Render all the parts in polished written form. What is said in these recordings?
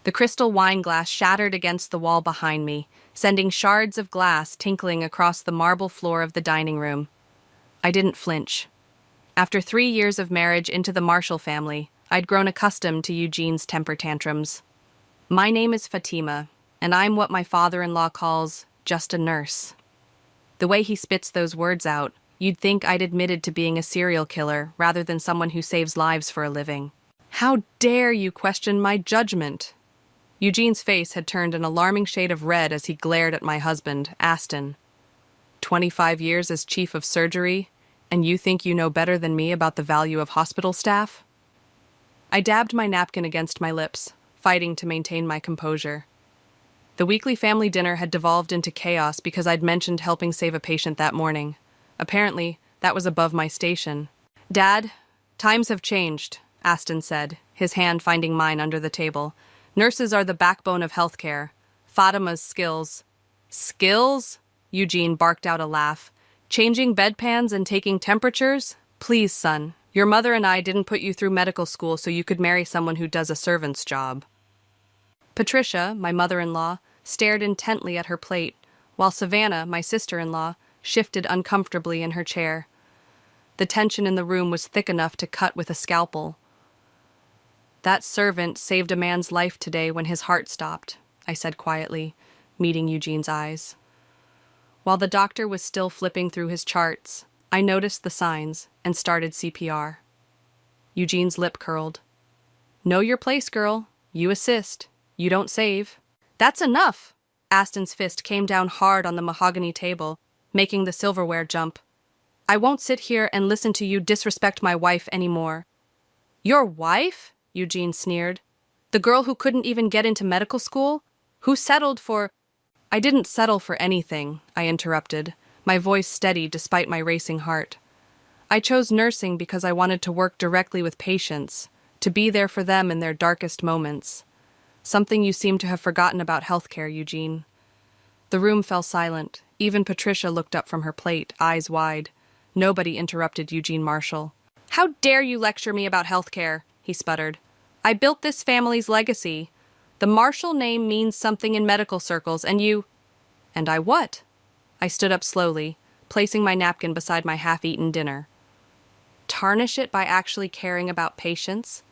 The crystal wine glass shattered against the wall behind me, sending shards of glass tinkling across the marble floor of the dining room. I didn't flinch. After 3 years of marriage into the Marshall family, I'd grown accustomed to Eugene's temper tantrums. My name is Fatima, and I'm what my father-in-law calls just a nurse. The way he spits those words out, you'd think I'd admitted to being a serial killer rather than someone who saves lives for a living. How dare you question my judgment? Eugene's face had turned an alarming shade of red as he glared at my husband, Aston. 25 years as chief of surgery, and you think you know better than me about the value of hospital staff? I dabbed my napkin against my lips, fighting to maintain my composure. The weekly family dinner had devolved into chaos because I'd mentioned helping save a patient that morning. Apparently, that was above my station. Dad, times have changed, Aston said, his hand finding mine under the table. Nurses are the backbone of healthcare. Fatima's skills. Skills? Eugene barked out a laugh. Changing bedpans and taking temperatures? Please, son. Your mother and I didn't put you through medical school so you could marry someone who does a servant's job. Patricia, my mother-in-law, stared intently at her plate, while Savannah, my sister-in-law, shifted uncomfortably in her chair. The tension in the room was thick enough to cut with a scalpel. That servant saved a man's life today when his heart stopped, I said quietly, meeting Eugene's eyes. While the doctor was still flipping through his charts, I noticed the signs and started CPR. Eugene's lip curled. Know your place, girl. You assist. You don't save. That's enough! Aston's fist came down hard on the mahogany table, making the silverware jump. I won't sit here and listen to you disrespect my wife anymore. Your wife? Eugene sneered. The girl who couldn't even get into medical school? Who settled for— I didn't settle for anything, I interrupted, my voice steady despite my racing heart. I chose nursing because I wanted to work directly with patients, to be there for them in their darkest moments. Something you seem to have forgotten about healthcare, Eugene. The room fell silent. Even Patricia looked up from her plate, eyes wide. Nobody interrupted Eugene Marshall. How dare you lecture me about healthcare? He sputtered. I built this family's legacy. The Marshall name means something in medical circles, and you— And I what? I stood up slowly, placing my napkin beside my half-eaten dinner. Tarnish it by actually caring about patients?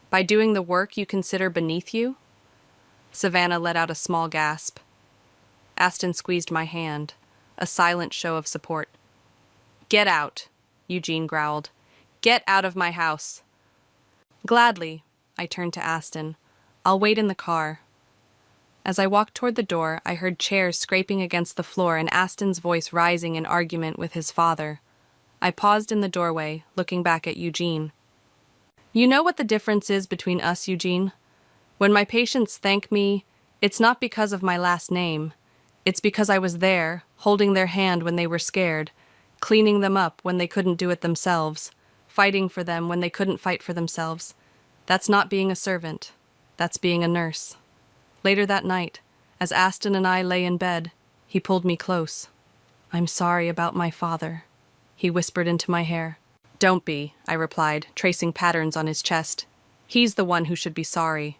By doing the work you consider beneath you? Savannah let out a small gasp. Aston squeezed my hand, a silent show of support. Get out, Eugene growled. Get out of my house. Gladly, I turned to Aston. I'll wait in the car. As I walked toward the door, I heard chairs scraping against the floor and Aston's voice rising in argument with his father. I paused in the doorway, looking back at Eugene. You know what the difference is between us, Eugene? When my patients thank me, it's not because of my last name. It's because I was there, holding their hand when they were scared, cleaning them up when they couldn't do it themselves, fighting for them when they couldn't fight for themselves. That's not being a servant. That's being a nurse. Later that night, as Aston and I lay in bed, he pulled me close. I'm sorry about my father, he whispered into my hair. Don't be, I replied, tracing patterns on his chest. He's the one who should be sorry.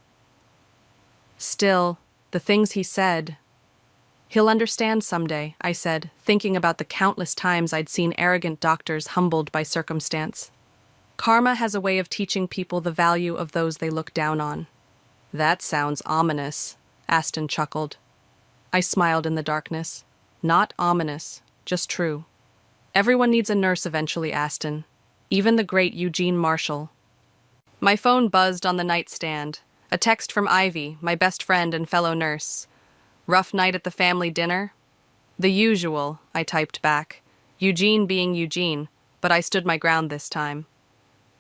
Still, the things he said— He'll understand someday, I said, thinking about the countless times I'd seen arrogant doctors humbled by circumstance. Karma has a way of teaching people the value of those they look down on. That sounds ominous, Aston chuckled. I smiled in the darkness. Not ominous, just true. Everyone needs a nurse eventually, Aston. Even the great Eugene Marshall. My phone buzzed on the nightstand. A text from Ivy, my best friend and fellow nurse. Rough night at the family dinner? The usual, I typed back. Eugene being Eugene, but I stood my ground this time.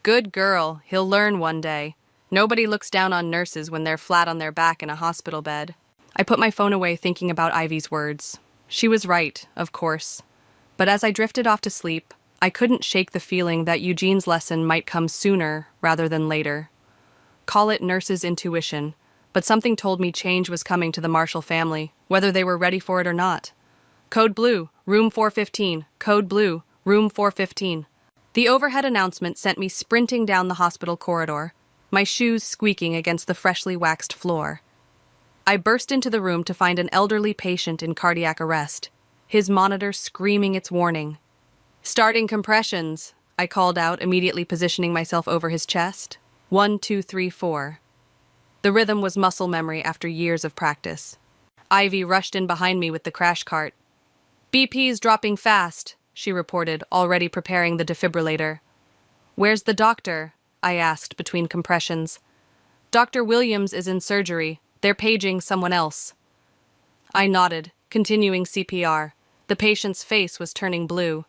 Good girl, he'll learn one day. Nobody looks down on nurses when they're flat on their back in a hospital bed. I put my phone away thinking about Ivy's words. She was right, of course. But as I drifted off to sleep, I couldn't shake the feeling that Eugene's lesson might come sooner rather than later. Call it nurse's intuition, but something told me change was coming to the Marshall family, whether they were ready for it or not. Code Blue, room 415. Code Blue, room 415. The overhead announcement sent me sprinting down the hospital corridor. my shoes squeaking against the freshly waxed floor. I burst into the room to find an elderly patient in cardiac arrest, his monitor screaming its warning. "Starting compressions," I called out, immediately positioning myself over his chest. 1, 2, 3, 4. The rhythm was muscle memory after years of practice. Ivy rushed in behind me with the crash cart. "BP's dropping fast," she reported, already preparing the defibrillator. "Where's the doctor?" I asked between compressions. "Dr. Williams is in surgery. They're paging someone else." I nodded, continuing CPR. The patient's face was turning blue.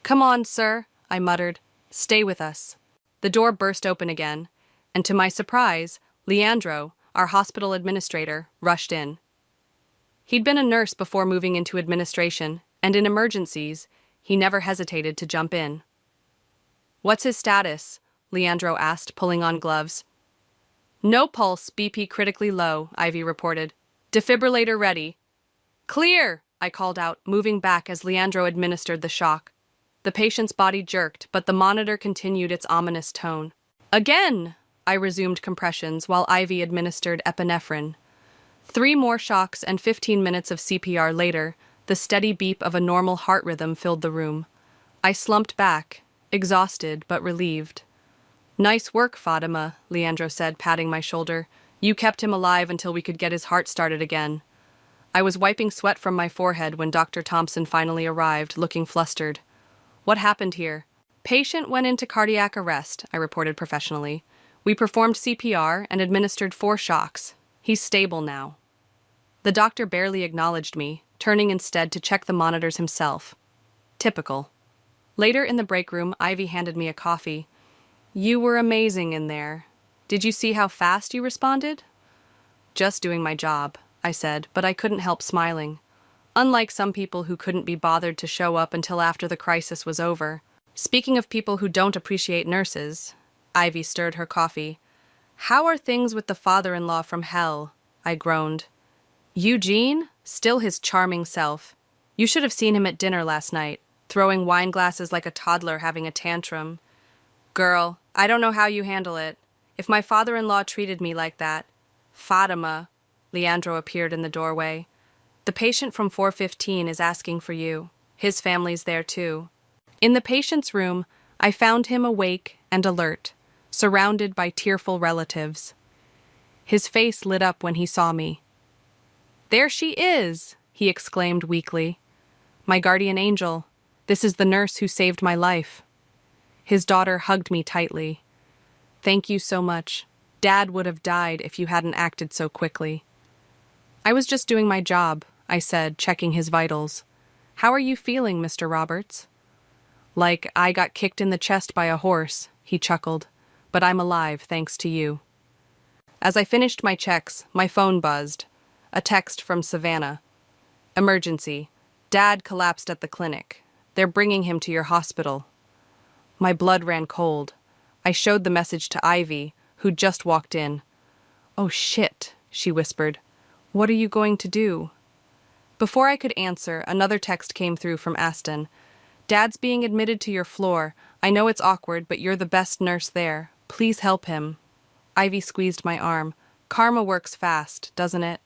"Come on, sir," I muttered. "Stay with us." The door burst open again, and to my surprise, Leandro, our hospital administrator, rushed in. He'd been a nurse before moving into administration, and in emergencies, he never hesitated to jump in. "What's his status?" Leandro asked, pulling on gloves. "No pulse, BP critically low," Ivy reported. "Defibrillator ready." "Clear!" I called out, moving back as Leandro administered the shock. The patient's body jerked, but the monitor continued its ominous tone. "Again!" I resumed compressions while Ivy administered epinephrine. 3 more shocks and 15 minutes of CPR later, the steady beep of a normal heart rhythm filled the room. I slumped back, exhausted but relieved. "Nice work, Fatima," Leandro said, patting my shoulder. "You kept him alive until we could get his heart started again." I was wiping sweat from my forehead when Dr. Thompson finally arrived, looking flustered. "What happened here?" "Patient went into cardiac arrest," I reported professionally. "We performed CPR and administered 4 shocks. He's stable now." The doctor barely acknowledged me, turning instead to check the monitors himself. Typical. Later in the break room, Ivy handed me a coffee. "You were amazing in there. Did you see how fast you responded?" "Just doing my job," I said, but I couldn't help smiling. Unlike some people who couldn't be bothered to show up until after the crisis was over. Speaking of people who don't appreciate nurses, Ivy stirred her coffee. "How are things with the father-in-law from hell?" I groaned. "Eugene? Still his charming self. You should have seen him at dinner last night, throwing wine glasses like a toddler having a tantrum. Girl, I don't know how you handle it. If my father-in-law treated me like that..." "Fatima," Leandro appeared in the doorway. "The patient from 415 is asking for you. His family's there too." In the patient's room, I found him awake and alert, surrounded by tearful relatives. His face lit up when he saw me. "There she is!" he exclaimed weakly. "My guardian angel. This is the nurse who saved my life." His daughter hugged me tightly. "Thank you so much. Dad would have died if you hadn't acted so quickly." "I was just doing my job," I said, checking his vitals. "How are you feeling, Mr. Roberts?" "Like I got kicked in the chest by a horse," he chuckled. "But I'm alive, thanks to you." As I finished my checks, my phone buzzed. A text from Savannah. "Emergency. Dad collapsed at the clinic. They're bringing him to your hospital." My blood ran cold. I showed the message to Ivy, who'd just walked in. "Oh shit," she whispered. "What are you going to do?" Before I could answer, another text came through from Aston. "Dad's being admitted to your floor. I know it's awkward, but you're the best nurse there. Please help him." Ivy squeezed my arm. "Karma works fast, doesn't it?"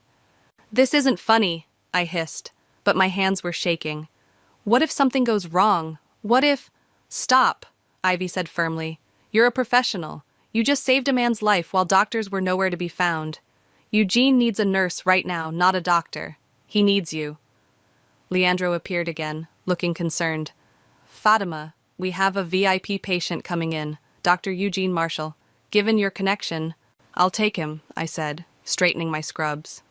"This isn't funny," I hissed, but my hands were shaking. "What if something goes wrong? What if—" "Stop," Ivy said firmly. "You're a professional. You just saved a man's life while doctors were nowhere to be found. Eugene needs a nurse right now, not a doctor. He needs you." Leandro appeared again, looking concerned. "Fatima, we have a VIP patient coming in, Dr. Eugene Marshall. Given your connection..." "I'll take him," I said, straightening my scrubs.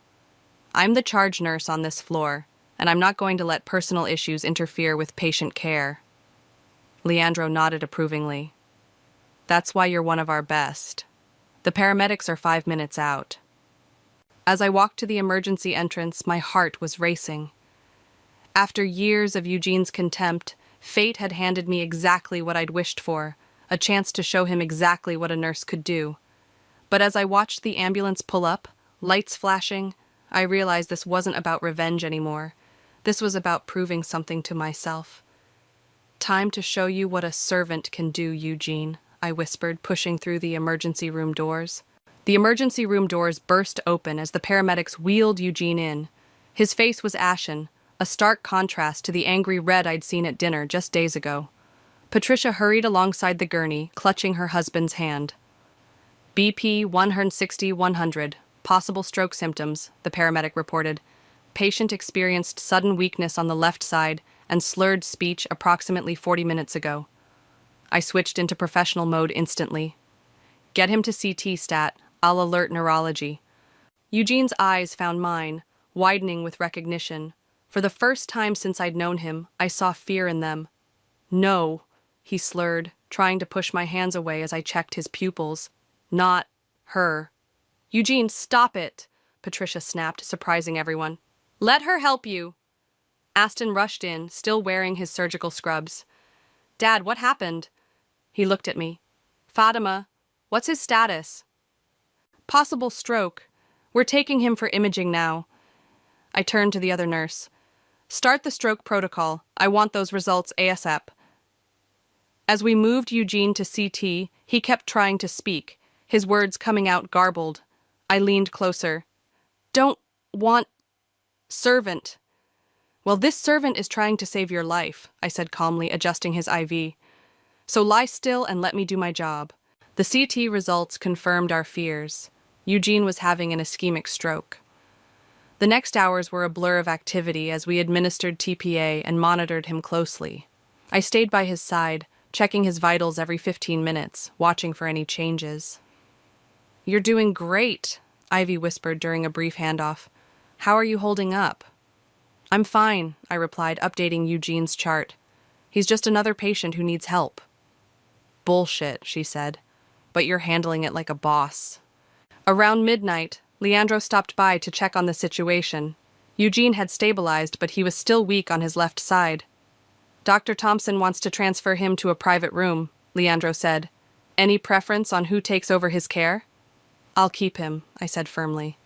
"I'm the charge nurse on this floor, and I'm not going to let personal issues interfere with patient care." Leandro nodded approvingly. "That's why you're one of our best. The paramedics are 5 minutes out." As I walked to the emergency entrance, my heart was racing. After years of Eugene's contempt, fate had handed me exactly what I'd wished for, a chance to show him exactly what a nurse could do. But as I watched the ambulance pull up, lights flashing, I realized this wasn't about revenge anymore. This was about proving something to myself. "Time to show you what a servant can do, Eugene," I whispered, pushing through the emergency room doors. The emergency room doors burst open as the paramedics wheeled Eugene in. His face was ashen, a stark contrast to the angry red I'd seen at dinner just days ago. Patricia hurried alongside the gurney, clutching her husband's hand. BP 160-100. Possible stroke symptoms, the paramedic reported. Patient experienced sudden weakness on the left side and slurred speech approximately 40 minutes ago. I switched into professional mode instantly. Get him to CT stat. I'll alert neurology. Eugene's eyes found mine, widening with recognition. For the first time since I'd known him, I saw fear in them. No, he slurred, trying to push my hands away as I checked his pupils. Not her. Eugene, stop it, Patricia snapped, surprising everyone. Let her help you. Aston rushed in, still wearing his surgical scrubs. Dad, what happened? He looked at me. Fatima, what's his status? Possible stroke. We're taking him for imaging now. I turned to the other nurse. Start the stroke protocol. I want those results ASAP. As we moved Eugene to CT, he kept trying to speak, his words coming out garbled. I leaned closer. Don't want servant. Well, this servant is trying to save your life, I said calmly, adjusting his IV. So lie still and let me do my job. The CT results confirmed our fears. Eugene was having an ischemic stroke. The next hours were a blur of activity as we administered TPA and monitored him closely. I stayed by his side, checking his vitals every 15 minutes, watching for any changes. You're doing great, Ivy whispered during a brief handoff. How are you holding up? I'm fine, I replied, updating Eugene's chart. He's just another patient who needs help. Bullshit, she said, but you're handling it like a boss. Around midnight, Leandro stopped by to check on the situation. Eugene had stabilized, but he was still weak on his left side. Dr. Thompson wants to transfer him to a private room, Leandro said. Any preference on who takes over his care? I'll keep him, I said firmly.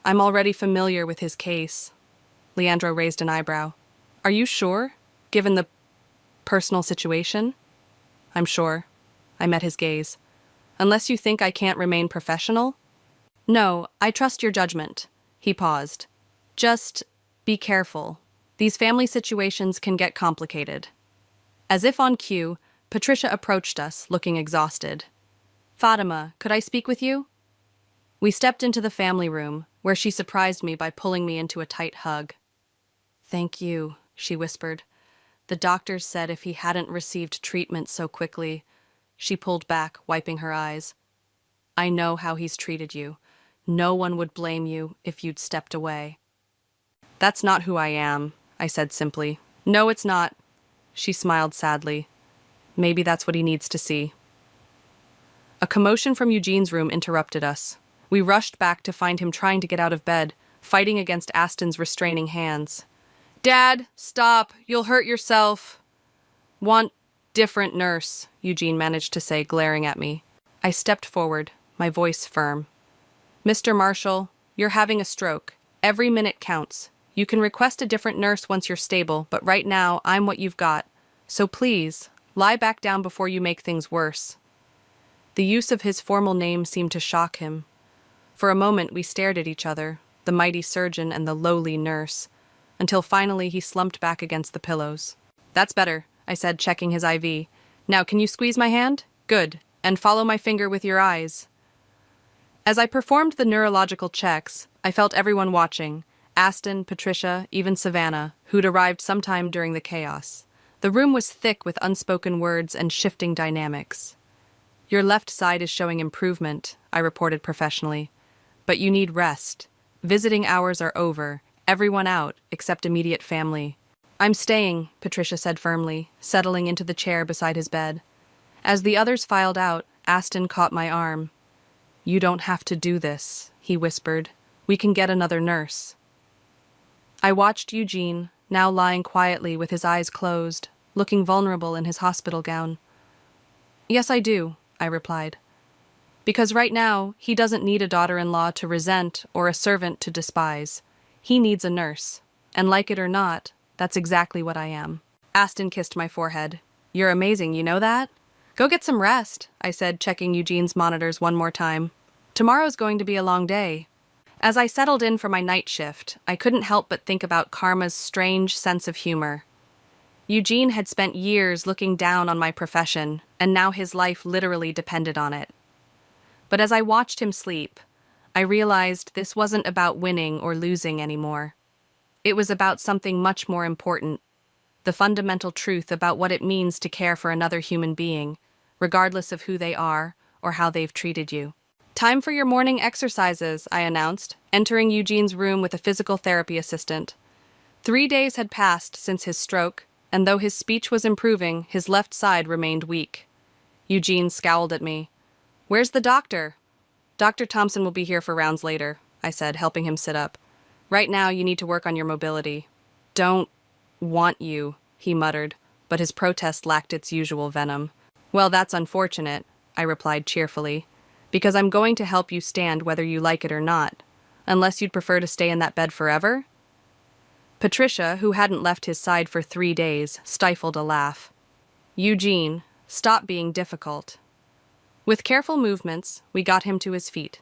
I'm already familiar with his case. Leandro raised an eyebrow. Are you sure, given the personal situation? I'm sure. I met his gaze. Unless you think I can't remain professional? No, I trust your judgment. He paused. Just be careful. These family situations can get complicated. As if on cue, Patricia approached us, looking exhausted. Fatima, could I speak with you? We stepped into the family room, where she surprised me by pulling me into a tight hug. Thank you, she whispered. The doctors said if he hadn't received treatment so quickly. She pulled back, wiping her eyes. I know how he's treated you. No one would blame you if you'd stepped away. That's not who I am, I said simply. No, it's not. She smiled sadly. Maybe that's what he needs to see. A commotion from Eugene's room interrupted us. We rushed back to find him trying to get out of bed, fighting against Aston's restraining hands. Dad, stop. You'll hurt yourself. Want different nurse, Eugene managed to say, glaring at me. I stepped forward, my voice firm. Mr. Marshall, you're having a stroke. Every minute counts. You can request a different nurse once you're stable, but right now, I'm what you've got. So please, lie back down before you make things worse. The use of his formal name seemed to shock him. For a moment, we stared at each other, the mighty surgeon and the lowly nurse, until finally he slumped back against the pillows. That's better, I said, checking his IV. Now, can you squeeze my hand? Good. And follow my finger with your eyes. As I performed the neurological checks, I felt everyone watching. Aston, Patricia, even Savannah, who'd arrived sometime during the chaos. The room was thick with unspoken words and shifting dynamics. Your left side is showing improvement, I reported professionally. But you need rest. Visiting hours are over. Everyone out, except immediate family. I'm staying, Patricia said firmly, settling into the chair beside his bed. As the others filed out, Aston caught my arm. You don't have to do this, he whispered. We can get another nurse. I watched Eugene, now lying quietly with his eyes closed, looking vulnerable in his hospital gown. Yes, I do, I replied. Because right now, he doesn't need a daughter-in-law to resent or a servant to despise. He needs a nurse. And like it or not, that's exactly what I am. Aston kissed my forehead. You're amazing, you know that? Go get some rest, I said, checking Eugene's monitors one more time. Tomorrow's going to be a long day. As I settled in for my night shift, I couldn't help but think about Karma's strange sense of humor. Eugene had spent years looking down on my profession, and now his life literally depended on it. But as I watched him sleep, I realized this wasn't about winning or losing anymore. It was about something much more important, the fundamental truth about what it means to care for another human being, regardless of who they are or how they've treated you. Time for your morning exercises, I announced, entering Eugene's room with a physical therapy assistant. 3 days had passed since his stroke, and though his speech was improving, his left side remained weak. Eugene scowled at me. "Where's the doctor?" "Dr. Thompson will be here for rounds later," I said, helping him sit up. "Right now, you need to work on your mobility." "Don't want you," he muttered, but his protest lacked its usual venom. "Well, that's unfortunate," I replied cheerfully, "because I'm going to help you stand whether you like it or not, unless you'd prefer to stay in that bed forever?" Patricia, who hadn't left his side for 3 days, stifled a laugh. "Eugene, stop being difficult." With careful movements, we got him to his feet.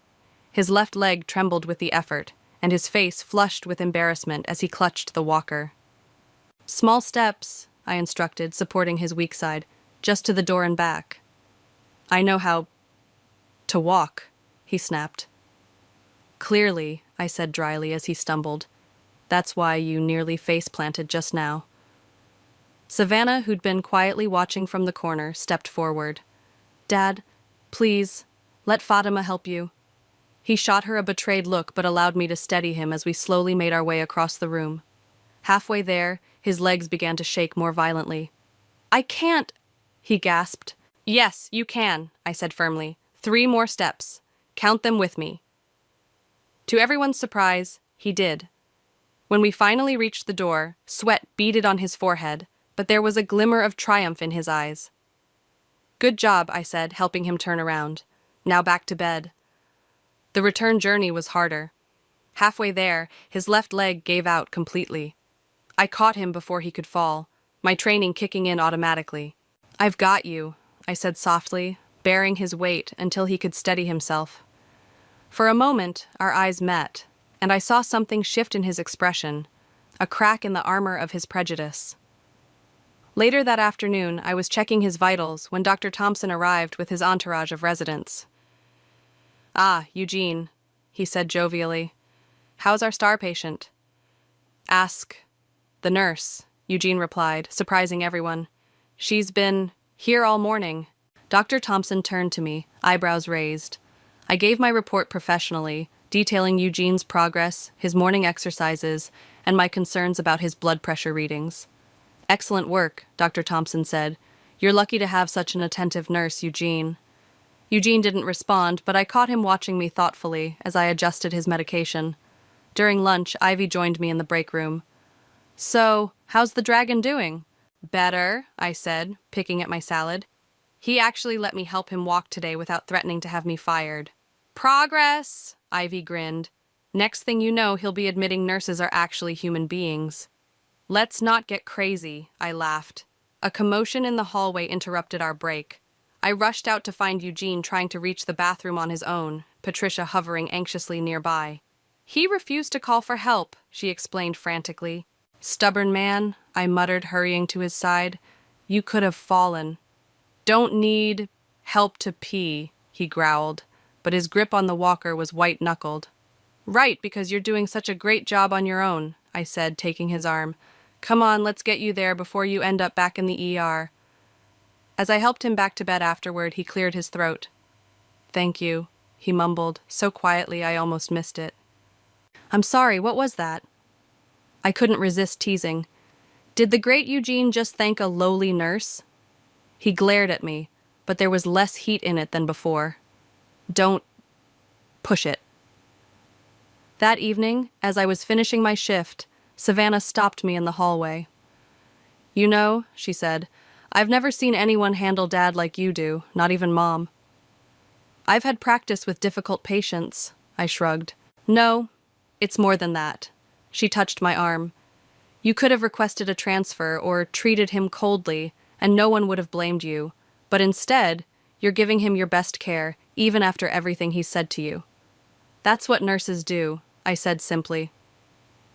His left leg trembled with the effort, and his face flushed with embarrassment as he clutched the walker. "Small steps," I instructed, supporting his weak side, "just to the door and back." "I know how to walk," he snapped. "Clearly," I said dryly as he stumbled. "That's why you nearly face-planted just now." Savannah, who'd been quietly watching from the corner, stepped forward. "Dad, please, let Fatima help you." He shot her a betrayed look but allowed me to steady him as we slowly made our way across the room. Halfway there, his legs began to shake more violently. "I can't," he gasped. "Yes, you can," I said firmly. 3 more steps. Count them with me." To everyone's surprise, he did. When we finally reached the door, sweat beaded on his forehead, but there was a glimmer of triumph in his eyes. "Good job," I said, helping him turn around. "Now back to bed." The return journey was harder. Halfway there, his left leg gave out completely. I caught him before he could fall, my training kicking in automatically. "I've got you," I said softly, bearing his weight until he could steady himself. For a moment, our eyes met, and I saw something shift in his expression, a crack in the armor of his prejudice. Later that afternoon, I was checking his vitals when Dr. Thompson arrived with his entourage of residents. "Ah, Eugene," he said jovially. "How's our star patient?" "Ask the nurse," Eugene replied, surprising everyone. "She's been here all morning." Dr. Thompson turned to me, eyebrows raised. I gave my report professionally, detailing Eugene's progress, his morning exercises, and my concerns about his blood pressure readings. "Excellent work," Dr. Thompson said. "You're lucky to have such an attentive nurse, Eugene." Eugene didn't respond, but I caught him watching me thoughtfully as I adjusted his medication. During lunch, Ivy joined me in the break room. "So, how's the dragon doing?" "Better," I said, picking at my salad. "He actually let me help him walk today without threatening to have me fired." "Progress!" Ivy grinned. "Next thing you know, he'll be admitting nurses are actually human beings." "Let's not get crazy," I laughed. A commotion in the hallway interrupted our break. I rushed out to find Eugene trying to reach the bathroom on his own, Patricia hovering anxiously nearby. "He refused to call for help," she explained frantically. "Stubborn man," I muttered, hurrying to his side. "You could have fallen." "Don't need help to pee," he growled, but his grip on the walker was white-knuckled. "Right, because you're doing such a great job on your own," I said, taking his arm. "Come on, let's get you there before you end up back in the ER." As I helped him back to bed afterward, he cleared his throat. "Thank you," he mumbled, so quietly I almost missed it. "I'm sorry, what was that?" I couldn't resist teasing. Did the great Eugene just thank a lowly nurse? He glared at me, but there was less heat in it than before. "Don't push it." That evening, as I was finishing my shift, Savannah stopped me in the hallway. "You know," she said, "I've never seen anyone handle Dad like you do, not even Mom." "I've had practice with difficult patients," I shrugged. "No, it's more than that." She touched my arm. "You could have requested a transfer or treated him coldly, and no one would have blamed you. But instead, you're giving him your best care, even after everything he's said to you. That's what nurses do, I said simply.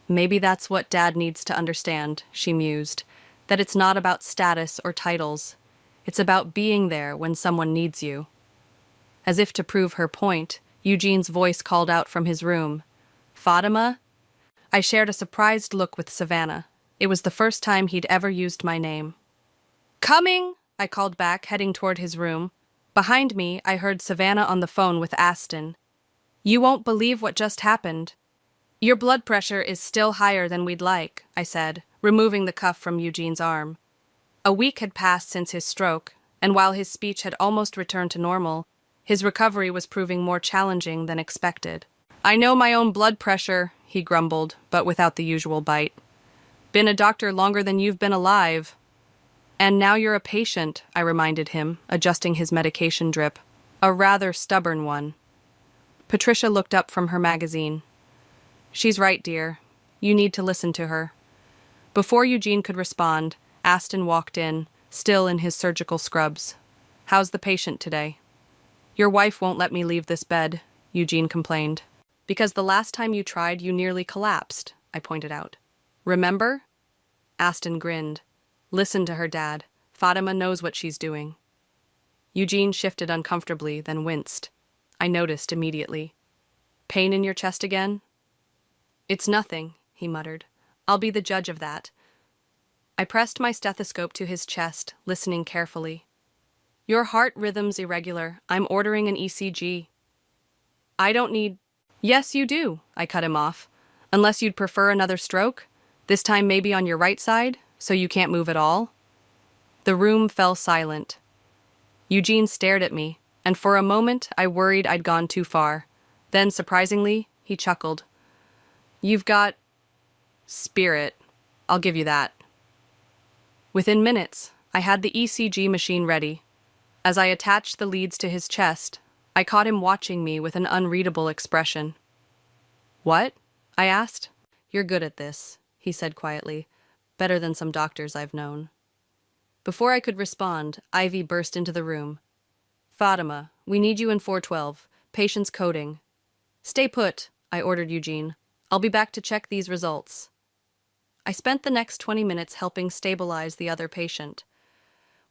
Maybe that's what Dad needs to understand, she mused, that it's not about status or titles. It's about being there when someone needs you. As if to prove her point, Eugene's voice called out from his room. Fatima? I shared a surprised look with Savannah. It was the first time he'd ever used my name. Coming! I called back, heading toward his room. Behind me, I heard Savannah on the phone with Aston. You won't believe what just happened. Your blood pressure is still higher than we'd like, I said, removing the cuff from Eugene's arm. A week had passed since his stroke, and while his speech had almost returned to normal, his recovery was proving more challenging than expected. I know my own blood pressure, he grumbled, but without the usual bite. Been a doctor longer than you've been alive. And now you're a patient, I reminded him, adjusting his medication drip. A rather stubborn one. Patricia looked up from her magazine. She's right, dear. You need to listen to her. Before Eugene could respond, Aston walked in, still in his surgical scrubs. How's the patient today? Your wife won't let me leave this bed, Eugene complained. Because the last time you tried, you nearly collapsed, I pointed out. Remember? Aston grinned. Listen to her, Dad. Fatima knows what she's doing. Eugene shifted uncomfortably, then winced. I noticed immediately. Pain in your chest again? It's nothing, he muttered. I'll be the judge of that. I pressed my stethoscope to his chest, listening carefully. Your heart rhythm's irregular. I'm ordering an ECG. I don't need... Yes, you do, I cut him off. Unless you'd prefer another stroke? This time maybe on your right side, so you can't move at all? The room fell silent. Eugene stared at me, and for a moment I worried I'd gone too far. Then, surprisingly, he chuckled. You've got... spirit. I'll give you that. Within minutes, I had the ECG machine ready. As I attached the leads to his chest, I caught him watching me with an unreadable expression. What? I asked. You're good at this, he said quietly. Better than some doctors I've known. Before I could respond, Ivy burst into the room. Fatima, we need you in 412. Patient's coding. Stay put, I ordered Eugene. I'll be back to check these results. I spent the next 20 minutes helping stabilize the other patient.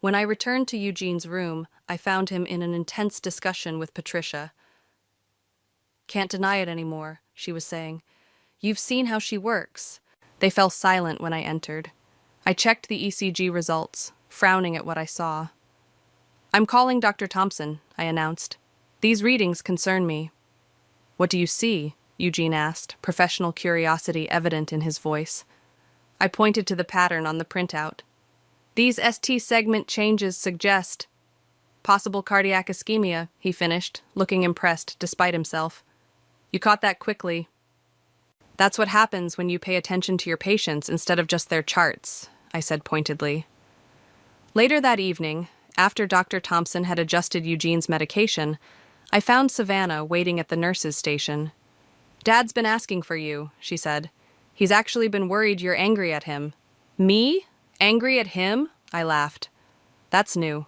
When I returned to Eugene's room, I found him in an intense discussion with Patricia. Can't deny it anymore, she was saying. You've seen how she works. They fell silent when I entered. I checked the ECG results, frowning at what I saw. I'm calling Dr. Thompson, I announced. These readings concern me. What do you see? Eugene asked, professional curiosity evident in his voice. I pointed to the pattern on the printout. These ST segment changes suggest possible cardiac ischemia, he finished, looking impressed despite himself. You caught that quickly. That's what happens when you pay attention to your patients instead of just their charts, I said pointedly. Later that evening, after Dr. Thompson had adjusted Eugene's medication, I found Savannah waiting at the nurse's station. Dad's been asking for you, she said. He's actually been worried you're angry at him. Me? Angry at him? I laughed. That's new.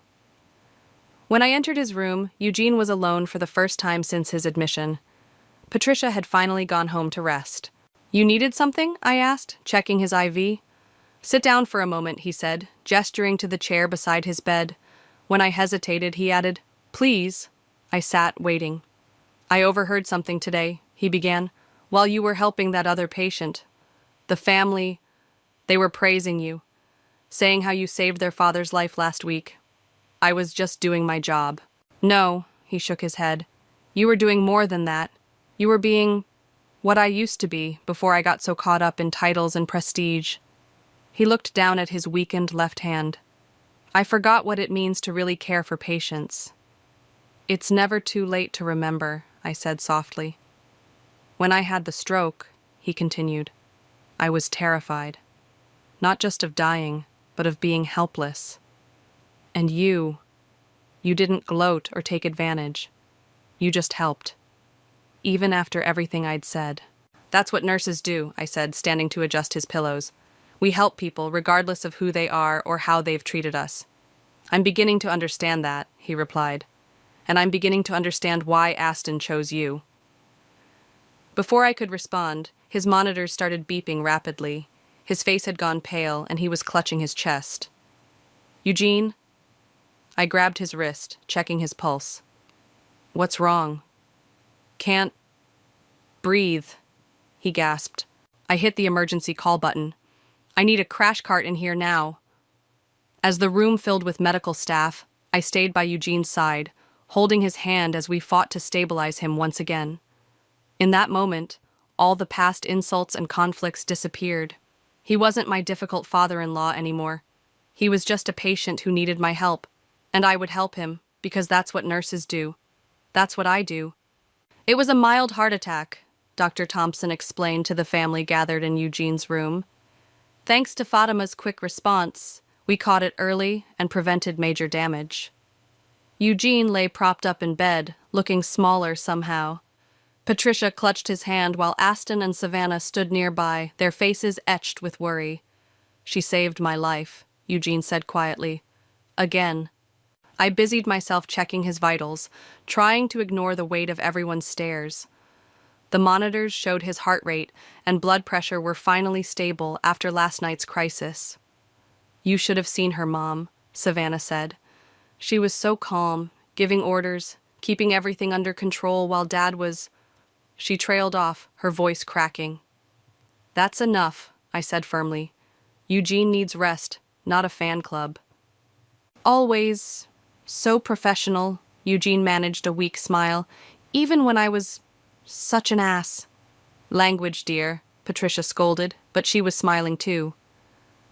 When I entered his room, Eugene was alone for the first time since his admission. Patricia had finally gone home to rest. You needed something? I asked, checking his IV. Sit down for a moment, he said, gesturing to the chair beside his bed. When I hesitated, he added, Please. I sat, waiting. I overheard something today, he began, while you were helping that other patient. The family, they were praising you, saying how you saved their father's life last week. I was just doing my job. No, he shook his head. You were doing more than that. You were being what I used to be before I got so caught up in titles and prestige. He looked down at his weakened left hand. I forgot what it means to really care for patients. It's never too late to remember, I said softly. When I had the stroke, he continued, I was terrified. Not just of dying, but of being helpless. And you didn't gloat or take advantage. You just helped. Even after everything I'd said. That's what nurses do, I said, standing to adjust his pillows. We help people regardless of who they are or how they've treated us. I'm beginning to understand that, he replied. And I'm beginning to understand why Aston chose you. Before I could respond, his monitors started beeping rapidly. His face had gone pale, and he was clutching his chest. Eugene? I grabbed his wrist, checking his pulse. What's wrong? Can't breathe, he gasped. I hit the emergency call button. I need a crash cart in here now. As the room filled with medical staff, I stayed by Eugene's side, holding his hand as we fought to stabilize him once again. In that moment, all the past insults and conflicts disappeared. He wasn't my difficult father-in-law anymore. He was just a patient who needed my help, and I would help him, because that's what nurses do. That's what I do. It was a mild heart attack, Dr. Thompson explained to the family gathered in Eugene's room. Thanks to Fatima's quick response, we caught it early and prevented major damage. Eugene lay propped up in bed, looking smaller somehow. Patricia clutched his hand while Aston and Savannah stood nearby, their faces etched with worry. She saved my life, Eugene said quietly. Again. I busied myself checking his vitals, trying to ignore the weight of everyone's stares. The monitors showed his heart rate and blood pressure were finally stable after last night's crisis. You should have seen her, Mom, Savannah said. She was so calm, giving orders, keeping everything under control while Dad was... She trailed off, her voice cracking. That's enough, I said firmly. Eugene needs rest, not a fan club. Always so professional, Eugene managed a weak smile, even when I was such an ass. Language, dear, Patricia scolded, but she was smiling too.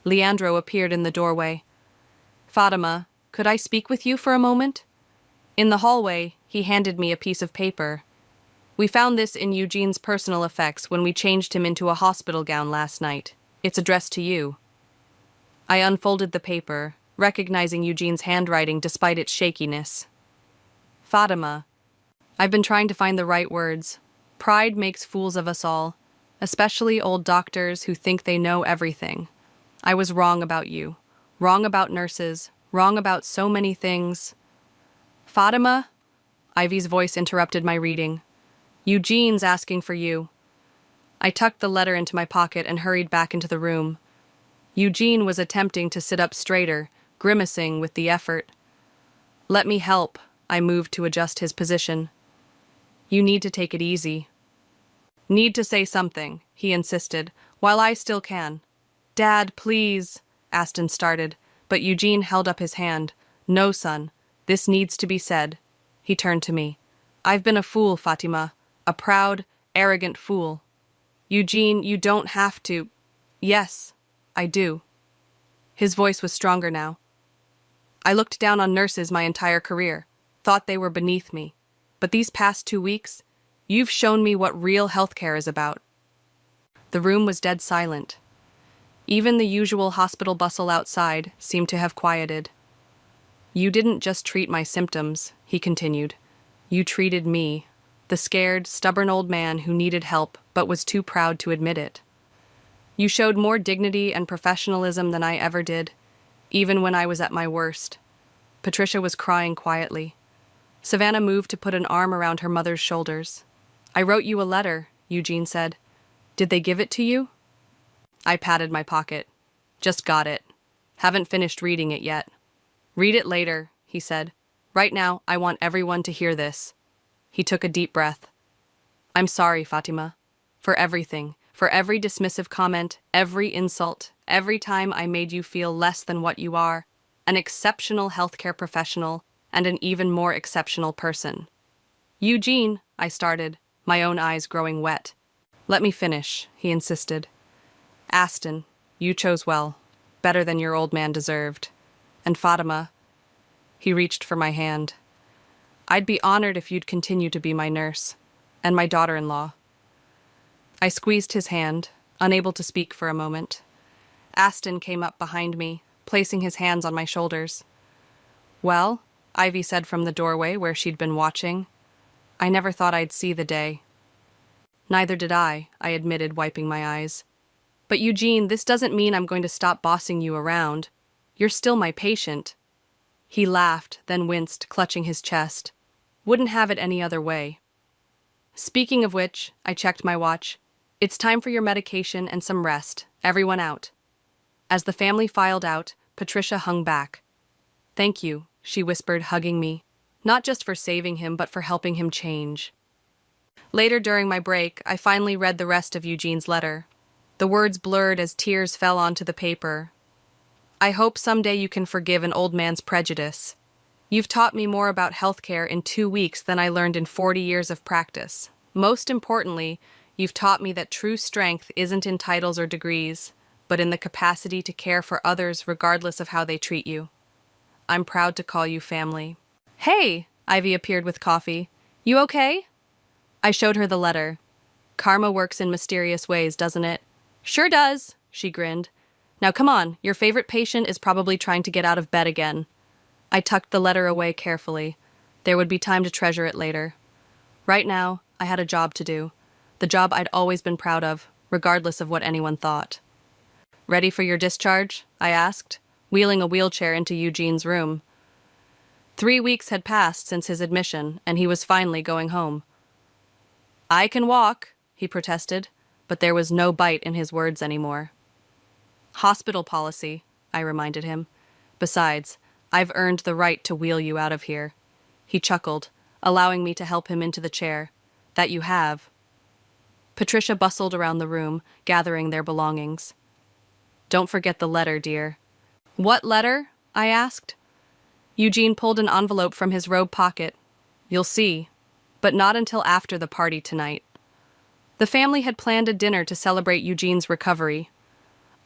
Leandro appeared in the doorway. Fatima, could I speak with you for a moment? In the hallway, he handed me a piece of paper. We found this in Eugene's personal effects when we changed him into a hospital gown last night. It's addressed to you. I unfolded the paper, recognizing Eugene's handwriting despite its shakiness. Fatima, I've been trying to find the right words. Pride makes fools of us all, especially old doctors who think they know everything. I was wrong about you, wrong about nurses, wrong about so many things. Fatima? Ivy's voice interrupted my reading. Eugene's asking for you. I tucked the letter into my pocket and hurried back into the room. Eugene was attempting to sit up straighter, grimacing with the effort. Let me help, I moved to adjust his position. You need to take it easy. Need to say something, he insisted, while I still can. Dad, please, Aston started, but Eugene held up his hand. No, son, this needs to be said. He turned to me. I've been a fool, Fatima, a proud, arrogant fool. Eugene, you don't have to. Yes, I do. His voice was stronger now. I looked down on nurses my entire career, thought they were beneath me. But these past 2 weeks, you've shown me what real healthcare is about. The room was dead silent. Even the usual hospital bustle outside seemed to have quieted. You didn't just treat my symptoms, he continued. You treated me, the scared, stubborn old man who needed help but was too proud to admit it. You showed more dignity and professionalism than I ever did, even when I was at my worst. Patricia was crying quietly. Savannah moved to put an arm around her mother's shoulders. I wrote you a letter, Eugene said. Did they give it to you? I patted my pocket. Just got it. Haven't finished reading it yet. Read it later, he said. Right now, I want everyone to hear this. He took a deep breath. I'm sorry, Fatima. For everything. For every dismissive comment, every insult, every time I made you feel less than what you are, an exceptional healthcare professional, and an even more exceptional person. Eugene, I started, my own eyes growing wet. Let me finish, he insisted. Aston, you chose well, better than your old man deserved. And Fatima, he reached for my hand. I'd be honored if you'd continue to be my nurse, and my daughter-in-law. I squeezed his hand, unable to speak for a moment. Aston came up behind me, placing his hands on my shoulders. Well, Ivy said from the doorway where she'd been watching. I never thought I'd see the day. Neither did I admitted, wiping my eyes. But Eugene, this doesn't mean I'm going to stop bossing you around. You're still my patient. He laughed, then winced, clutching his chest. Wouldn't have it any other way. Speaking of which, I checked my watch. It's time for your medication and some rest. Everyone out. As the family filed out, Patricia hung back. Thank you, she whispered, hugging me. Not just for saving him, but for helping him change. Later during my break, I finally read the rest of Eugene's letter. The words blurred as tears fell onto the paper. I hope someday you can forgive an old man's prejudice. You've taught me more about healthcare in 2 weeks than I learned in 40 years of practice. Most importantly, you've taught me that true strength isn't in titles or degrees, but in the capacity to care for others regardless of how they treat you. I'm proud to call you family. Hey! Ivy appeared with coffee. You okay? I showed her the letter. Karma works in mysterious ways, doesn't it? Sure does, she grinned. Now come on, your favorite patient is probably trying to get out of bed again. I tucked the letter away carefully. There would be time to treasure it later. Right now, I had a job to do. The job I'd always been proud of, regardless of what anyone thought. Ready for your discharge? I asked, wheeling a wheelchair into Eugene's room. 3 weeks had passed since his admission, and he was finally going home. I can walk, he protested, but there was no bite in his words anymore. Hospital policy, I reminded him. Besides, I've earned the right to wheel you out of here. He chuckled, allowing me to help him into the chair. That you have. Patricia bustled around the room, gathering their belongings. Don't forget the letter, dear. What letter? I asked. Eugene pulled an envelope from his robe pocket. You'll see, but not until after the party tonight. The family had planned a dinner to celebrate Eugene's recovery.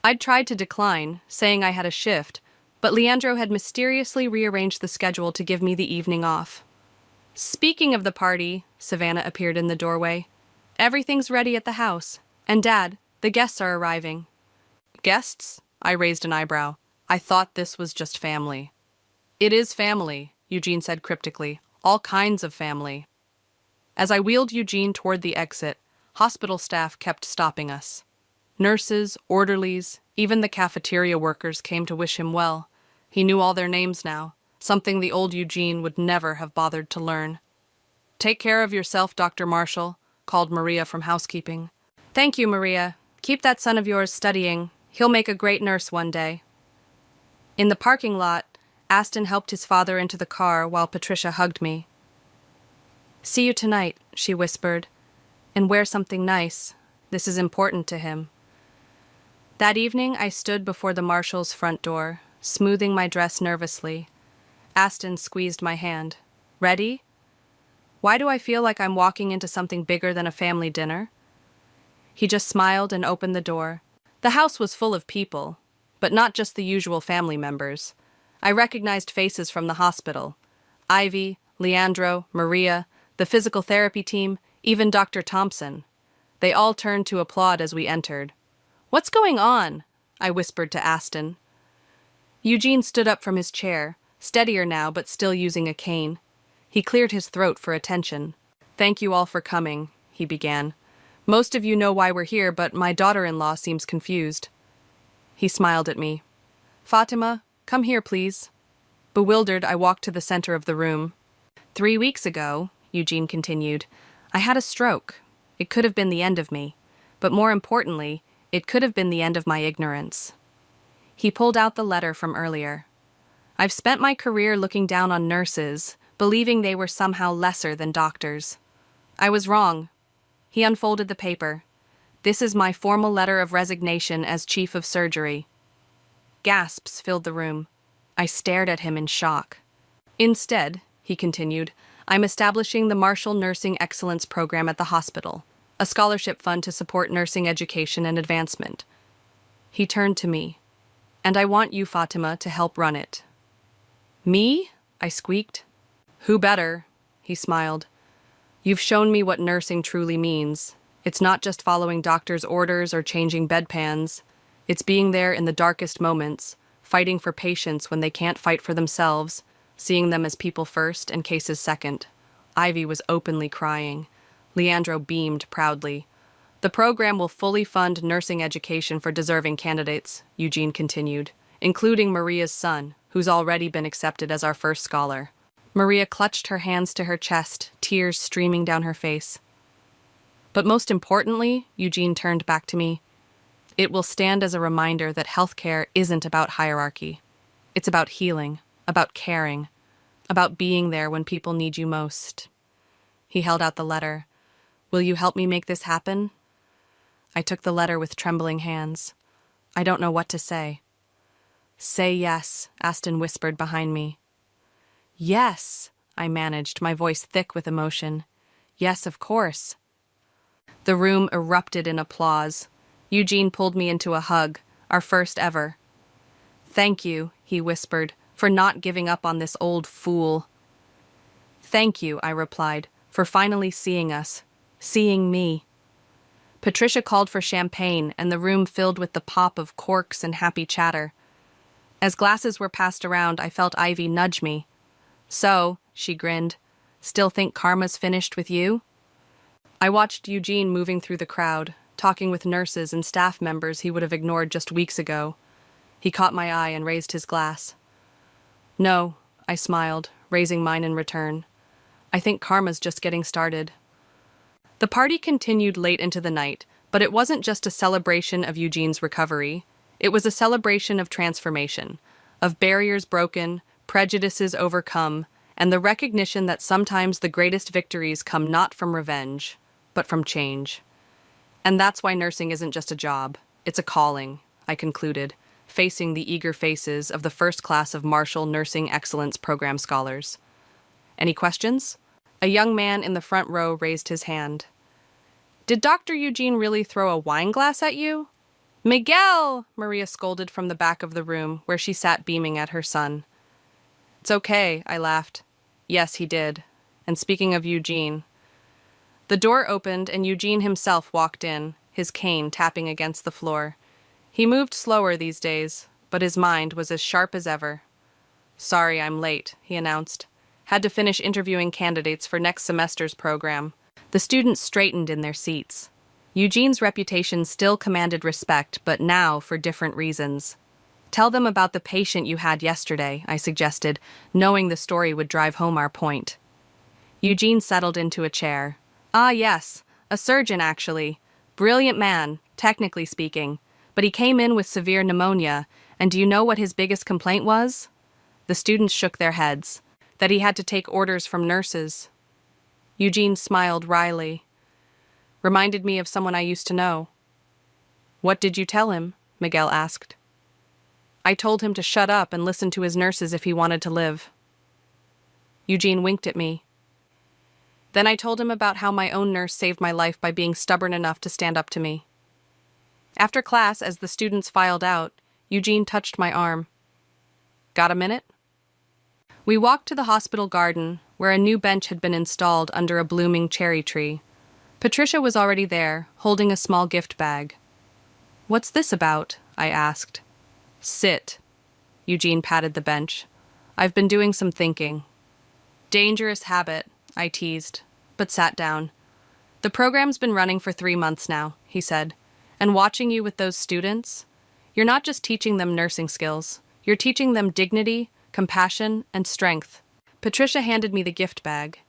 I'd tried to decline, saying I had a shift, but Leandro had mysteriously rearranged the schedule to give me the evening off. Speaking of the party, Savannah appeared in the doorway. Everything's ready at the house. And Dad, the guests are arriving. Guests? I raised an eyebrow. I thought this was just family. It is family, Eugene said cryptically. All kinds of family. As I wheeled Eugene toward the exit, hospital staff kept stopping us. Nurses, orderlies, even the cafeteria workers came to wish him well. He knew all their names now, something the old Eugene would never have bothered to learn. Take care of yourself, Dr. Marshall, called Maria from housekeeping. Thank you, Maria. Keep that son of yours studying. He'll make a great nurse one day. In the parking lot, Aston helped his father into the car while Patricia hugged me. See you tonight, she whispered, and wear something nice. This is important to him. That evening, I stood before the Marshall's front door, smoothing my dress nervously. Aston squeezed my hand. Ready? Why do I feel like I'm walking into something bigger than a family dinner? He just smiled and opened the door. The house was full of people, but not just the usual family members. I recognized faces from the hospital. Ivy, Leandro, Maria, the physical therapy team, even Dr. Thompson. They all turned to applaud as we entered. What's going on? I whispered to Aston. Eugene stood up from his chair, steadier now but still using a cane. He cleared his throat for attention. Thank you all for coming, he began. Most of you know why we're here, but my daughter-in-law seems confused. He smiled at me. Fatima, come here, please. Bewildered, I walked to the center of the room. 3 weeks ago, Eugene continued, I had a stroke. It could have been the end of me, but more importantly, it could have been the end of my ignorance. He pulled out the letter from earlier. I've spent my career looking down on nurses, believing they were somehow lesser than doctors. I was wrong. He unfolded the paper. This is my formal letter of resignation as chief of surgery. Gasps filled the room. I stared at him in shock. Instead, he continued, I'm establishing the Marshall Nursing Excellence Program at the hospital, a scholarship fund to support nursing education and advancement. He turned to me. And I want you, Fatima, to help run it. Me? I squeaked. Who better? He smiled. You've shown me what nursing truly means. It's not just following doctors' orders or changing bedpans. It's being there in the darkest moments, fighting for patients when they can't fight for themselves, seeing them as people first and cases second. Ivy was openly crying. Leandro beamed proudly. The program will fully fund nursing education for deserving candidates, Eugene continued, including Maria's son, who's already been accepted as our first scholar. Maria clutched her hands to her chest, tears streaming down her face. But most importantly, Eugene turned back to me, it will stand as a reminder that healthcare isn't about hierarchy. It's about healing, about caring, about being there when people need you most. He held out the letter. Will you help me make this happen? I took the letter with trembling hands. I don't know what to say. Say yes, Aston whispered behind me. Yes, I managed, my voice thick with emotion. Yes, of course. The room erupted in applause. Eugene pulled me into a hug, our first ever. Thank you, he whispered, for not giving up on this old fool. Thank you, I replied, for finally seeing us, seeing me. Patricia called for champagne, and the room filled with the pop of corks and happy chatter. As glasses were passed around, I felt Ivy nudge me. So, she grinned, still think karma's finished with you? I watched Eugene moving through the crowd, talking with nurses and staff members he would have ignored just weeks ago. He caught my eye and raised his glass. No, I smiled, raising mine in return. I think karma's just getting started. The party continued late into the night, but it wasn't just a celebration of Eugene's recovery. It was a celebration of transformation, of barriers broken, prejudices overcome, and the recognition that sometimes the greatest victories come not from revenge, but from change. And that's why nursing isn't just a job, it's a calling, I concluded, facing the eager faces of the first class of Marshall Nursing Excellence Program scholars. Any questions? A young man in the front row raised his hand. Did Dr. Eugene really throw a wine glass at you? Miguel! Maria scolded from the back of the room, where she sat beaming at her son. It's okay, I laughed. Yes, he did. And speaking of Eugene... The door opened and Eugene himself walked in, his cane tapping against the floor. He moved slower these days, but his mind was as sharp as ever. Sorry I'm late, he announced. Had to finish interviewing candidates for next semester's program. The students straightened in their seats. Eugene's reputation still commanded respect, but now for different reasons. Tell them about the patient you had yesterday, I suggested, knowing the story would drive home our point. Eugene settled into a chair. Ah, yes, a surgeon, actually. Brilliant man, technically speaking. But he came in with severe pneumonia, and do you know what his biggest complaint was? The students shook their heads. That he had to take orders from nurses. Eugene smiled wryly. Reminded me of someone I used to know. What did you tell him? Miguel asked. I told him to shut up and listen to his nurses if he wanted to live. Eugene winked at me. Then I told him about how my own nurse saved my life by being stubborn enough to stand up to me. After class, as the students filed out, Eugene touched my arm. Got a minute? We walked to the hospital garden, where a new bench had been installed under a blooming cherry tree. Patricia was already there, holding a small gift bag. What's this about? I asked. Sit. Eugene patted the bench. I've been doing some thinking. Dangerous habit, I teased, but sat down. The program's been running for 3 months now, he said, and watching you with those students, you're not just teaching them nursing skills, you're teaching them dignity, compassion, and strength. Patricia handed me the gift bag.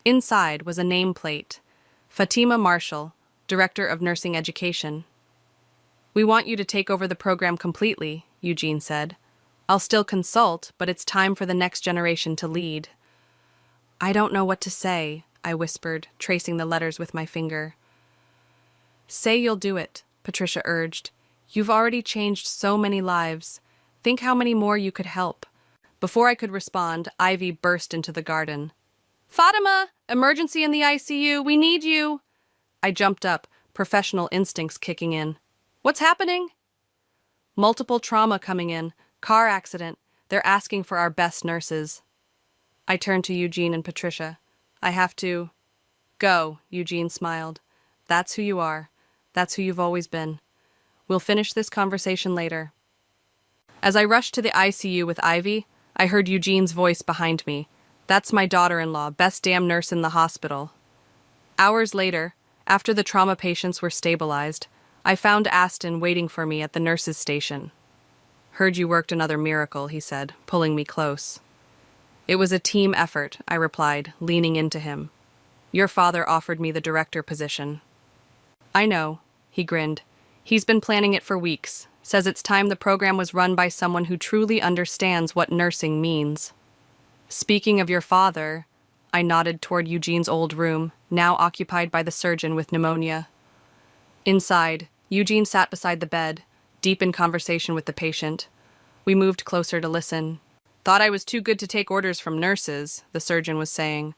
Inside was a nameplate. Fatima Marshall, Director of Nursing Education. We want you to take over the program completely, Eugene said. I'll still consult, but it's time for the next generation to lead. I don't know what to say, I whispered, tracing the letters with my finger. Say you'll do it, Patricia urged. You've already changed so many lives. Think how many more you could help. Before I could respond, Ivy burst into the garden. Fatima! Emergency in the ICU! We need you! I jumped up, professional instincts kicking in. What's happening? Multiple trauma coming in. Car accident. They're asking for our best nurses. I turned to Eugene and Patricia. I have to... Go, Eugene smiled. That's who you are. That's who you've always been. We'll finish this conversation later. As I rushed to the ICU with Ivy, I heard Eugene's voice behind me. That's my daughter-in-law, best damn nurse in the hospital. Hours later, after the trauma patients were stabilized, I found Aston waiting for me at the nurse's station. Heard you worked another miracle, he said, pulling me close. It was a team effort, I replied, leaning into him. Your father offered me the director position. I know, he grinned. He's been planning it for weeks. Says it's time the program was run by someone who truly understands what nursing means. Speaking of your father, I nodded toward Eugene's old room, now occupied by the surgeon with pneumonia. Inside, Eugene sat beside the bed, deep in conversation with the patient. We moved closer to listen. Thought I was too good to take orders from nurses, the surgeon was saying.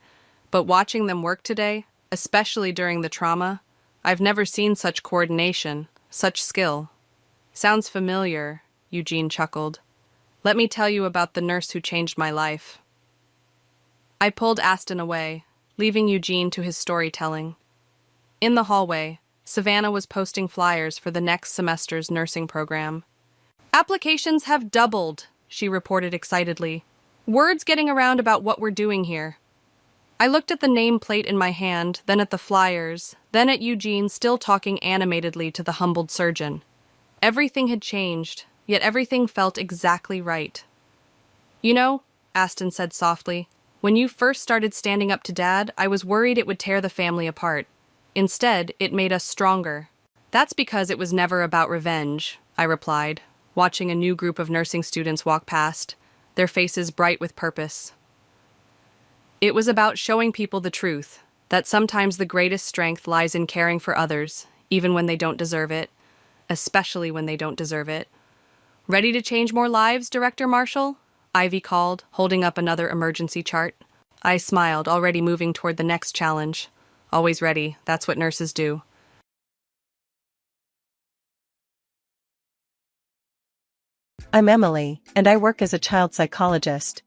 But watching them work today, especially during the trauma, I've never seen such coordination, such skill. Sounds familiar, Eugene chuckled. Let me tell you about the nurse who changed my life. I pulled Aston away, leaving Eugene to his storytelling. In the hallway, Savannah was posting flyers for the next semester's nursing program. Applications have doubled, she reported excitedly. Word's getting around about what we're doing here. I looked at the nameplate in my hand, then at the flyers, then at Eugene still talking animatedly to the humbled surgeon. Everything had changed, yet everything felt exactly right. You know, Aston said softly, when you first started standing up to Dad, I was worried it would tear the family apart. Instead, it made us stronger. That's because it was never about revenge, I replied, watching a new group of nursing students walk past, their faces bright with purpose. It was about showing people the truth, that sometimes the greatest strength lies in caring for others, even when they don't deserve it, especially when they don't deserve it. Ready to change more lives, Director Marshall? Ivy called, holding up another emergency chart. I smiled, already moving toward the next challenge. Always ready, that's what nurses do. I'm Emily, and I work as a child psychologist.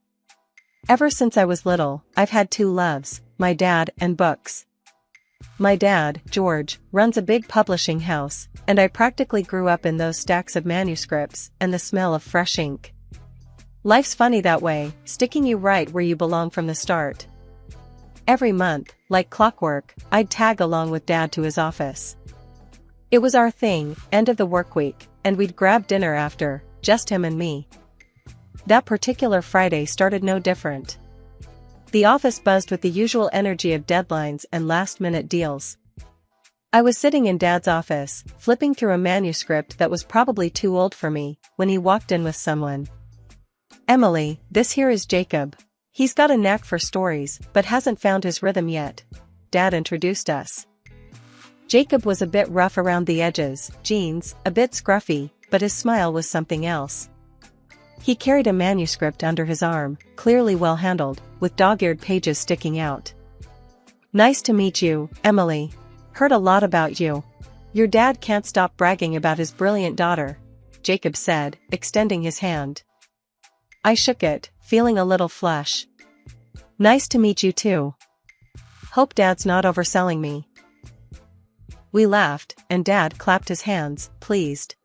Ever since I was little, I've had two loves, my dad and books. My dad, George, runs a big publishing house, and I practically grew up in those stacks of manuscripts and the smell of fresh ink. Life's funny that way, sticking you right where you belong from the start. Every month, like clockwork, I'd tag along with Dad to his office. It was our thing, end of the work week, and we'd grab dinner after, just him and me. That particular Friday started no different. The office buzzed with the usual energy of deadlines and last-minute deals. I was sitting in Dad's office, flipping through a manuscript that was probably too old for me, when he walked in with someone. Emily, this here is Jacob. He's got a knack for stories, but hasn't found his rhythm yet. Dad introduced us. Jacob was a bit rough around the edges, jeans, a bit scruffy, but his smile was something else. He carried a manuscript under his arm, clearly well-handled, with dog-eared pages sticking out. Nice to meet you, Emily. Heard a lot about you. Your dad can't stop bragging about his brilliant daughter, Jacob said, extending his hand. I shook it, feeling a little flush. Nice to meet you too. Hope Dad's not overselling me. We laughed, and Dad clapped his hands, pleased.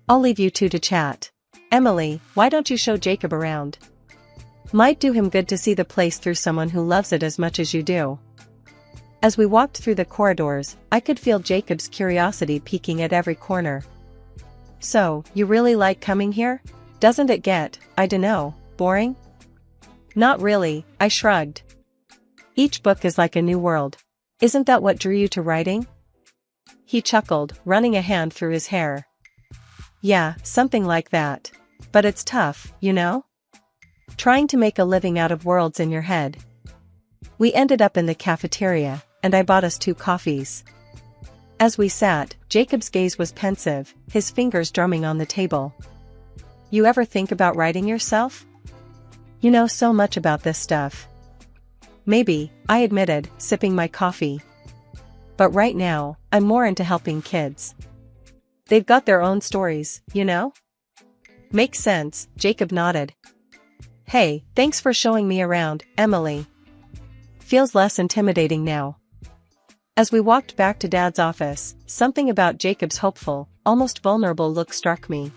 I'll leave you two to chat. Emily, why don't you show Jacob around? Might do him good to see the place through someone who loves it as much as you do. As we walked through the corridors, I could feel Jacob's curiosity peeking at every corner. So, you really like coming here? Doesn't it get, I dunno, boring? Not really, I shrugged. Each book is like a new world. Isn't that what drew you to writing? He chuckled, running a hand through his hair. Yeah, something like that. But it's tough, you know? Trying to make a living out of worlds in your head. We ended up in the cafeteria, and I bought us 2 coffees. As we sat, Jacob's gaze was pensive, his fingers drumming on the table. You ever think about writing yourself? You know so much about this stuff. Maybe, I admitted, sipping my coffee. But right now, I'm more into helping kids. They've got their own stories, you know? Makes sense, Jacob nodded. Hey, thanks for showing me around, Emily. Feels less intimidating now. As we walked back to Dad's office, something about Jacob's hopeful, almost vulnerable look struck me.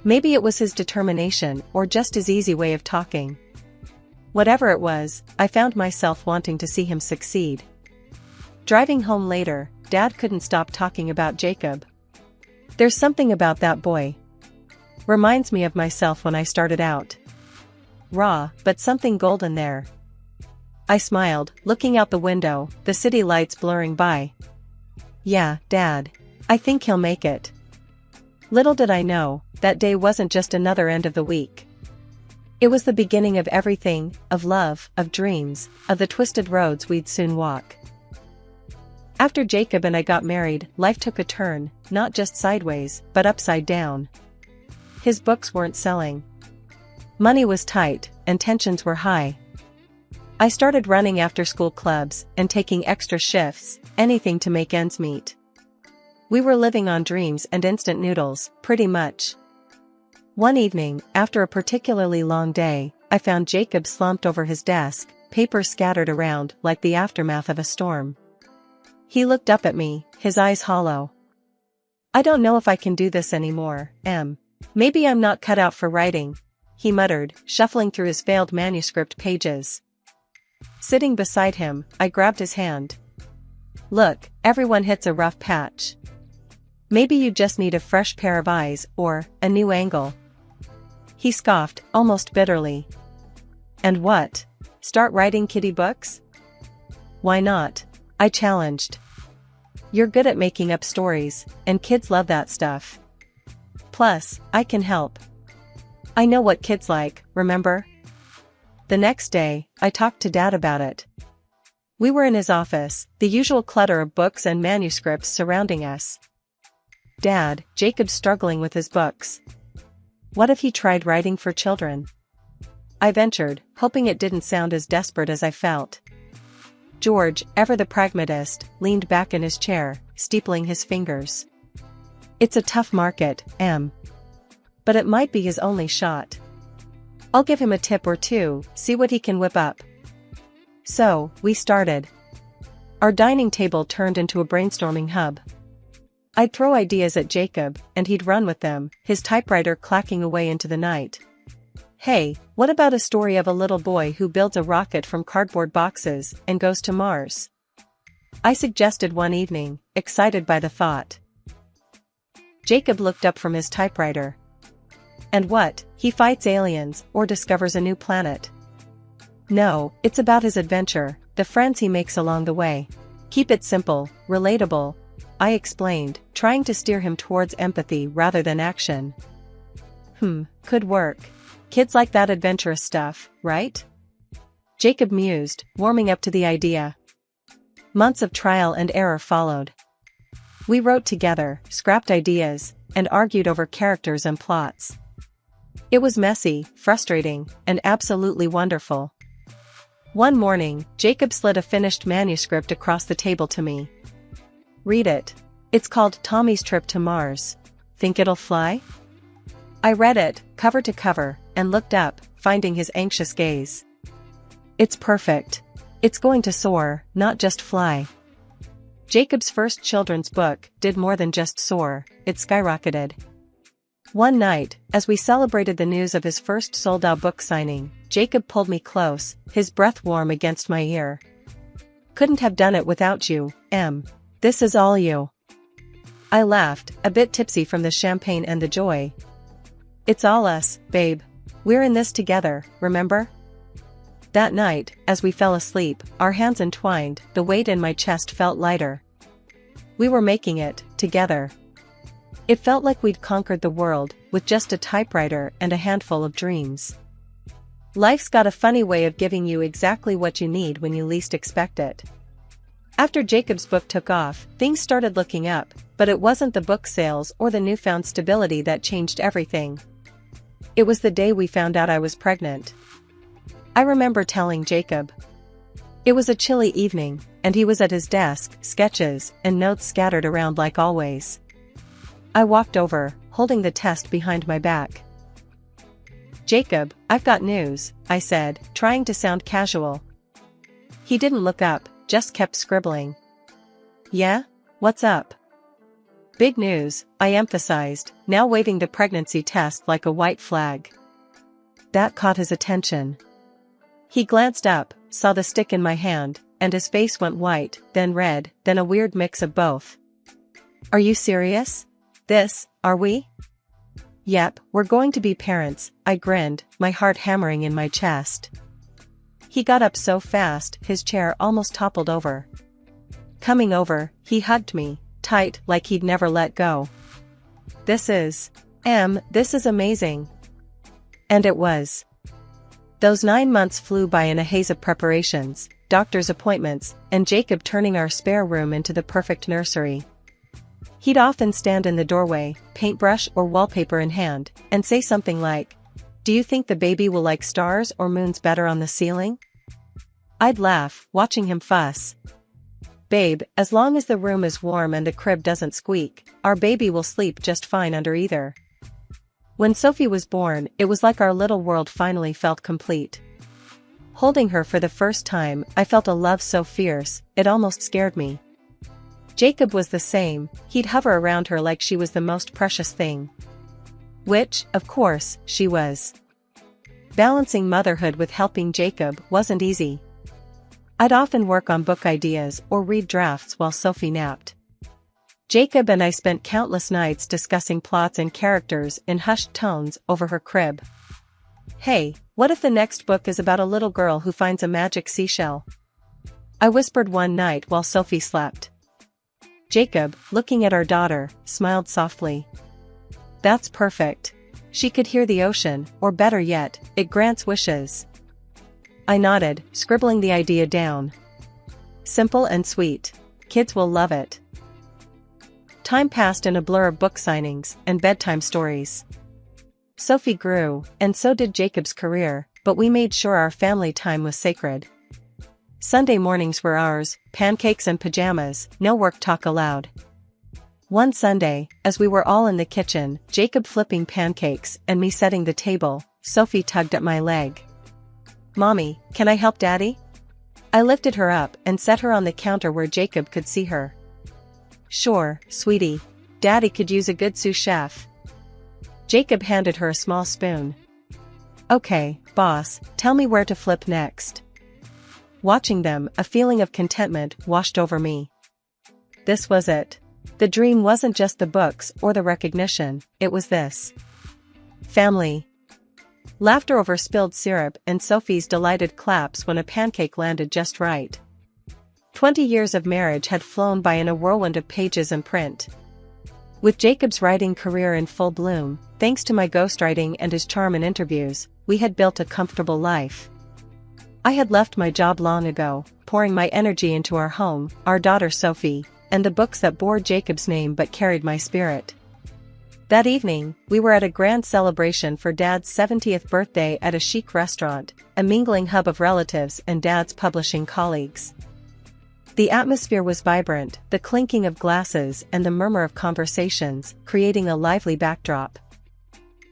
Maybe it was his determination or just his easy way of talking. Whatever it was, I found myself wanting to see him succeed. Driving home later, Dad couldn't stop talking about Jacob. There's something about that boy. Reminds me of myself when I started out. Raw, but something golden there. I smiled, looking out the window, the city lights blurring by. Yeah, Dad. I think he'll make it. Little did I know, that day wasn't just another end of the week. It was the beginning of everything, of love, of dreams, of the twisted roads we'd soon walk. After Jacob and I got married, life took a turn, not just sideways, but upside down. His books weren't selling. Money was tight, and tensions were high. I started running after-school clubs and taking extra shifts, anything to make ends meet. We were living on dreams and instant noodles, pretty much. One evening, after a particularly long day, I found Jacob slumped over his desk, papers scattered around like the aftermath of a storm. He looked up at me, his eyes hollow. I don't know if I can do this anymore, Em. Maybe I'm not cut out for writing, he muttered, shuffling through his failed manuscript pages. Sitting beside him, I grabbed his hand. Look, everyone hits a rough patch. Maybe you just need a fresh pair of eyes, or a new angle. He scoffed, almost bitterly. And what? Start writing kiddie books? Why not? I challenged. You're good at making up stories, and kids love that stuff. Plus, I can help. I know what kids like, remember? The next day, I talked to Dad about it. We were in his office, the usual clutter of books and manuscripts surrounding us. Dad, Jacob's struggling with his books. What if he tried writing for children? I ventured, hoping it didn't sound as desperate as I felt. George, ever the pragmatist, leaned back in his chair, steepling his fingers. It's a tough market, Em. But it might be his only shot. I'll give him a tip or two, see what he can whip up. So, we started. Our dining table turned into a brainstorming hub. I'd throw ideas at Jacob, and he'd run with them, his typewriter clacking away into the night. Hey, what about a story of a little boy who builds a rocket from cardboard boxes and goes to Mars? I suggested one evening, excited by the thought. Jacob looked up from his typewriter. And what, he fights aliens, or discovers a new planet? No, it's about his adventure, the friends he makes along the way. Keep it simple, relatable, I explained, trying to steer him towards empathy rather than action. Could work. Kids like that adventurous stuff, right? Jacob mused, warming up to the idea. Months of trial and error followed. We wrote together, scrapped ideas, and argued over characters and plots. It was messy, frustrating, and absolutely wonderful. One morning, Jacob slid a finished manuscript across the table to me. Read it. It's called Tommy's Trip to Mars. Think it'll fly? I read it, cover to cover, and looked up, finding his anxious gaze. It's perfect. It's going to soar, not just fly. Jacob's first children's book did more than just soar, it skyrocketed. One night, as we celebrated the news of his first sold-out book signing, Jacob pulled me close, his breath warm against my ear. Couldn't have done it without you, Em. This is all you. I laughed, a bit tipsy from the champagne and the joy. It's all us, babe. We're in this together, remember? That night, as we fell asleep, our hands entwined, the weight in my chest felt lighter. We were making it, together. It felt like we'd conquered the world, with just a typewriter and a handful of dreams. Life's got a funny way of giving you exactly what you need when you least expect it. After Jacob's book took off, things started looking up, but it wasn't the book sales or the newfound stability that changed everything. It was the day we found out I was pregnant. I remember telling Jacob. It was a chilly evening, and he was at his desk, sketches and notes scattered around like always. I walked over, holding the test behind my back. Jacob, I've got news, I said, trying to sound casual. He didn't look up, just kept scribbling. Yeah? What's up? Big news, I emphasized, now waving the pregnancy test like a white flag. That caught his attention. He glanced up, saw the stick in my hand, and his face went white, then red, then a weird mix of both. Are you serious? Are we? Yep, we're going to be parents, I grinned, my heart hammering in my chest. He got up so fast, his chair almost toppled over. Coming over, he hugged me, tight like he'd never let go. This is amazing. And it was. Those 9 months flew by in a haze of preparations, doctor's appointments, and Jacob turning our spare room into the perfect nursery. He'd often stand in the doorway, paintbrush or wallpaper in hand, and say something like, "Do you think the baby will like stars or moons better on the ceiling?" I'd laugh, watching him fuss. "Babe, as long as the room is warm and the crib doesn't squeak, our baby will sleep just fine under either." When Sophie was born, it was like our little world finally felt complete. Holding her for the first time, I felt a love so fierce, it almost scared me. Jacob was the same, he'd hover around her like she was the most precious thing. Which, of course, she was. Balancing motherhood with helping Jacob wasn't easy. I'd often work on book ideas or read drafts while Sophie napped. Jacob and I spent countless nights discussing plots and characters in hushed tones over her crib. "Hey, what if the next book is about a little girl who finds a magic seashell?" I whispered one night while Sophie slept. Jacob, looking at our daughter, smiled softly. "That's perfect. She could hear the ocean, or better yet, it grants wishes." I nodded, scribbling the idea down. Simple and sweet. Kids will love it. Time passed in a blur of book signings and bedtime stories. Sophie grew, and so did Jacob's career, but we made sure our family time was sacred. Sunday mornings were ours, pancakes and pajamas, no work talk allowed. One Sunday, as we were all in the kitchen, Jacob flipping pancakes and me setting the table, Sophie tugged at my leg. "Mommy, can I help Daddy?" I lifted her up and set her on the counter where Jacob could see her. "Sure, sweetie. Daddy could use a good sous chef." Jacob handed her a small spoon. "Okay, boss, tell me where to flip next." Watching them, a feeling of contentment washed over me. This was it. The dream wasn't just the books or the recognition, it was this. Family. Laughter over spilled syrup and Sophie's delighted claps when a pancake landed just right. 20 years of marriage had flown by in a whirlwind of pages and print. With Jacob's writing career in full bloom, thanks to my ghostwriting and his charm in interviews, we had built a comfortable life. I had left my job long ago, pouring my energy into our home, our daughter Sophie, and the books that bore Jacob's name but carried my spirit. That evening, we were at a grand celebration for Dad's 70th birthday at a chic restaurant, a mingling hub of relatives and Dad's publishing colleagues. The atmosphere was vibrant, the clinking of glasses and the murmur of conversations, creating a lively backdrop.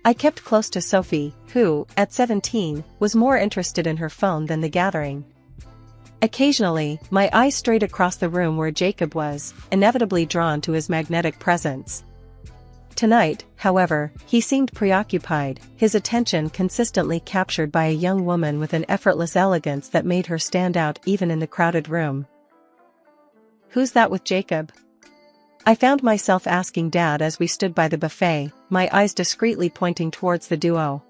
I kept close to Sophie, who, at 17, was more interested in her phone than the gathering. Occasionally, my eyes strayed across the room where Jacob was, inevitably drawn to his magnetic presence. Tonight, however, he seemed preoccupied, his attention consistently captured by a young woman with an effortless elegance that made her stand out even in the crowded room. "Who's that with Jacob?" I found myself asking Dad as we stood by the buffet, my eyes discreetly pointing towards the duo.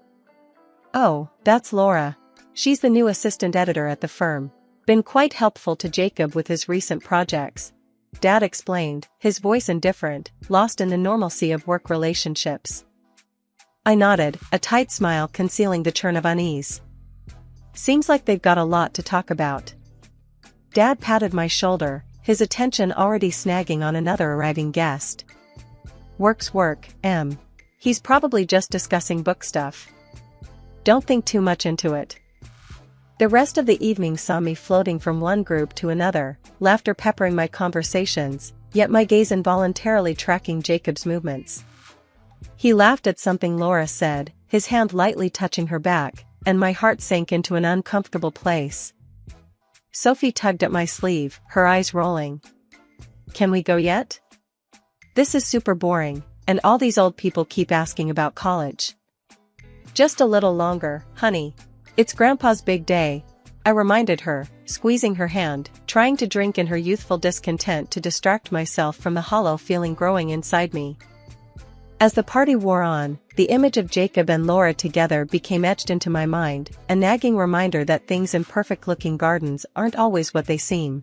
"Oh, that's Laura. She's the new assistant editor at the firm. Been quite helpful to Jacob with his recent projects," Dad explained, his voice indifferent, lost in the normalcy of work relationships. I nodded, a tight smile concealing the churn of unease. "Seems like they've got a lot to talk about." Dad patted my shoulder, his attention already snagging on another arriving guest. "Work's work, Em. He's probably just discussing book stuff. Don't think too much into it." The rest of the evening saw me floating from one group to another, laughter peppering my conversations, yet my gaze involuntarily tracking Jacob's movements. He laughed at something Laura said, his hand lightly touching her back, and my heart sank into an uncomfortable place. Sophie tugged at my sleeve, her eyes rolling. "Can we go yet? This is super boring, and all these old people keep asking about college." "Just a little longer, honey. It's Grandpa's big day," I reminded her, squeezing her hand, trying to drink in her youthful discontent to distract myself from the hollow feeling growing inside me. As the party wore on, the image of Jacob and Laura together became etched into my mind, a nagging reminder that things in perfect-looking gardens aren't always what they seem.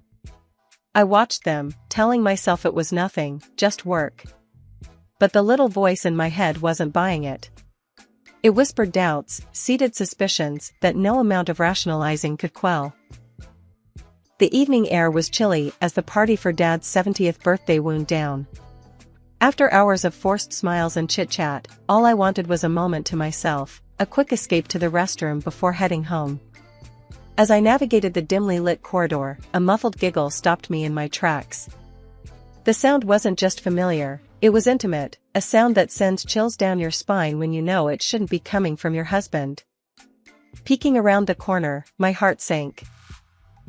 I watched them, telling myself it was nothing, just work. But the little voice in my head wasn't buying it. It whispered doubts, seeded suspicions that no amount of rationalizing could quell. The evening air was chilly as the party for Dad's 70th birthday wound down. After hours of forced smiles and chit-chat, all I wanted was a moment to myself, a quick escape to the restroom before heading home. As I navigated the dimly lit corridor, a muffled giggle stopped me in my tracks. The sound wasn't just familiar, it was intimate, a sound that sends chills down your spine when you know it shouldn't be coming from your husband. Peeking around the corner, my heart sank.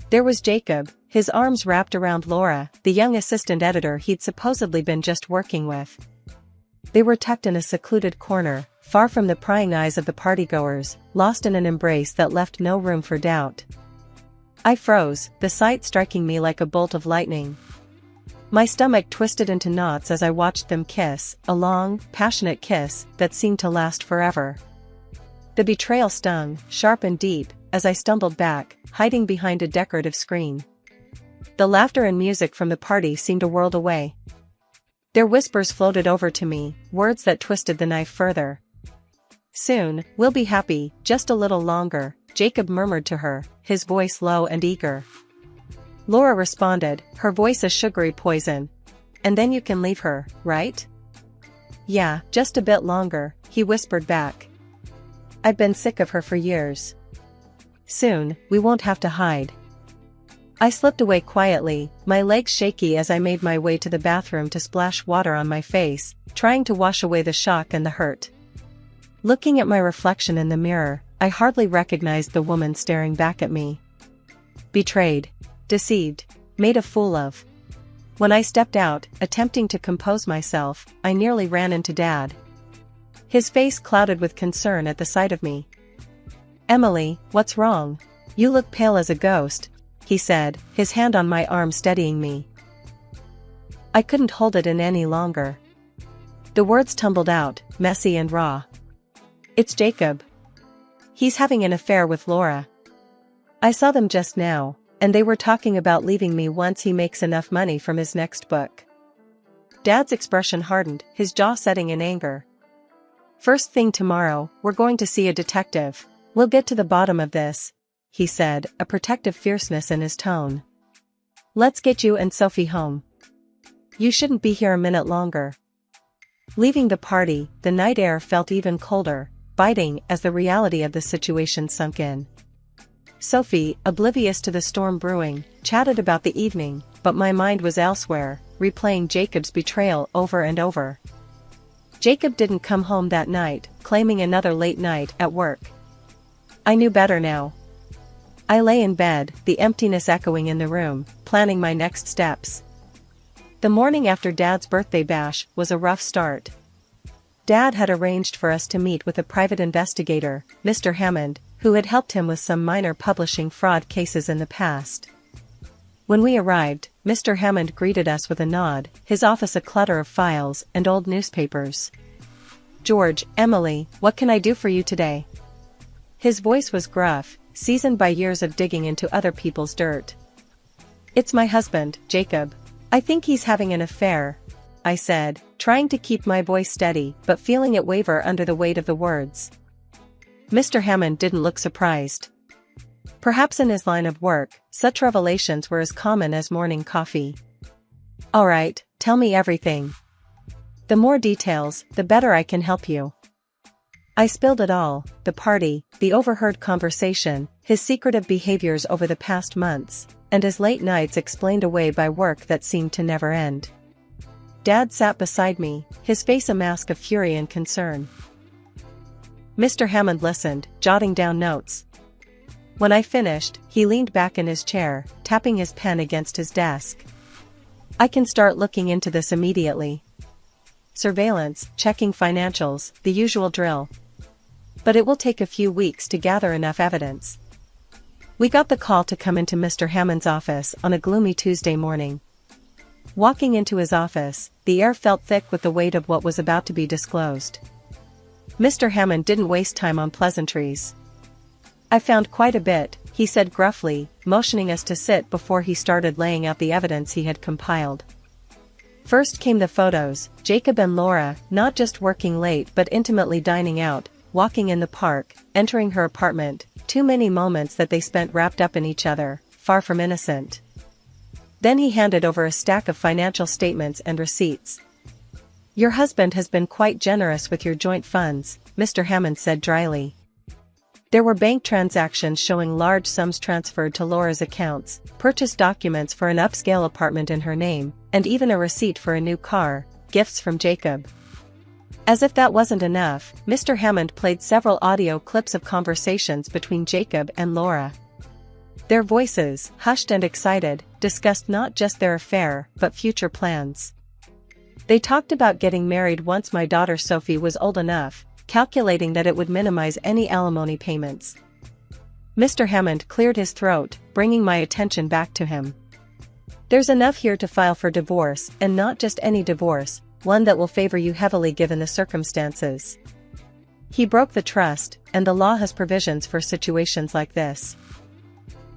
There was Jacob, his arms wrapped around Laura, the young assistant editor he'd supposedly been just working with. They were tucked in a secluded corner, far from the prying eyes of the partygoers, lost in an embrace that left no room for doubt. I froze, the sight striking me like a bolt of lightning. My stomach twisted into knots as I watched them kiss, a long, passionate kiss that seemed to last forever. The betrayal stung, sharp and deep, as I stumbled back, hiding behind a decorative screen. The laughter and music from the party seemed a world away. Their whispers floated over to me, words that twisted the knife further. "Soon, we'll be happy, just a little longer," Jacob murmured to her, his voice low and eager. Laura responded, her voice a sugary poison. "And then you can leave her, right?" "Yeah, just a bit longer," he whispered back. "I've been sick of her for years. Soon, we won't have to hide." I slipped away quietly, my legs shaky as I made my way to the bathroom to splash water on my face, trying to wash away the shock and the hurt. Looking at my reflection in the mirror, I hardly recognized the woman staring back at me. Betrayed. Deceived. Made a fool of. When I stepped out, attempting to compose myself, I nearly ran into Dad. His face clouded with concern at the sight of me. "Emily, what's wrong? You look pale as a ghost," he said, his hand on my arm steadying me. I couldn't hold it in any longer. The words tumbled out, messy and raw. "It's Jacob. He's having an affair with Laura. I saw them just now, and they were talking about leaving me once he makes enough money from his next book." Dad's expression hardened, his jaw setting in anger. "First thing tomorrow, we're going to see a detective. We'll get to the bottom of this," he said, a protective fierceness in his tone. "Let's get you and Sophie home. You shouldn't be here a minute longer." Leaving the party, the night air felt even colder, biting as the reality of the situation sunk in. Sophie, oblivious to the storm brewing, chatted about the evening, but my mind was elsewhere, replaying Jacob's betrayal over and over. Jacob didn't come home that night, claiming another late night at work. I knew better now. I lay in bed, the emptiness echoing in the room, planning my next steps. The morning after Dad's birthday bash was a rough start. Dad had arranged for us to meet with a private investigator, Mr. Hammond, who had helped him with some minor publishing fraud cases in the past. When we arrived, Mr. Hammond greeted us with a nod, his office a clutter of files and old newspapers. "George, Emily, what can I do for you today?" His voice was gruff, seasoned by years of digging into other people's dirt. "It's my husband, Jacob. I think he's having an affair," I said, trying to keep my voice steady but feeling it waver under the weight of the words. Mr. Hammond didn't look surprised. Perhaps in his line of work, such revelations were as common as morning coffee. "All right, tell me everything. The more details, the better I can help you." I spilled it all, the party, the overheard conversation, his secretive behaviors over the past months, and his late nights explained away by work that seemed to never end. Dad sat beside me, his face a mask of fury and concern. Mr. Hammond listened, jotting down notes. When I finished, he leaned back in his chair, tapping his pen against his desk. "I can start looking into this immediately. Surveillance, checking financials, the usual drill. But it will take a few weeks to gather enough evidence." We got the call to come into Mr. Hammond's office on a gloomy Tuesday morning. Walking into his office, the air felt thick with the weight of what was about to be disclosed. Mr. Hammond didn't waste time on pleasantries. I found quite a bit, he said gruffly, motioning us to sit before he started laying out the evidence he had compiled. First came the photos, Jacob and Laura, not just working late but intimately dining out, walking in the park, entering her apartment, too many moments that they spent wrapped up in each other, far from innocent. Then he handed over a stack of financial statements and receipts. Your husband has been quite generous with your joint funds, Mr. Hammond said dryly. There were bank transactions showing large sums transferred to Laura's accounts, purchase documents for an upscale apartment in her name, and even a receipt for a new car, gifts from Jacob. As if that wasn't enough, Mr. Hammond played several audio clips of conversations between Jacob and Laura. Their voices, hushed and excited, discussed not just their affair, but future plans. They talked about getting married once my daughter Sophie was old enough, calculating that it would minimize any alimony payments. Mr. Hammond cleared his throat, bringing my attention back to him. There's enough here to file for divorce, and not just any divorce, one that will favor you heavily given the circumstances. He broke the trust, and the law has provisions for situations like this.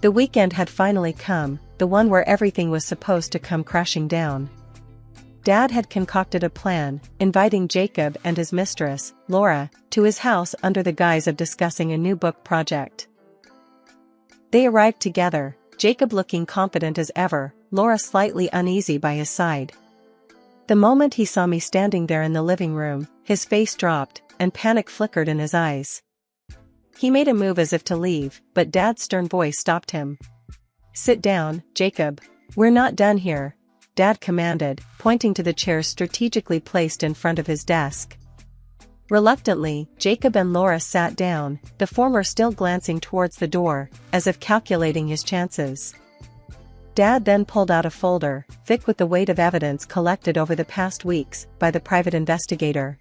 The weekend had finally come, the one where everything was supposed to come crashing down. Dad had concocted a plan, inviting Jacob and his mistress, Laura, to his house under the guise of discussing a new book project. They arrived together, Jacob looking confident as ever, Laura slightly uneasy by his side. The moment he saw me standing there in the living room, his face dropped, and panic flickered in his eyes. He made a move as if to leave, but Dad's stern voice stopped him. Sit down, Jacob. We're not done here, Dad commanded, pointing to the chairs strategically placed in front of his desk. Reluctantly, Jacob and Laura sat down, the former still glancing towards the door, as if calculating his chances. Dad then pulled out a folder, thick with the weight of evidence collected over the past weeks by the private investigator.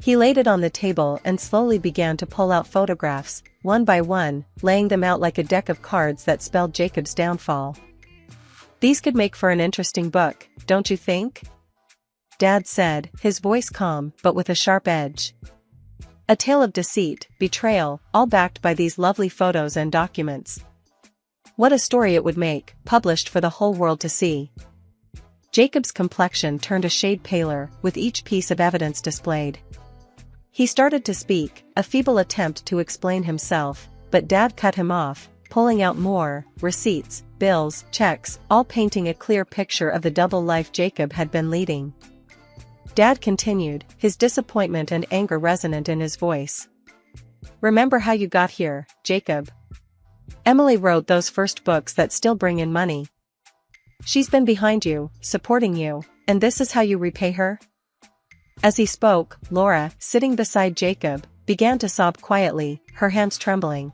He laid it on the table and slowly began to pull out photographs, one by one, laying them out like a deck of cards that spelled Jacob's downfall. These could make for an interesting book, don't you think? Dad said, his voice calm but with a sharp edge. A tale of deceit, betrayal, all backed by these lovely photos and documents. What a story it would make, published for the whole world to see. Jacob's complexion turned a shade paler with each piece of evidence displayed. He started to speak, a feeble attempt to explain himself, but Dad cut him off, pulling out more receipts, bills, checks, all painting a clear picture of the double life Jacob had been leading. Dad continued, his disappointment and anger resonant in his voice. Remember how you got here, Jacob? Emily wrote those first books that still bring in money. She's been behind you, supporting you, and this is how you repay her? As he spoke, Laura, sitting beside Jacob, began to sob quietly, her hands trembling.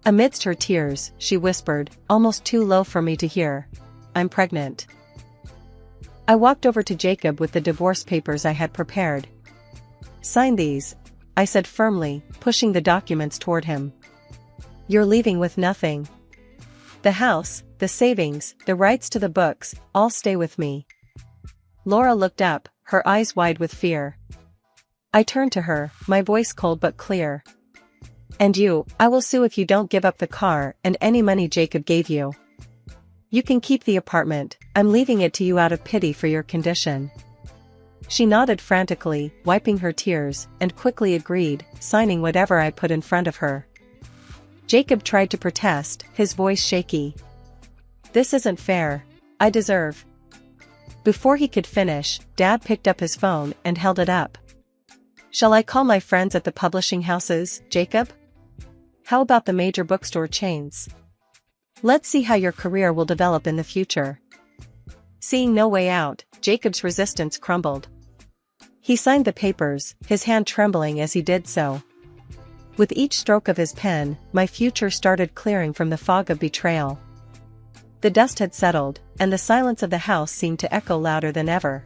Amidst her tears, she whispered, almost too low for me to hear, I'm pregnant. I walked over to Jacob with the divorce papers I had prepared. Sign these, I said firmly, pushing the documents toward him. You're leaving with nothing. The house, the savings, the rights to the books, all stay with me. Laura looked up, her eyes wide with fear. I turned to her, my voice cold but clear. And you, I will sue if you don't give up the car and any money Jacob gave you. You can keep the apartment, I'm leaving it to you out of pity for your condition. She nodded frantically, wiping her tears, and quickly agreed, signing whatever I put in front of her. Jacob tried to protest, his voice shaky. This isn't fair. I deserve. Before he could finish, Dad picked up his phone and held it up. Shall I call my friends at the publishing houses, Jacob? How about the major bookstore chains? Let's see how your career will develop in the future. Seeing no way out, Jacob's resistance crumbled. He signed the papers, his hand trembling as he did so. With each stroke of his pen, my future started clearing from the fog of betrayal. The dust had settled, and the silence of the house seemed to echo louder than ever.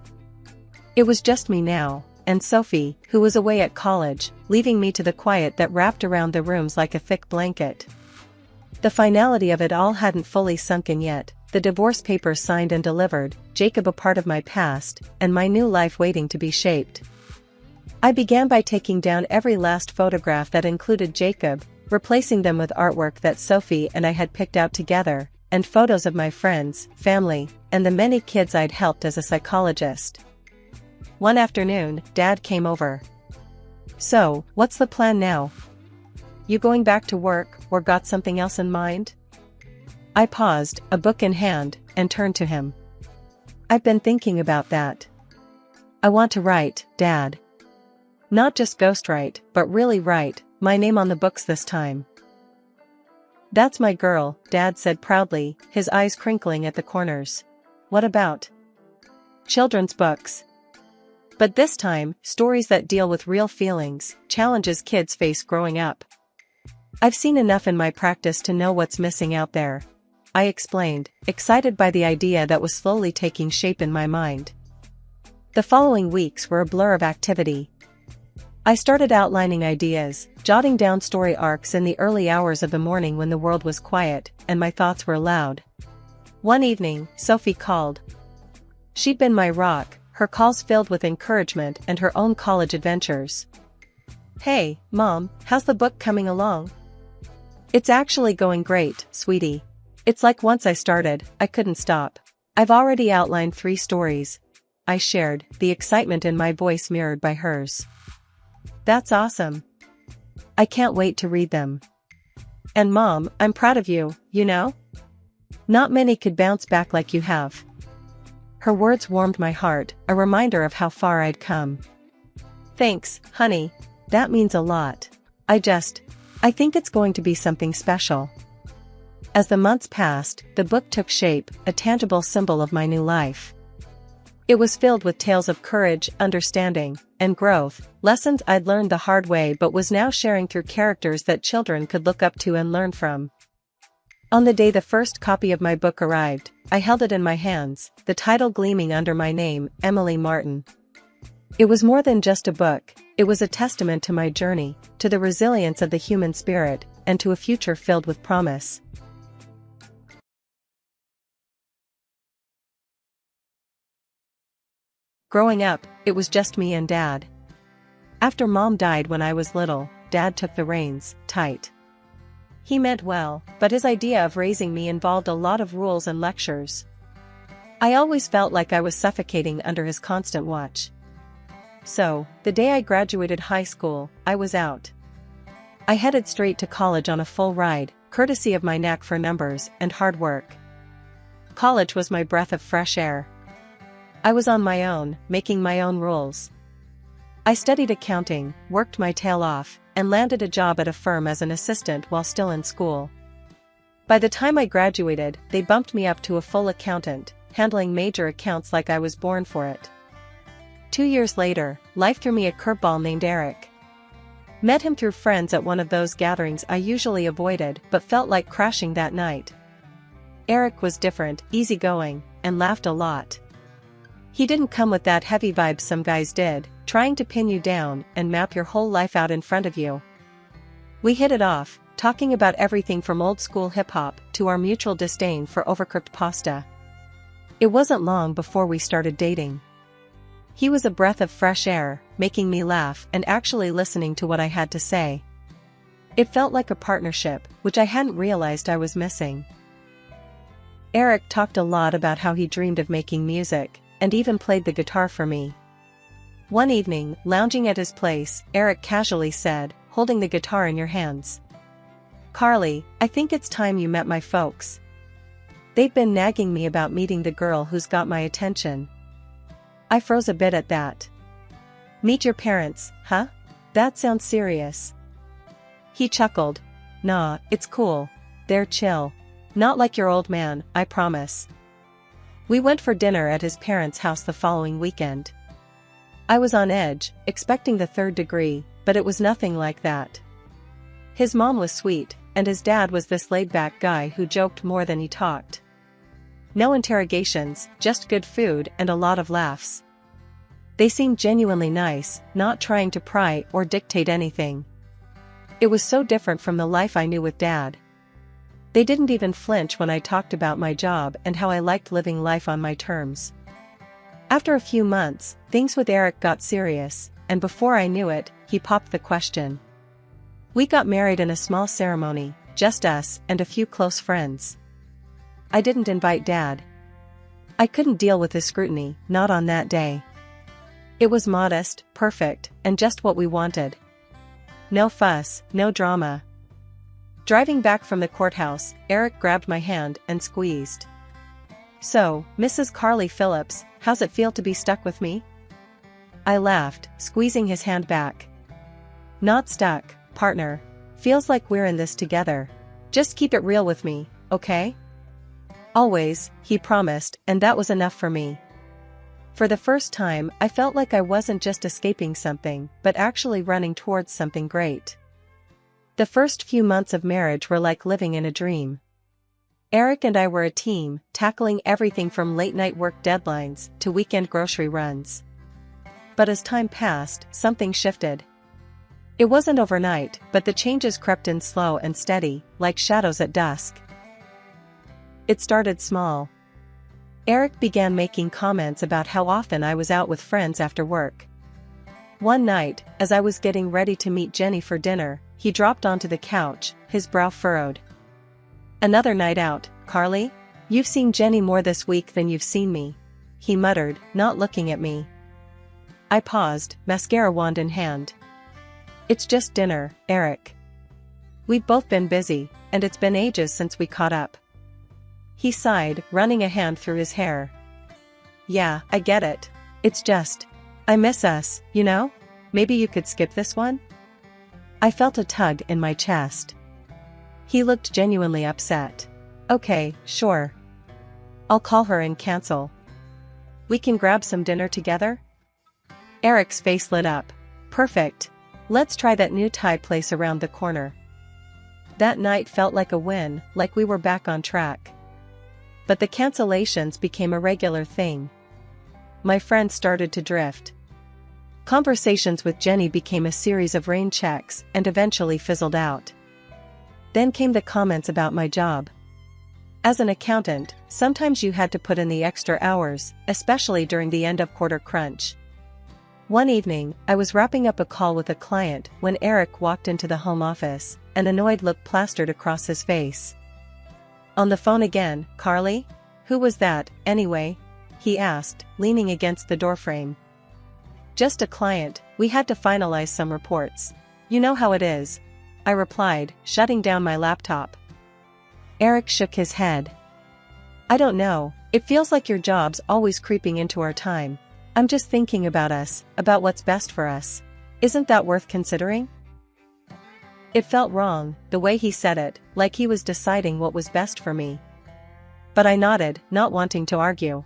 It was just me now, and Sophie, who was away at college, leaving me to the quiet that wrapped around the rooms like a thick blanket. The finality of it all hadn't fully sunk in yet, the divorce papers signed and delivered, Jacob a part of my past, and my new life waiting to be shaped. I began by taking down every last photograph that included Jacob, replacing them with artwork that Sophie and I had picked out together, and photos of my friends, family, and the many kids I'd helped as a psychologist. One afternoon, Dad came over. "So, what's the plan now? You going back to work, or got something else in mind?" I paused, a book in hand, and turned to him. "I've been thinking about that. I want to write, Dad. Not just ghostwrite, but really write, my name on the books this time." "That's my girl," Dad said proudly, his eyes crinkling at the corners. "What about children's books? But this time, stories that deal with real feelings, challenges kids face growing up. I've seen enough in my practice to know what's missing out there," I explained, excited by the idea that was slowly taking shape in my mind. The following weeks were a blur of activity. I started outlining ideas, jotting down story arcs in the early hours of the morning when the world was quiet, and my thoughts were loud. One evening, Sophie called. She'd been my rock, her calls filled with encouragement and her own college adventures. "Hey, Mom, how's the book coming along?" "It's actually going great, sweetie. It's like once I started, I couldn't stop. I've already outlined 3 stories," I shared, the excitement in my voice mirrored by hers. "That's awesome. I can't wait to read them. And Mom, I'm proud of you, you know? Not many could bounce back like you have." Her words warmed my heart, a reminder of how far I'd come. "Thanks, honey. That means a lot. I think it's going to be something special." As the months passed, the book took shape, a tangible symbol of my new life. It was filled with tales of courage, understanding, and growth, lessons I'd learned the hard way but was now sharing through characters that children could look up to and learn from. On the day the first copy of my book arrived, I held it in my hands, the title gleaming under my name, Emily Martin. It was more than just a book, it was a testament to my journey, to the resilience of the human spirit, and to a future filled with promise. Growing up, it was just me and Dad. After Mom died when I was little, Dad took the reins, tight. He meant well, but his idea of raising me involved a lot of rules and lectures. I always felt like I was suffocating under his constant watch. So, the day I graduated high school, I was out. I headed straight to college on a full ride, courtesy of my knack for numbers and hard work. College was my breath of fresh air. I was on my own, making my own rules. I studied accounting, worked my tail off, and landed a job at a firm as an assistant while still in school. By the time I graduated, they bumped me up to a full accountant, handling major accounts like I was born for it. 2 years later, life threw me a curveball named Eric. Met him through friends at one of those gatherings I usually avoided but felt like crashing that night. Eric was different, easygoing, and laughed a lot. He didn't come with that heavy vibe some guys did, trying to pin you down and map your whole life out in front of you. We hit it off, talking about everything from old school hip-hop to our mutual disdain for overcooked pasta. It wasn't long before we started dating. He was a breath of fresh air, making me laugh and actually listening to what I had to say. It felt like a partnership, which I hadn't realized I was missing. Eric talked a lot about how he dreamed of making music, and even played the guitar for me. One evening, lounging at his place, Eric casually said, holding the guitar in your hands, "Carly, I think it's time you met my folks. They've been nagging me about meeting the girl who's got my attention." I froze a bit at that. "Meet your parents, huh? That sounds serious." He chuckled. "Nah, it's cool. They're chill. Not like your old man, I promise." We went for dinner at his parents' house the following weekend. I was on edge, expecting the 3rd degree, but it was nothing like that. His mom was sweet, and his dad was this laid-back guy who joked more than he talked. No interrogations, just good food and a lot of laughs. They seemed genuinely nice, not trying to pry or dictate anything. It was so different from the life I knew with Dad. They didn't even flinch when I talked about my job and how I liked living life on my terms. After a few months, things with Eric got serious. and before I knew it, he popped the question. We got married in a small ceremony, just us and a few close friends. I didn't invite Dad. I couldn't deal with his scrutiny, not on that day. It was modest, perfect, and just what we wanted. No fuss, no drama. Driving back from the courthouse, Eric grabbed my hand and squeezed. So, Mrs. Carly Phillips, how's it feel to be stuck with me? I laughed, squeezing his hand back. Not stuck, partner. Feels like we're in this together. Just keep it real with me, okay? Always, he promised, and that was enough for me. For the first time, I felt like I wasn't just escaping something, but actually running towards something great. The first few months of marriage were like living in a dream. Eric and I were a team, tackling everything from late-night work deadlines to weekend grocery runs. But as time passed, something shifted. It wasn't overnight, but the changes crept in slow and steady, like shadows at dusk. It started small. Eric began making comments about how often I was out with friends after work. One night, as I was getting ready to meet Jenny for dinner, he dropped onto the couch, his brow furrowed. Another night out, Carly? You've seen Jenny more this week than you've seen me, he muttered, not looking at me. I paused, mascara wand in hand. It's just dinner, Eric. We've both been busy, and it's been ages since we caught up. He sighed, running a hand through his hair. Yeah, I get it. It's just, I miss us, you know? Maybe you could skip this one? I felt a tug in my chest. He looked genuinely upset. Okay, sure. I'll call her and cancel. We can grab some dinner together? Eric's face lit up. Perfect. Let's try that new Thai place around the corner. That night felt like a win, like we were back on track. But the cancellations became a regular thing. My friends started to drift. Conversations with Jenny became a series of rain checks and eventually fizzled out. Then came the comments about my job. As an accountant, sometimes you had to put in the extra hours, especially during the end-of-quarter crunch. One evening, I was wrapping up a call with a client when Eric walked into the home office, an annoyed look plastered across his face. On the phone again, Carly? Who was that, anyway? He asked, leaning against the doorframe. Just a client, we had to finalize some reports. You know how it is, I replied, shutting down my laptop. Eric shook his head. I don't know, it feels like your job's always creeping into our time. I'm just thinking about us, about what's best for us. Isn't that worth considering? It felt wrong, the way he said it, like he was deciding what was best for me. But I nodded, not wanting to argue.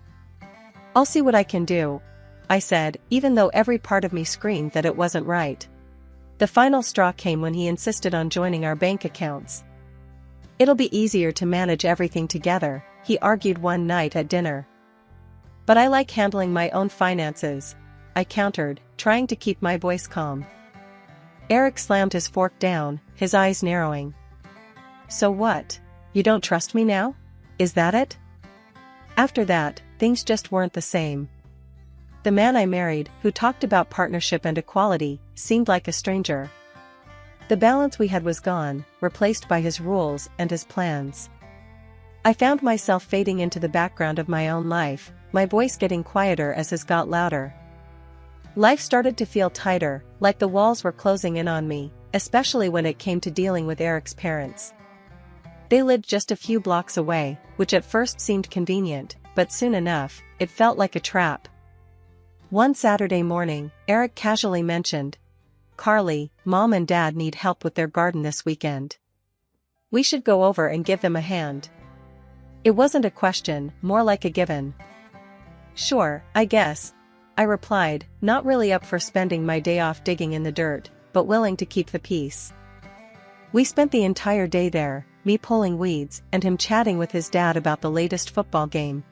I'll see what I can do, I said, even though every part of me screamed that it wasn't right. The final straw came when he insisted on joining our bank accounts. It'll be easier to manage everything together, he argued one night at dinner. But I like handling my own finances, I countered, trying to keep my voice calm. Eric slammed his fork down, his eyes narrowing. So what? You don't trust me now? Is that it? After that, things just weren't the same. The man I married, who talked about partnership and equality, seemed like a stranger. The balance we had was gone, replaced by his rules and his plans. I found myself fading into the background of my own life, my voice getting quieter as his got louder. Life started to feel tighter, like the walls were closing in on me, especially when it came to dealing with Eric's parents. They lived just a few blocks away, which at first seemed convenient, but soon enough, it felt like a trap. One Saturday morning, Eric casually mentioned, Carly, Mom and Dad need help with their garden this weekend. We should go over and give them a hand. It wasn't a question, more like a given. Sure, I guess, I replied, not really up for spending my day off digging in the dirt, but willing to keep the peace. We spent the entire day there, me pulling weeds and him chatting with his dad about the latest football game.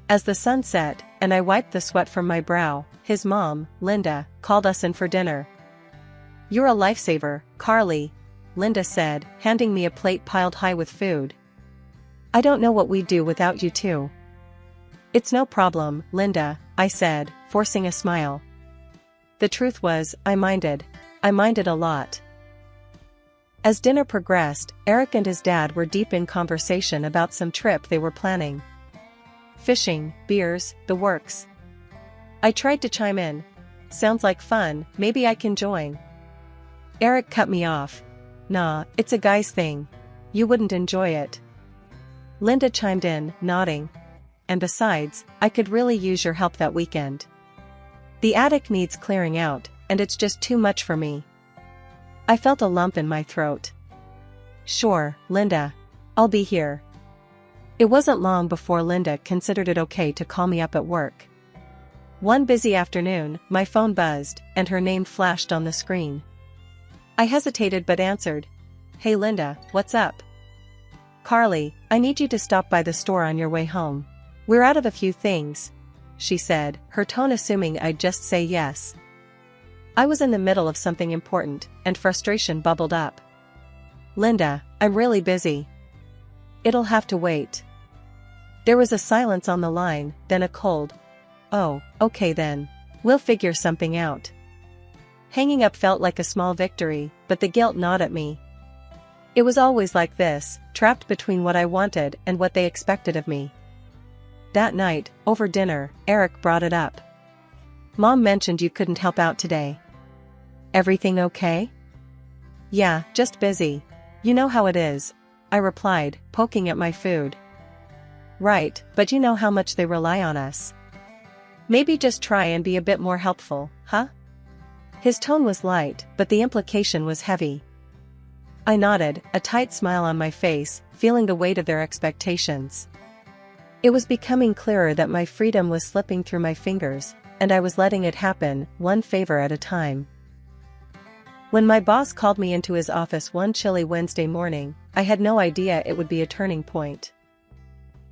As the sun set, and I wiped the sweat from my brow, his mom, Linda, called us in for dinner. You're a lifesaver, Carly, Linda said, handing me a plate piled high with food. I don't know what we'd do without you two. It's no problem, Linda, I said, forcing a smile. The truth was, I minded. I minded a lot. As dinner progressed, Eric and his dad were deep in conversation about some trip they were planning. Fishing, beers, the works. I tried to chime in. Sounds like fun, maybe I can join. Eric cut me off. Nah, it's a guy's thing. You wouldn't enjoy it. Linda chimed in, nodding. And besides, I could really use your help that weekend. The attic needs clearing out, and it's just too much for me. I felt a lump in my throat. Sure, Linda. I'll be here. It wasn't long before Linda considered it okay to call me up at work. One busy afternoon, my phone buzzed, and her name flashed on the screen. I hesitated but answered. Hey Linda, what's up? Carly, I need you to stop by the store on your way home. We're out of a few things, she said, her tone assuming I'd just say yes. I was in the middle of something important, and frustration bubbled up. Linda, I'm really busy. It'll have to wait. There was a silence on the line, then a cold, oh, okay then. We'll figure something out. Hanging up felt like a small victory, but the guilt gnawed at me. It was always like this, trapped between what I wanted and what they expected of me. That night, over dinner, Eric brought it up. Mom mentioned you couldn't help out today. Everything okay? Yeah, just busy. You know how it is, I replied, poking at my food. Right, but you know how much they rely on us. Maybe just try and be a bit more helpful, huh? His tone was light, but the implication was heavy. I nodded, a tight smile on my face, feeling the weight of their expectations. It was becoming clearer that my freedom was slipping through my fingers, and I was letting it happen, one favor at a time. When my boss called me into his office one chilly Wednesday morning, I had no idea it would be a turning point.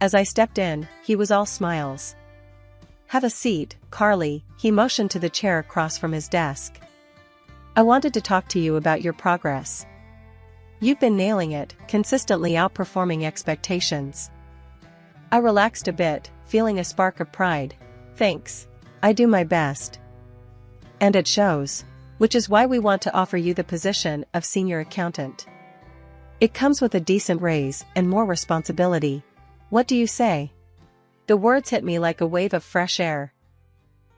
As I stepped in, he was all smiles. Have a seat, Carly, he motioned to the chair across from his desk. I wanted to talk to you about your progress. You've been nailing it, consistently outperforming expectations. I relaxed a bit, feeling a spark of pride. Thanks. I do my best. And it shows. Which is why we want to offer you the position of senior accountant. It comes with a decent raise and more responsibility. What do you say? The words hit me like a wave of fresh air.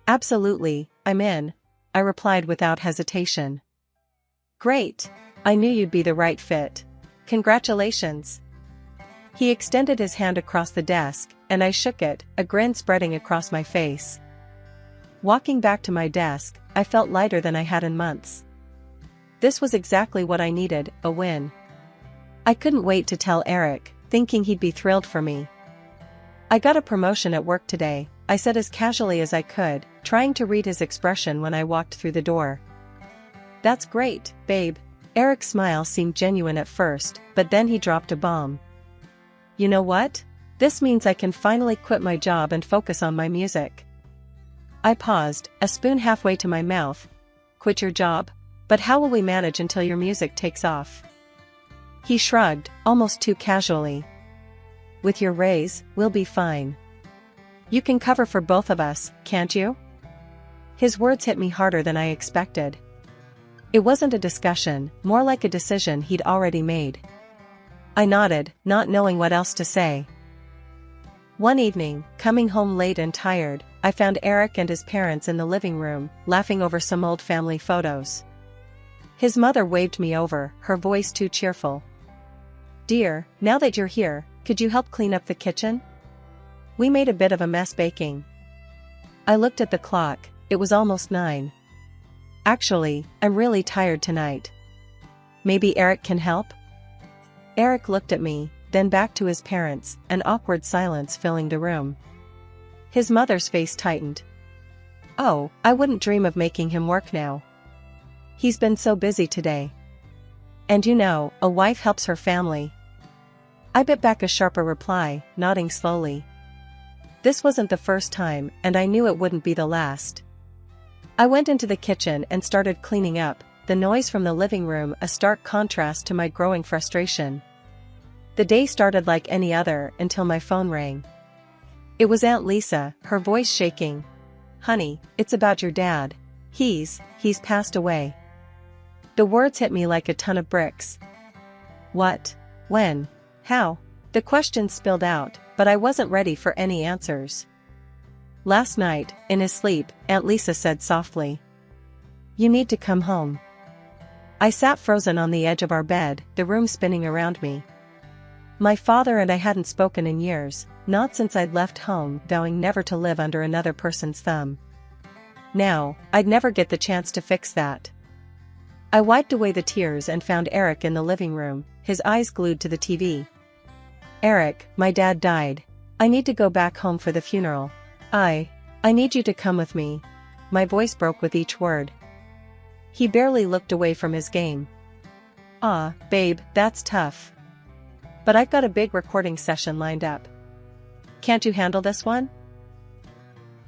Absolutely, I'm in, I replied without hesitation. Great. I knew you'd be the right fit. Congratulations. He extended his hand across the desk, and I shook it, a grin spreading across my face. Walking back to my desk, I felt lighter than I had in months. This was exactly what I needed, a win. I couldn't wait to tell Eric, thinking he'd be thrilled for me. I got a promotion at work today, I said as casually as I could, trying to read his expression when I walked through the door. That's great, babe. Eric's smile seemed genuine at first, but then he dropped a bomb. You know what? This means I can finally quit my job and focus on my music. I paused, a spoon halfway to my mouth. Quit your job? But how will we manage until your music takes off? He shrugged, almost too casually. With your raise, we'll be fine. You can cover for both of us, can't you? His words hit me harder than I expected. It wasn't a discussion, more like a decision he'd already made. I nodded, not knowing what else to say. One evening, coming home late and tired, I found Eric and his parents in the living room, laughing over some old family photos. His mother waved me over, her voice too cheerful. Dear, now that you're here, could you help clean up the kitchen? We made a bit of a mess baking. I looked at the clock, it was almost 9. Actually, I'm really tired tonight. Maybe Eric can help? Eric looked at me, then back to his parents, an awkward silence filling the room. His mother's face tightened. Oh, I wouldn't dream of making him work now. He's been so busy today. And you know, a wife helps her family. I bit back a sharper reply, nodding slowly. This wasn't the first time, and I knew it wouldn't be the last. I went into the kitchen and started cleaning up, the noise from the living room a stark contrast to my growing frustration. The day started like any other until my phone rang. It was Aunt Lisa, her voice shaking. Honey, it's about your dad. He's passed away. The words hit me like a ton of bricks. What? When? How? The questions spilled out, but I wasn't ready for any answers. Last night, in his sleep, Aunt Lisa said softly, "You need to come home." I sat frozen on the edge of our bed, the room spinning around me. My father and I hadn't spoken in years, not since I'd left home, vowing never to live under another person's thumb. Now, I'd never get the chance to fix that. I wiped away the tears and found Eric in the living room, his eyes glued to the TV. "Eric, my dad died. I need to go back home for the funeral. I need you to come with me." My voice broke with each word. He barely looked away from his game. "Ah, babe, that's tough. But I've got a big recording session lined up. Can't you handle this one?"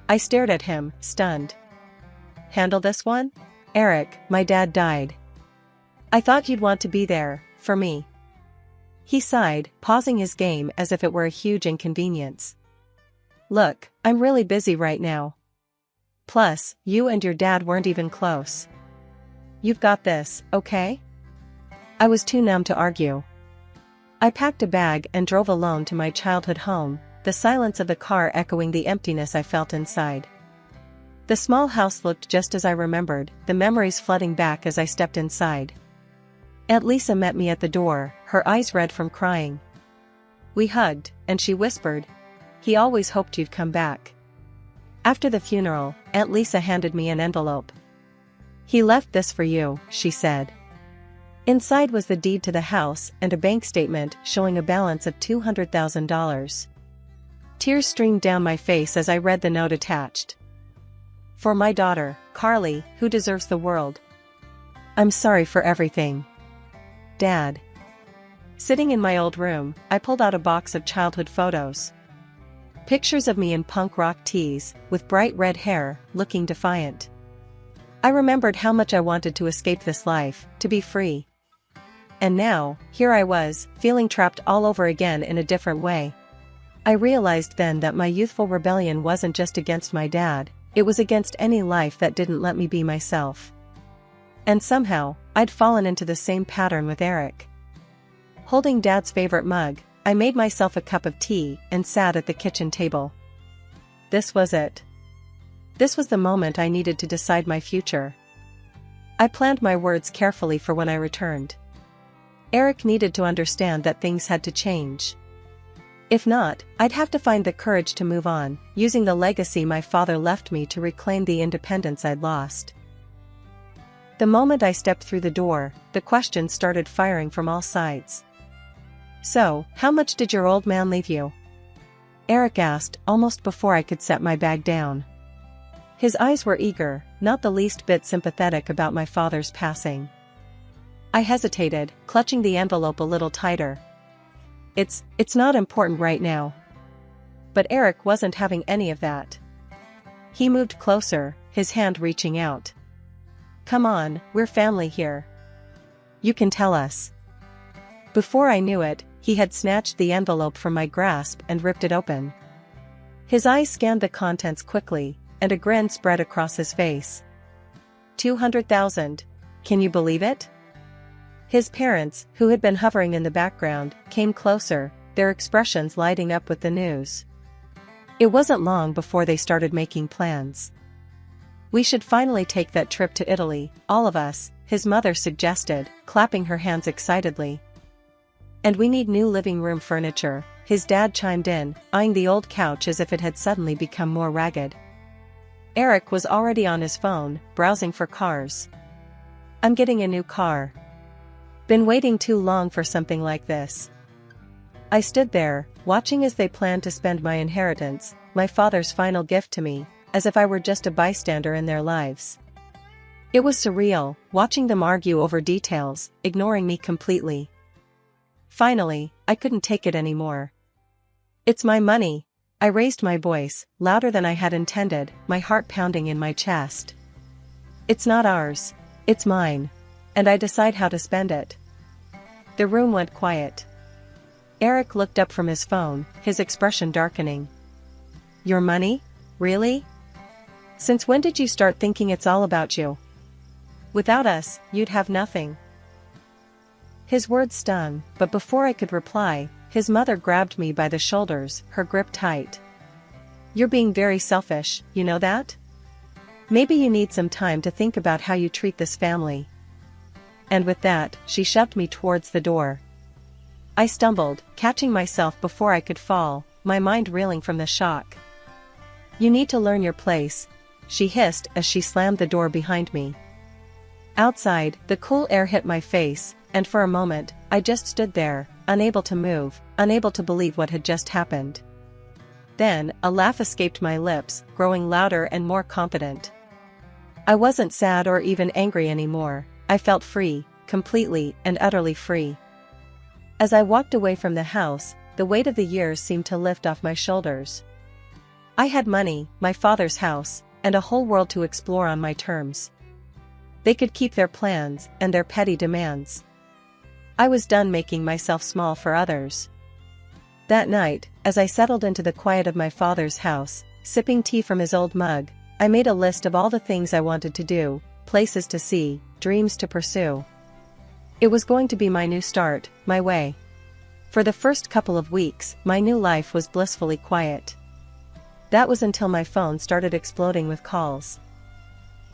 I stared at him, stunned. "Handle this one? Eric, my dad died. I thought you'd want to be there, for me." He sighed, pausing his game as if it were a huge inconvenience. "Look, I'm really busy right now. Plus, you and your dad weren't even close. You've got this, okay?" I was too numb to argue. I packed a bag and drove alone to my childhood home, the silence of the car echoing the emptiness I felt inside. The small house looked just as I remembered, the memories flooding back as I stepped inside. Aunt Lisa met me at the door, her eyes red from crying. We hugged, and she whispered, "He always hoped you'd come back." After the funeral, Aunt Lisa handed me an envelope. "He left this for you," she said. Inside was the deed to the house and a bank statement showing a balance of $200,000. Tears streamed down my face as I read the note attached. "For my daughter, Carly, who deserves the world. I'm sorry for everything. Dad." Sitting in my old room, I pulled out a box of childhood photos. Pictures of me in punk rock tees, with bright red hair, looking defiant. I remembered how much I wanted to escape this life, to be free. And now, here I was, feeling trapped all over again in a different way. I realized then that my youthful rebellion wasn't just against my dad, it was against any life that didn't let me be myself. And somehow, I'd fallen into the same pattern with Eric. Holding Dad's favorite mug, I made myself a cup of tea and sat at the kitchen table. This was it. This was the moment I needed to decide my future. I planned my words carefully for when I returned. Eric needed to understand that things had to change. If not, I'd have to find the courage to move on, using the legacy my father left me to reclaim the independence I'd lost. The moment I stepped through the door, the questions started firing from all sides. "So, how much did your old man leave you?" Eric asked, almost before I could set my bag down. His eyes were eager, not the least bit sympathetic about my father's passing. I hesitated, clutching the envelope a little tighter. It's not important right now." But Eric wasn't having any of that. He moved closer, his hand reaching out. "Come on, we're family here. You can tell us." Before I knew it, he had snatched the envelope from my grasp and ripped it open. His eyes scanned the contents quickly, and a grin spread across his face. 200,000. Can you believe it? His parents, who had been hovering in the background, came closer, their expressions lighting up with the news. It wasn't long before they started making plans. "We should finally take that trip to Italy, all of us," his mother suggested, clapping her hands excitedly. "And we need new living room furniture," his dad chimed in, eyeing the old couch as if it had suddenly become more ragged. Eric was already on his phone, browsing for cars. "I'm getting a new car. Been waiting too long for something like this." I stood there, watching as they planned to spend my inheritance, my father's final gift to me, as if I were just a bystander in their lives. It was surreal, watching them argue over details, ignoring me completely. Finally, I couldn't take it anymore. "It's my money." I raised my voice, louder than I had intended, my heart pounding in my chest. "It's not ours. It's mine. And I decide how to spend it." The room went quiet. Eric looked up from his phone, his expression darkening. "Your money? Really? Since when did you start thinking it's all about you? Without us, you'd have nothing. His words stung, but before I could reply, his mother grabbed me by the shoulders, her grip tight. You're being very selfish, you know that? Maybe you need some time to think about how you treat this family. And with that, she shoved me towards the door. I stumbled, catching myself before I could fall, my mind reeling from the shock. You need to learn your place, she hissed as she slammed the door behind me. Outside, the cool air hit my face, and for a moment, I just stood there, unable to move, unable to believe what had just happened. Then, a laugh escaped my lips, growing louder and more confident. I wasn't sad or even angry anymore, I felt free, completely and utterly free. As I walked away from the house, the weight of the years seemed to lift off my shoulders. I had money, my father's house, and a whole world to explore on my terms. They could keep their plans and their petty demands. I was done making myself small for others. That night, as I settled into the quiet of my father's house, sipping tea from his old mug, I made a list of all the things I wanted to do, places to see, dreams to pursue. It was going to be my new start, my way. For the first couple of weeks, my new life was blissfully quiet. That was until my phone started exploding with calls.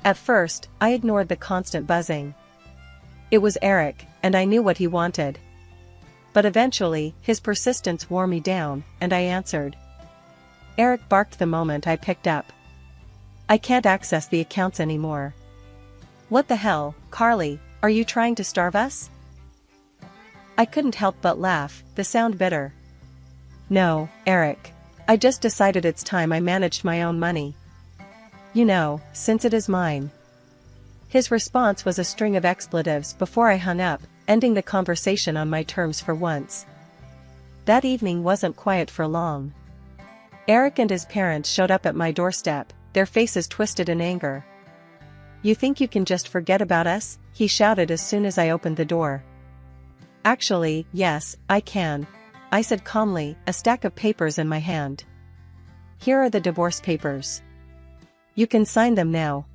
At first, I ignored the constant buzzing. It was Eric, and I knew what he wanted. But eventually, his persistence wore me down, and I answered. Eric barked the moment I picked up. I can't access the accounts anymore. What the hell, Carly, are you trying to starve us? I couldn't help but laugh, the sound bitter. No, Eric. I just decided it's time I managed my own money. You know, since it is mine. His response was a string of expletives before I hung up, ending the conversation on my terms for once. That evening wasn't quiet for long. Eric and his parents showed up at my doorstep, their faces twisted in anger. You think you can just forget about us? He shouted as soon as I opened the door. Actually, yes, I can, I said calmly, a stack of papers in my hand. Here are the divorce papers. You can sign them now.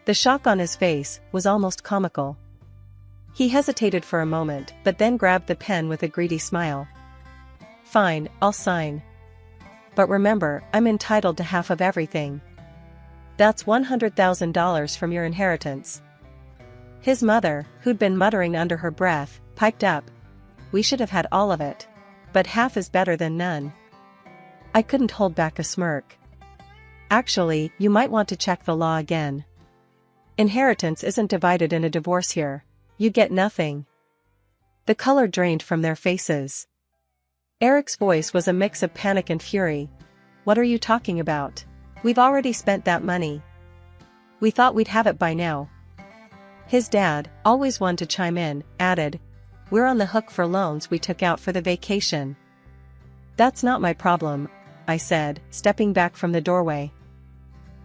The shock on his face was almost comical. He hesitated for a moment, but then grabbed the pen with a greedy smile. Fine, I'll sign. But remember, I'm entitled to half of everything. That's $100,000 from your inheritance. His mother, who'd been muttering under her breath, piped up. We should have had all of it. But half is better than none. I couldn't hold back a smirk. Actually, you might want to check the law again. Inheritance isn't divided in a divorce here. You get nothing. The color drained from their faces. Eric's voice was a mix of panic and fury. What are you talking about? We've already spent that money. We thought we'd have it by now. His dad, always one to chime in, added, We're on the hook for loans we took out for the vacation. That's not my problem, I said, stepping back from the doorway.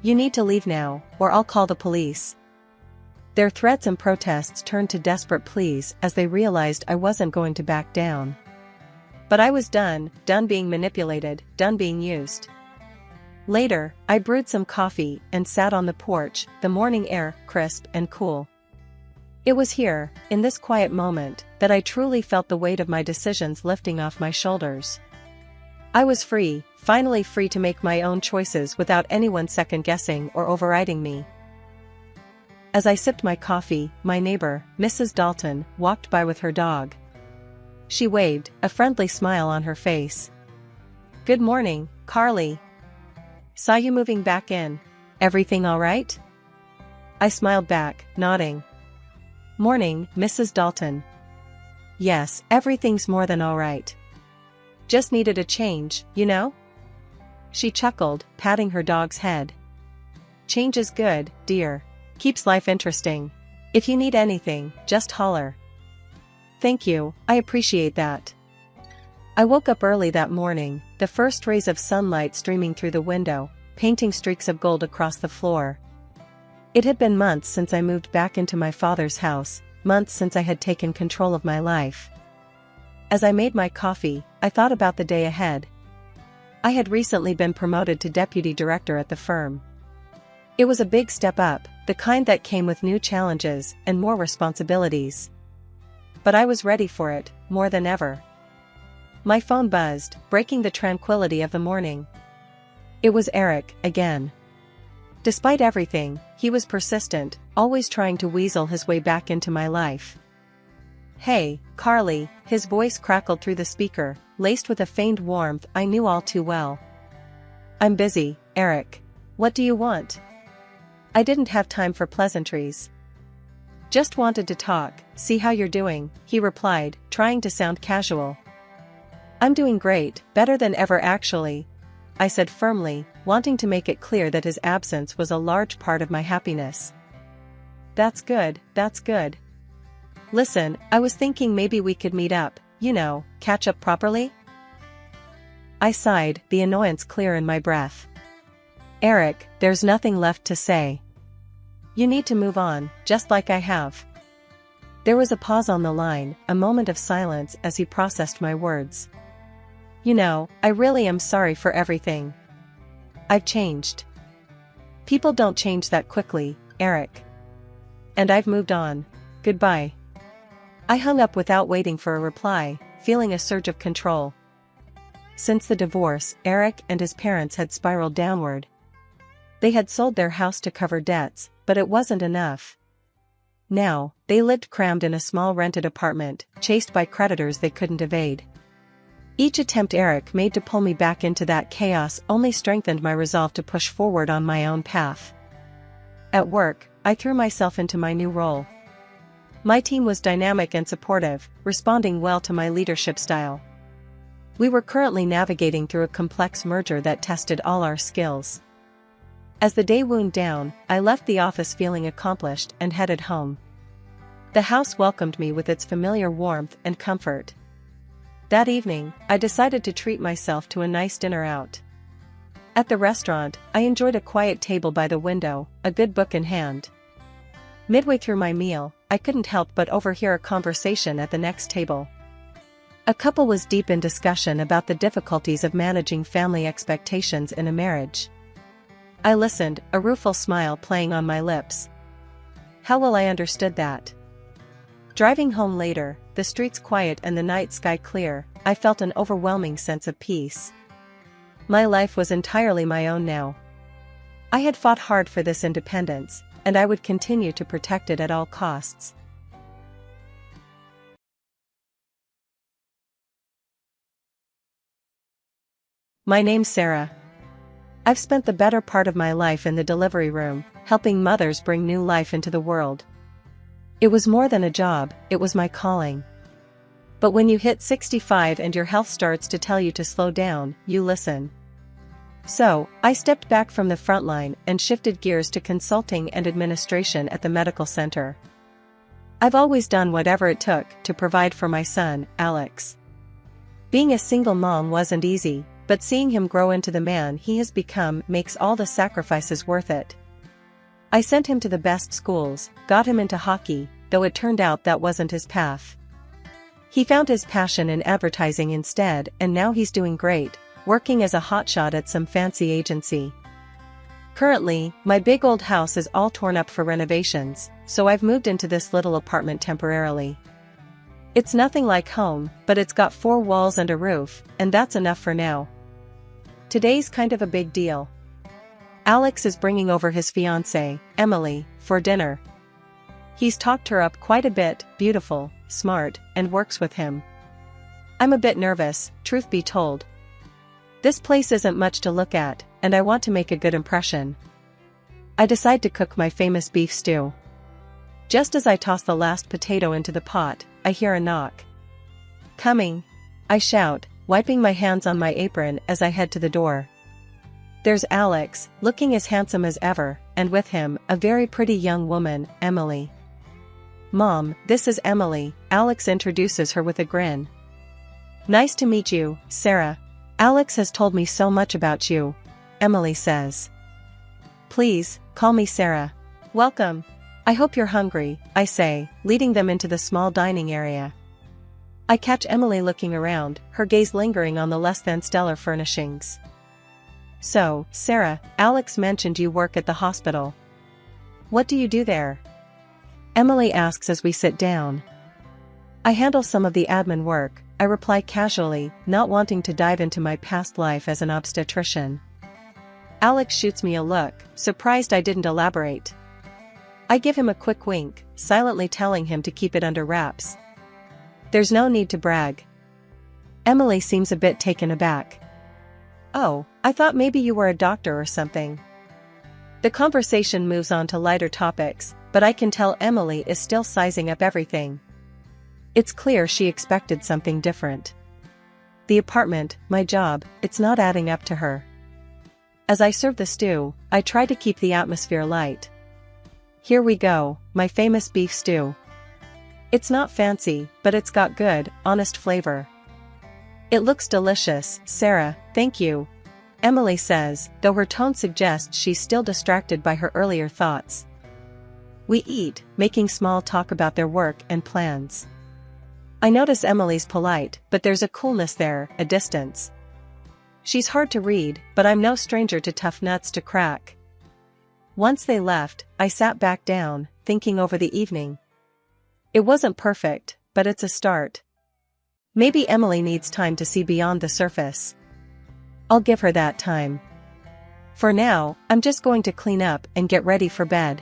You need to leave now, or I'll call the police. Their threats and protests turned to desperate pleas as they realized I wasn't going to back down. But I was done being manipulated, done being used. Later, I brewed some coffee and sat on the porch, the morning air crisp and cool. It was here, in this quiet moment, that I truly felt the weight of my decisions lifting off my shoulders. I was free, finally free to make my own choices without anyone second-guessing or overriding me. As I sipped my coffee, my neighbor, Mrs. Dalton, walked by with her dog. She waved, a friendly smile on her face. Good morning, Carly. Saw you moving back in. Everything all right? I smiled back, nodding. Morning, Mrs. Dalton. Yes, everything's more than all right. Just needed a change, you know? She chuckled, patting her dog's head. Change is good, dear. Keeps life interesting. If you need anything, just holler. Thank you, I appreciate that. I woke up early that morning, the first rays of sunlight streaming through the window, painting streaks of gold across the floor. It had been months since I moved back into my father's house, months since I had taken control of my life. As I made my coffee, I thought about the day ahead. I had recently been promoted to deputy director at the firm. It was a big step up, the kind that came with new challenges and more responsibilities. But I was ready for it, more than ever. My phone buzzed, breaking the tranquility of the morning. It was Eric, again. Despite everything, he was persistent, always trying to weasel his way back into my life. "Hey, Carly," his voice crackled through the speaker, laced with a faint warmth I knew all too well. "I'm busy, Eric. What do you want?" I didn't have time for pleasantries. "Just wanted to talk, see how you're doing," he replied, trying to sound casual. "I'm doing great, better than ever actually," I said firmly, wanting to make it clear that his absence was a large part of my happiness. That's good, that's good. Listen, I was thinking maybe we could meet up, catch up properly?" I sighed, the annoyance clear in my breath. "Eric, there's nothing left to say. You need to move on, just like I have." There was a pause on the line, a moment of silence as he processed my words. "I really am sorry for everything. I've changed. People don't change that quickly, Eric. And I've moved on. Goodbye." I hung up without waiting for a reply, feeling a surge of control. Since the divorce, Eric and his parents had spiraled downward. They had sold their house to cover debts, but it wasn't enough. Now, they lived crammed in a small rented apartment, chased by creditors they couldn't evade. Each attempt Eric made to pull me back into that chaos only strengthened my resolve to push forward on my own path. At work, I threw myself into my new role. My team was dynamic and supportive, responding well to my leadership style. We were currently navigating through a complex merger that tested all our skills. As the day wound down, I left the office feeling accomplished and headed home. The house welcomed me with its familiar warmth and comfort. That evening, I decided to treat myself to a nice dinner out. At the restaurant, I enjoyed a quiet table by the window, a good book in hand. Midway through my meal, I couldn't help but overhear a conversation at the next table. A couple was deep in discussion about the difficulties of managing family expectations in a marriage. I listened, a rueful smile playing on my lips. How well I understood that. Driving home later, the streets quiet and the night sky clear, I felt an overwhelming sense of peace. My life was entirely my own now. I had fought hard for this independence, and I would continue to protect it at all costs. My name's Sarah. I've spent the better part of my life in the delivery room, helping mothers bring new life into the world. It was more than a job, it was my calling. But when you hit 65 and your health starts to tell you to slow down, you listen. So, I stepped back from the front line and shifted gears to consulting and administration at the medical center. I've always done whatever it took to provide for my son, Alex. Being a single mom wasn't easy, but seeing him grow into the man he has become makes all the sacrifices worth it. I sent him to the best schools, got him into hockey, though it turned out that wasn't his path. He found his passion in advertising instead, and now he's doing great, working as a hotshot at some fancy agency. Currently, my big old house is all torn up for renovations, so I've moved into this little apartment temporarily. It's nothing like home, but it's got 4 walls and a roof, and that's enough for now. Today's kind of a big deal. Alex is bringing over his fiancée, Emily, for dinner. He's talked her up quite a bit, beautiful, smart, and works with him. I'm a bit nervous, truth be told. This place isn't much to look at, and I want to make a good impression. I decide to cook my famous beef stew. Just as I toss the last potato into the pot, I hear a knock. "Coming!" I shout, wiping my hands on my apron as I head to the door. There's Alex, looking as handsome as ever, and with him, a very pretty young woman, Emily. "Mom, this is Emily," Alex introduces her with a grin. "Nice to meet you, Sarah. Alex has told me so much about you," Emily says. "Please, call me Sarah. Welcome. I hope you're hungry," I say, leading them into the small dining area. I catch Emily looking around, her gaze lingering on the less than stellar furnishings. So, Sarah, Alex mentioned you work at the hospital. What do you do there? Emily asks as we sit down. I handle some of the admin work, I reply casually, not wanting to dive into my past life as an obstetrician. Alex shoots me a look, surprised I didn't elaborate. I give him a quick wink, silently telling him to keep it under wraps. There's no need to brag. Emily seems a bit taken aback. Oh, I thought maybe you were a doctor or something. The conversation moves on to lighter topics, but I can tell Emily is still sizing up everything. It's clear she expected something different. The apartment, my job, it's not adding up to her. As I serve the stew, I try to keep the atmosphere light. Here we go, my famous beef stew. It's not fancy, but it's got good, honest flavor. It looks delicious, Sarah, thank you, Emily says, though her tone suggests she's still distracted by her earlier thoughts. We eat, making small talk about their work and plans. I notice Emily's polite, but there's a coolness there, a distance. She's hard to read, but I'm no stranger to tough nuts to crack. Once they left, I sat back down, thinking over the evening. It wasn't perfect, but it's a start. Maybe Emily needs time to see beyond the surface. I'll give her that time. For now, I'm just going to clean up and get ready for bed.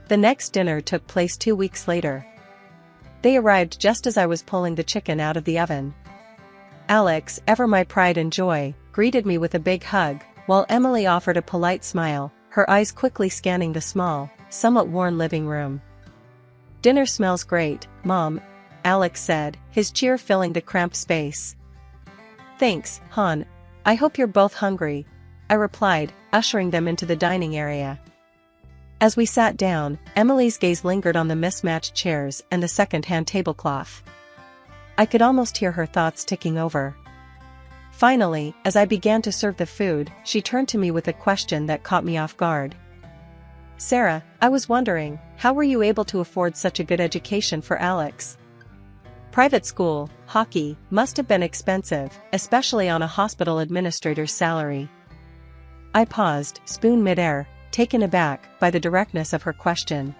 The next dinner took place 2 weeks later. They arrived just as I was pulling the chicken out of the oven. Alex, ever my pride and joy, greeted me with a big hug, while Emily offered a polite smile, her eyes quickly scanning the small, somewhat worn living room. Dinner smells great, Mom, Alex said, his cheer filling the cramped space. Thanks, hon. I hope you're both hungry, I replied, ushering them into the dining area. As we sat down, Emily's gaze lingered on the mismatched chairs and the second-hand tablecloth. I could almost hear her thoughts ticking over. Finally, as I began to serve the food, she turned to me with a question that caught me off guard. Sarah, I was wondering, how were you able to afford such a good education for Alex? Private school, hockey, must have been expensive, especially on a hospital administrator's salary. I paused, spoon midair, taken aback by the directness of her question.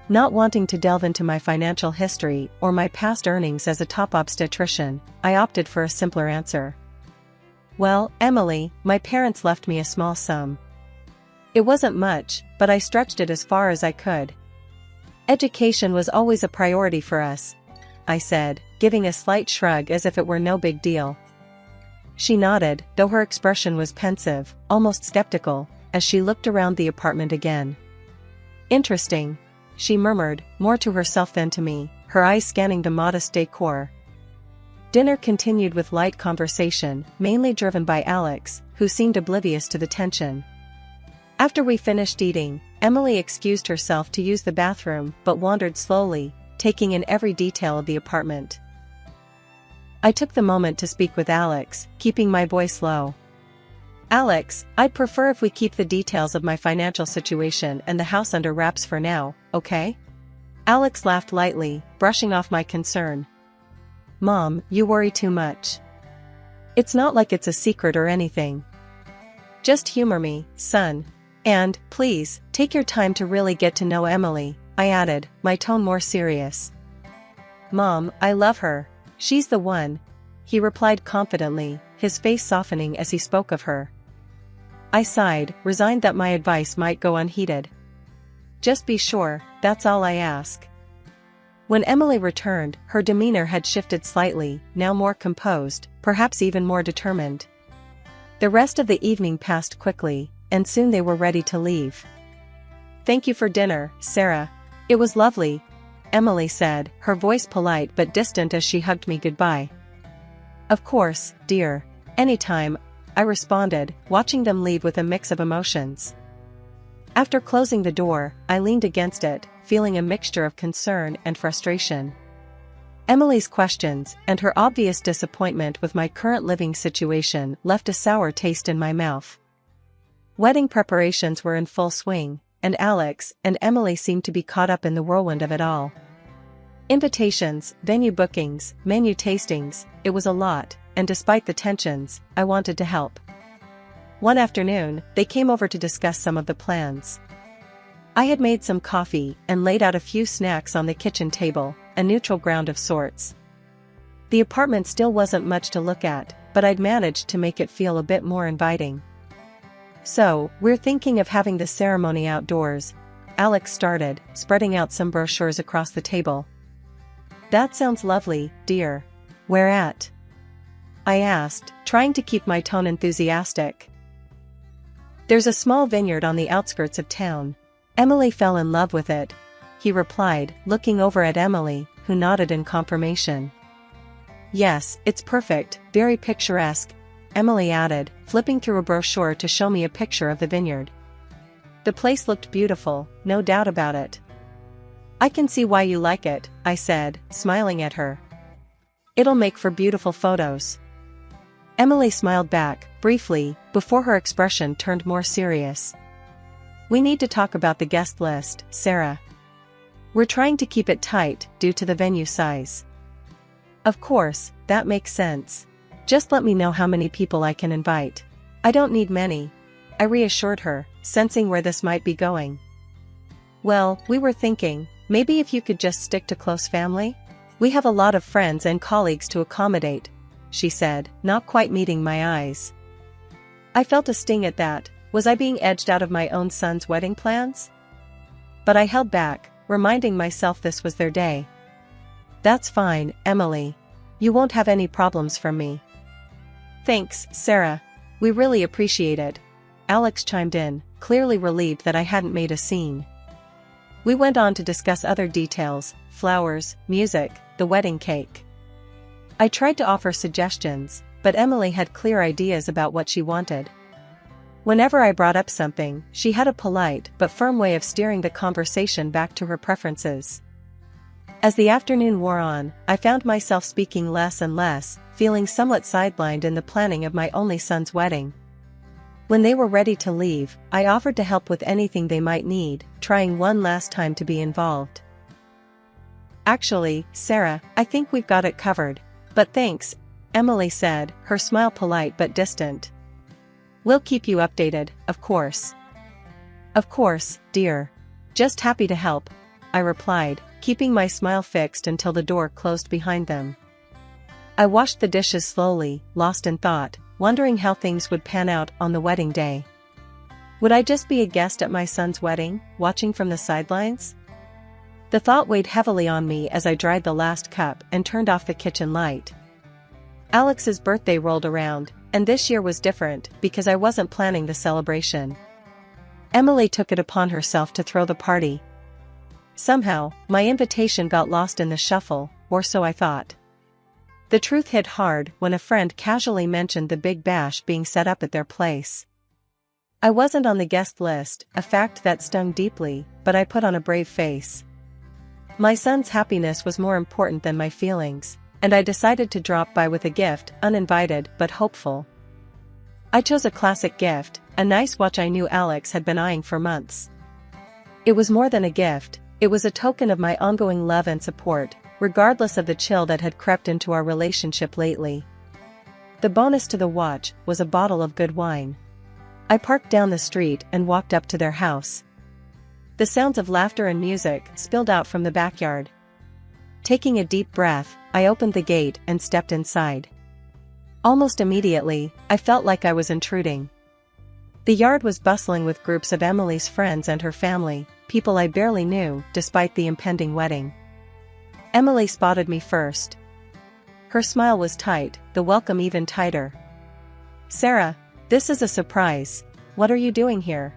Not wanting to delve into my financial history or my past earnings as a top obstetrician, I opted for a simpler answer. Well, Emily, my parents left me a small sum. It wasn't much, but I stretched it as far as I could. Education was always a priority for us, I said, giving a slight shrug as if it were no big deal. She nodded, though her expression was pensive, almost skeptical, as she looked around the apartment again. Interesting, she murmured, more to herself than to me, her eyes scanning the modest decor. Dinner continued with light conversation, mainly driven by Alex, who seemed oblivious to the tension. After we finished eating, Emily excused herself to use the bathroom but wandered slowly, taking in every detail of the apartment. I took the moment to speak with Alex, keeping my voice low. Alex, I'd prefer if we keep the details of my financial situation and the house under wraps for now, okay? Alex laughed lightly, brushing off my concern. Mom, you worry too much. It's not like it's a secret or anything. Just humor me, son. And, please, take your time to really get to know Emily, I added, my tone more serious. Mom, I love her. She's the one, he replied confidently, his face softening as he spoke of her. I sighed, resigned that my advice might go unheeded. Just be sure, that's all I ask. When Emily returned, her demeanor had shifted slightly, now more composed, perhaps even more determined. The rest of the evening passed quickly, and soon they were ready to leave. Thank you for dinner, Sarah. It was lovely, Emily said, her voice polite but distant as she hugged me goodbye. Of course, dear. Anytime, I responded, watching them leave with a mix of emotions. After closing the door, I leaned against it, feeling a mixture of concern and frustration. Emily's questions and her obvious disappointment with my current living situation left a sour taste in my mouth. Wedding preparations were in full swing, and Alex and Emily seemed to be caught up in the whirlwind of it all. Invitations, venue bookings, menu tastings, it was a lot, and despite the tensions, I wanted to help. One afternoon, they came over to discuss some of the plans. I had made some coffee and laid out a few snacks on the kitchen table, a neutral ground of sorts. The apartment still wasn't much to look at, but I'd managed to make it feel a bit more inviting. "So, we're thinking of having the ceremony outdoors," Alex started, spreading out some brochures across the table. "That sounds lovely, dear. Where at?" I asked, trying to keep my tone enthusiastic. "There's a small vineyard on the outskirts of town. Emily fell in love with it," he replied, looking over at Emily, who nodded in confirmation. "Yes, it's perfect, very picturesque," Emily added, flipping through a brochure to show me a picture of the vineyard. The place looked beautiful, no doubt about it. "I can see why you like it," I said, smiling at her. "It'll make for beautiful photos." Emily smiled back, briefly, before her expression turned more serious. "We need to talk about the guest list, Sarah. We're trying to keep it tight, due to the venue size." "Of course, that makes sense. Just let me know how many people I can invite." "I don't need many," I reassured her, sensing where this might be going. "Well, we were thinking, maybe if you could just stick to close family? We have a lot of friends and colleagues to accommodate," she said, not quite meeting my eyes. I felt a sting at that. Was I being edged out of my own son's wedding plans? But I held back, reminding myself this was their day. "That's fine, Emily. You won't have any problems from me." "Thanks, Sarah. We really appreciate it," Alex chimed in, clearly relieved that I hadn't made a scene. We went on to discuss other details: flowers, music, the wedding cake. I tried to offer suggestions, but Emily had clear ideas about what she wanted. Whenever I brought up something, she had a polite but firm way of steering the conversation back to her preferences. As the afternoon wore on, I found myself speaking less and less, feeling somewhat sidelined in the planning of my only son's wedding. When they were ready to leave, I offered to help with anything they might need, trying one last time to be involved. "Actually, Sarah, I think we've got it covered. But thanks," Emily said, her smile polite but distant. "We'll keep you updated, of course." "Of course, dear. Just happy to help," I replied, keeping my smile fixed until the door closed behind them. I washed the dishes slowly, lost in thought, wondering how things would pan out on the wedding day. Would I just be a guest at my son's wedding, watching from the sidelines? The thought weighed heavily on me as I dried the last cup and turned off the kitchen light. Alex's birthday rolled around, and this year was different because I wasn't planning the celebration. Emily took it upon herself to throw the party. Somehow, my invitation got lost in the shuffle, or so I thought. The truth hit hard when a friend casually mentioned the big bash being set up at their place. I wasn't on the guest list, a fact that stung deeply, but I put on a brave face. My son's happiness was more important than my feelings, and I decided to drop by with a gift, uninvited but hopeful. I chose a classic gift, a nice watch I knew Alex had been eyeing for months. It was more than a gift, it was a token of my ongoing love and support, regardless of the chill that had crept into our relationship lately. The bonus to the watch was a bottle of good wine. I parked down the street and walked up to their house. The sounds of laughter and music spilled out from the backyard. Taking a deep breath, I opened the gate and stepped inside. Almost immediately, I felt like I was intruding. The yard was bustling with groups of Emily's friends and her family, people I barely knew, despite the impending wedding. Emily spotted me first. Her smile was tight, the welcome even tighter. "Sarah, this is a surprise. What are you doing here?"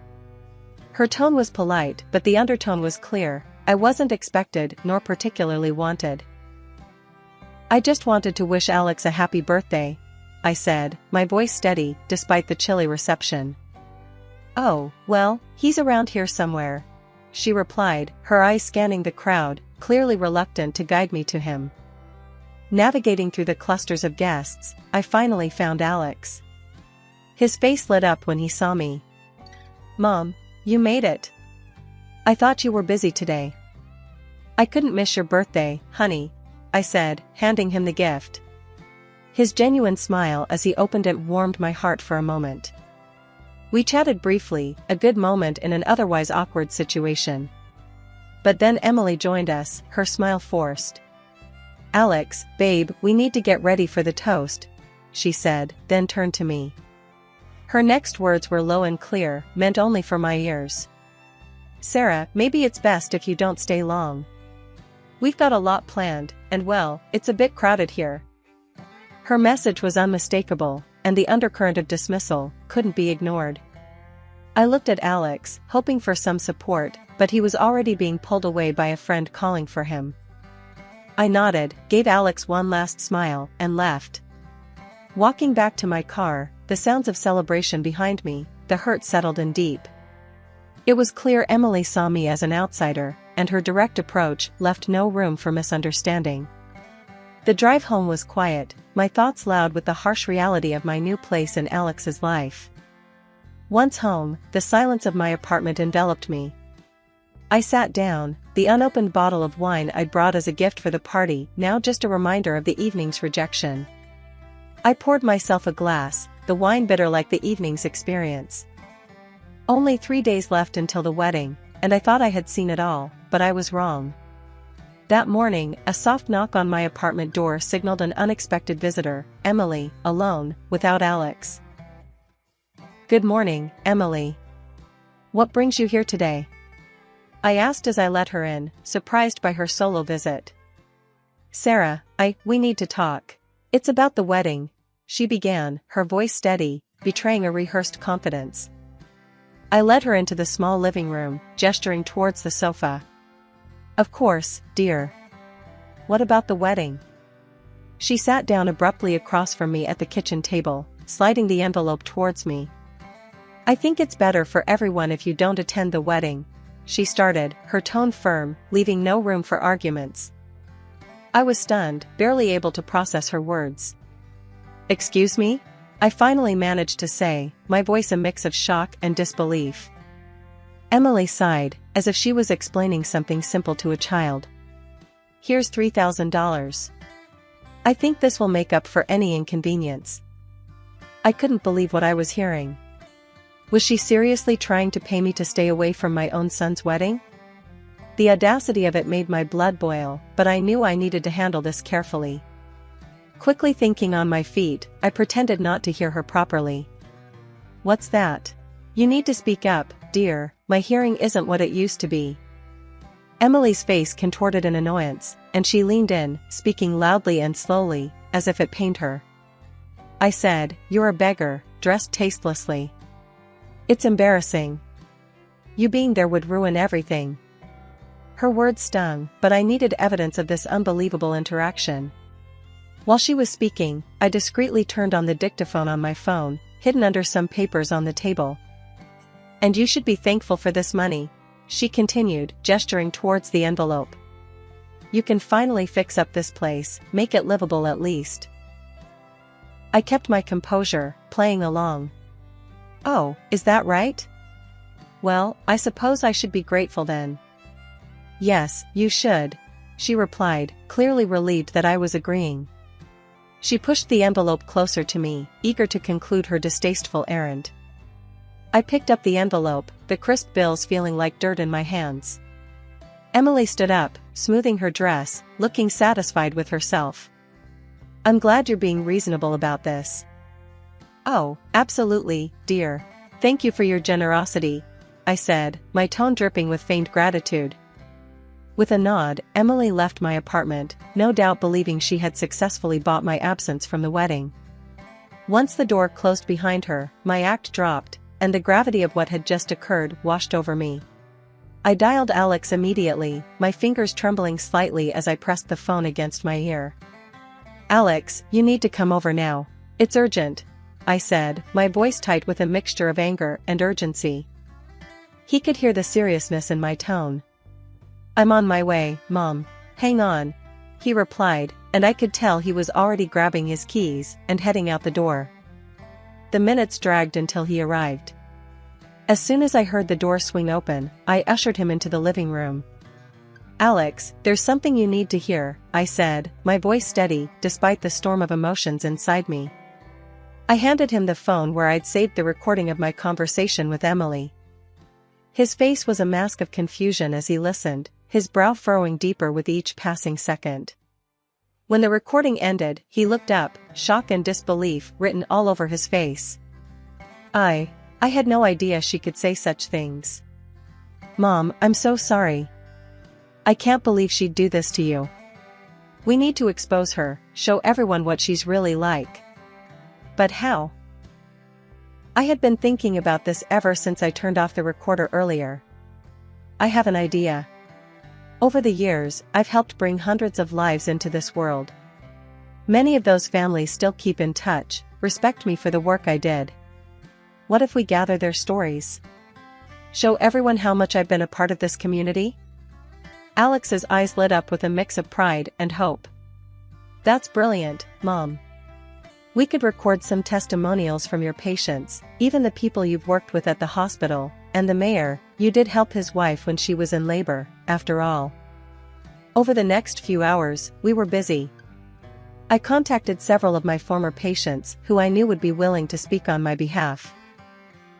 Her tone was polite, but the undertone was clear. I wasn't expected, nor particularly wanted. "I just wanted to wish Alex a happy birthday," I said, my voice steady, despite the chilly reception. "Oh, well, he's around here somewhere," she replied, her eyes scanning the crowd, clearly reluctant to guide me to him. Navigating through the clusters of guests, I finally found Alex. His face lit up when he saw me. "Mom, you made it. I thought you were busy today." "I couldn't miss your birthday, honey," I said, handing him the gift. His genuine smile as he opened it warmed my heart for a moment. We chatted briefly, a good moment in an otherwise awkward situation. But then Emily joined us, her smile forced. "Alex, babe, we need to get ready for the toast," she said, then turned to me. Her next words were low and clear, meant only for my ears. "Sarah, maybe it's best if you don't stay long. We've got a lot planned, and well, it's a bit crowded here." Her message was unmistakable, and the undercurrent of dismissal couldn't be ignored. I looked at Alex, hoping for some support, but he was already being pulled away by a friend calling for him. I nodded, gave Alex one last smile, and left. Walking back to my car, the sounds of celebration behind me, the hurt settled in deep. It was clear Emily saw me as an outsider, and her direct approach left no room for misunderstanding. The drive home was quiet, my thoughts loud with the harsh reality of my new place in Alex's life. Once home, the silence of my apartment enveloped me. I sat down, the unopened bottle of wine I'd brought as a gift for the party now just a reminder of the evening's rejection. I poured myself a glass, the wine bitter like the evening's experience. Only 3 days left until the wedding, and I thought I had seen it all, but I was wrong. That morning, a soft knock on my apartment door signaled an unexpected visitor, Emily, alone, without Alex. "Good morning, Emily. What brings you here today?" I asked as I let her in, surprised by her solo visit. "Sarah, we need to talk. It's about the wedding," she began, her voice steady, betraying a rehearsed confidence. I led her into the small living room, gesturing towards the sofa. "Of course, dear. What about the wedding?" She sat down abruptly across from me at the kitchen table, sliding the envelope towards me. "I think it's better for everyone if you don't attend the wedding," she started, her tone firm, leaving no room for arguments. I was stunned, barely able to process her words. "Excuse me?" I finally managed to say, my voice a mix of shock and disbelief. Emily sighed, as if she was explaining something simple to a child. "Here's $3,000. I think this will make up for any inconvenience." I couldn't believe what I was hearing. Was she seriously trying to pay me to stay away from my own son's wedding? The audacity of it made my blood boil, but I knew I needed to handle this carefully. Quickly thinking on my feet, I pretended not to hear her properly. "What's that? You need to speak up, dear, my hearing isn't what it used to be." Emily's face contorted in annoyance, and she leaned in, speaking loudly and slowly, as if it pained her. I said, "You're a beggar, dressed tastelessly. It's embarrassing. You being there would ruin everything." Her words stung, but I needed evidence of this unbelievable interaction. While she was speaking, I discreetly turned on the dictaphone on my phone, hidden under some papers on the table. "And you should be thankful for this money," she continued, gesturing towards the envelope. "You can finally fix up this place, make it livable at least." I kept my composure, playing along. "Oh, is that right? Well, I suppose I should be grateful then." "Yes, you should," she replied, clearly relieved that I was agreeing. She pushed the envelope closer to me, eager to conclude her distasteful errand. I picked up the envelope, the crisp bills feeling like dirt in my hands. Emily stood up, smoothing her dress, looking satisfied with herself. "I'm glad you're being reasonable about this." "Oh, absolutely, dear. Thank you for your generosity," I said, my tone dripping with feigned gratitude. With a nod, Emily left my apartment, no doubt believing she had successfully bought my absence from the wedding. Once the door closed behind her, my act dropped, and the gravity of what had just occurred washed over me. I dialed Alex immediately, my fingers trembling slightly as I pressed the phone against my ear. "Alex, you need to come over now. It's urgent," I said, my voice tight with a mixture of anger and urgency. He could hear the seriousness in my tone. "I'm on my way, Mom. Hang on," he replied, and I could tell he was already grabbing his keys and heading out the door. The minutes dragged until he arrived. As soon as I heard the door swing open, I ushered him into the living room. "Alex, there's something you need to hear," I said, my voice steady, despite the storm of emotions inside me. I handed him the phone where I'd saved the recording of my conversation with Emily. His face was a mask of confusion as he listened, his brow furrowing deeper with each passing second. When the recording ended, he looked up, shock and disbelief written all over his face. I had no idea she could say such things. Mom, I'm so sorry. I can't believe she'd do this to you. We need to expose her, show everyone what she's really like. But how? I had been thinking about this ever since I turned off the recorder earlier. I have an idea. Over the years, I've helped bring hundreds of lives into this world. Many of those families still keep in touch, respect me for the work I did. What if we gather their stories? Show everyone how much I've been a part of this community? Alex's eyes lit up with a mix of pride and hope. That's brilliant, Mom. We could record some testimonials from your patients, even the people you've worked with at the hospital, and the mayor. You did help his wife when she was in labor, after all. Over the next few hours, we were busy. I contacted several of my former patients who I knew would be willing to speak on my behalf.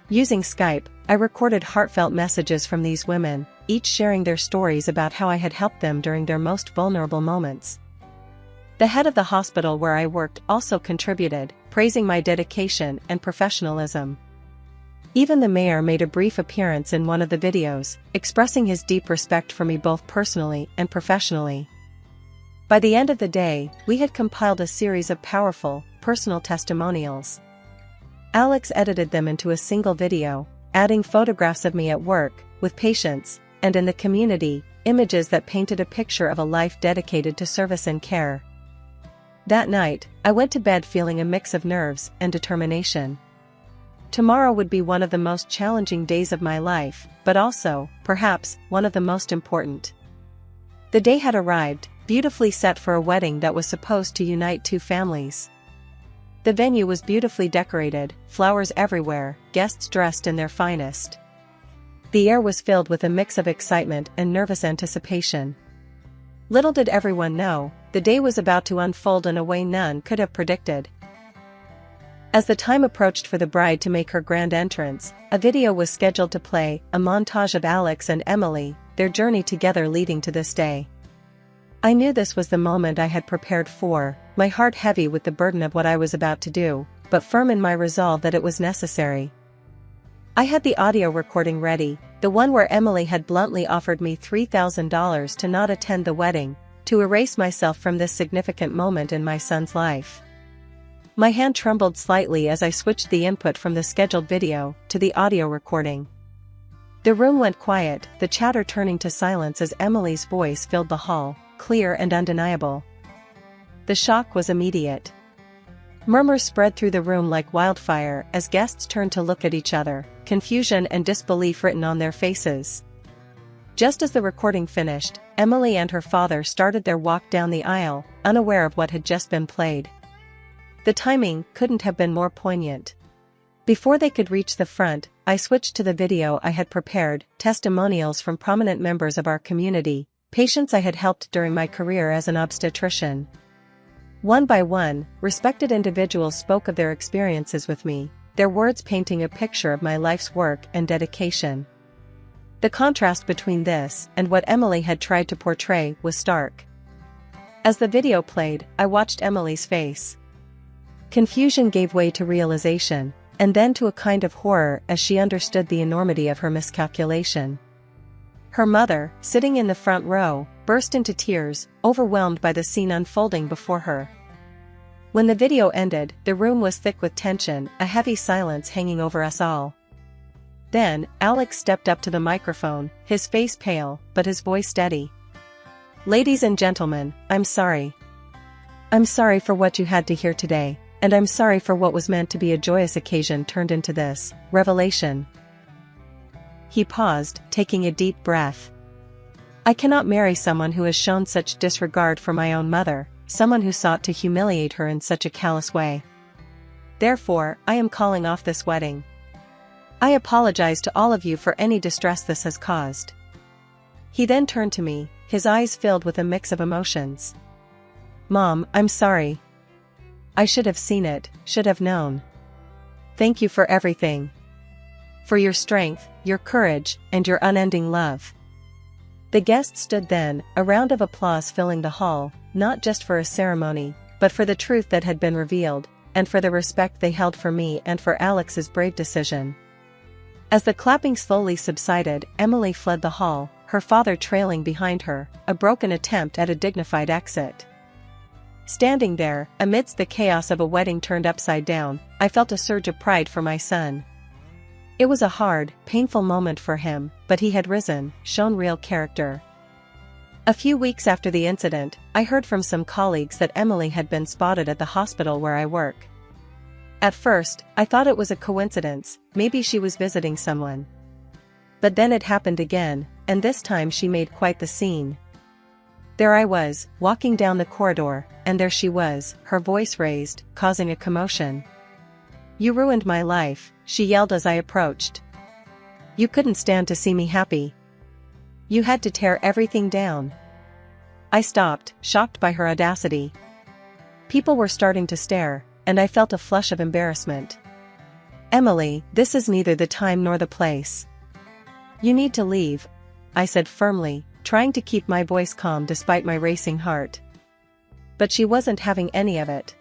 Using Skype, I recorded heartfelt messages from these women, each sharing their stories about how I had helped them during their most vulnerable moments. The head of the hospital where I worked also contributed, praising my dedication and professionalism. Even the mayor made a brief appearance in one of the videos, expressing his deep respect for me both personally and professionally. By the end of the day, we had compiled a series of powerful, personal testimonials. Alex edited them into a single video, adding photographs of me at work, with patients, and in the community, images that painted a picture of a life dedicated to service and care. That night, I went to bed feeling a mix of nerves and determination. Tomorrow would be one of the most challenging days of my life, but also, perhaps, one of the most important. The day had arrived, beautifully set for a wedding that was supposed to unite two families. The venue was beautifully decorated, flowers everywhere, guests dressed in their finest. The air was filled with a mix of excitement and nervous anticipation. Little did everyone know, the day was about to unfold in a way none could have predicted. As the time approached for the bride to make her grand entrance, a video was scheduled to play, a montage of Alex and Emily, their journey together leading to this day. I knew this was the moment I had prepared for, my heart heavy with the burden of what I was about to do, but firm in my resolve that it was necessary. I had the audio recording ready, the one where Emily had bluntly offered me $3,000 to not attend the wedding, to erase myself from this significant moment in my son's life. My hand trembled slightly as I switched the input from the scheduled video to the audio recording. The room went quiet, the chatter turning to silence as Emily's voice filled the hall, clear and undeniable. The shock was immediate. Murmurs spread through the room like wildfire as guests turned to look at each other, confusion and disbelief written on their faces. Just as the recording finished, Emily and her father started their walk down the aisle, unaware of what had just been played. The timing couldn't have been more poignant. Before they could reach the front, I switched to the video I had prepared, testimonials from prominent members of our community, patients I had helped during my career as an obstetrician. One by one, respected individuals spoke of their experiences with me, their words painting a picture of my life's work and dedication. The contrast between this and what Emily had tried to portray was stark. As the video played, I watched Emily's face. Confusion gave way to realization, and then to a kind of horror as she understood the enormity of her miscalculation. Her mother, sitting in the front row, burst into tears, overwhelmed by the scene unfolding before her. When the video ended, the room was thick with tension, a heavy silence hanging over us all. Then, Alex stepped up to the microphone, his face pale, but his voice steady. "Ladies and gentlemen, I'm sorry. I'm sorry for what you had to hear today, and I'm sorry for what was meant to be a joyous occasion turned into this revelation." He paused, taking a deep breath. "I cannot marry someone who has shown such disregard for my own mother, someone who sought to humiliate her in such a callous way. Therefore, I am calling off this wedding. I apologize to all of you for any distress this has caused." He then turned to me, his eyes filled with a mix of emotions. "Mom, I'm sorry. I should have seen it, should have known. Thank you for everything. For your strength, your courage, and your unending love." The guests stood then, a round of applause filling the hall, not just for a ceremony, but for the truth that had been revealed, and for the respect they held for me and for Alex's brave decision. As the clapping slowly subsided, Emily fled the hall, her father trailing behind her, a broken attempt at a dignified exit. Standing there, amidst the chaos of a wedding turned upside down, I felt a surge of pride for my son. It was a hard, painful moment for him, but he had risen, shown real character. A few weeks after the incident, I heard from some colleagues that Emily had been spotted at the hospital where I work. At first, I thought it was a coincidence, maybe she was visiting someone. But then it happened again, and this time she made quite the scene. There I was, walking down the corridor, and there she was, her voice raised, causing a commotion. "You ruined my life," she yelled as I approached. "You couldn't stand to see me happy. You had to tear everything down." I stopped, shocked by her audacity. People were starting to stare, and I felt a flush of embarrassment. "Emily, this is neither the time nor the place. You need to leave," I said firmly, trying to keep my voice calm despite my racing heart. But she wasn't having any of it.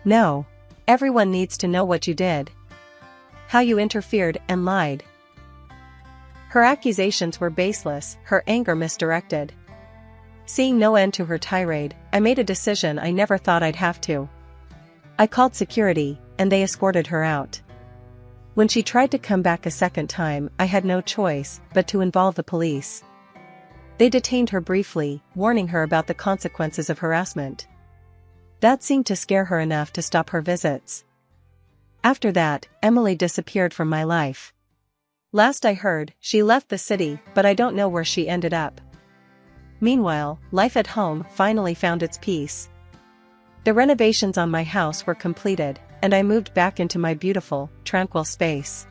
"No. Everyone needs to know what you did. How you interfered and lied." Her accusations were baseless, her anger misdirected. Seeing no end to her tirade, I made a decision I never thought I'd have to. I called security, and they escorted her out. When she tried to come back a second time, I had no choice but to involve the police. They detained her briefly, warning her about the consequences of harassment. That seemed to scare her enough to stop her visits. After that, Emily disappeared from my life. Last I heard, she left the city, but I don't know where she ended up. Meanwhile, life at home finally found its peace. The renovations on my house were completed, and I moved back into my beautiful, tranquil space.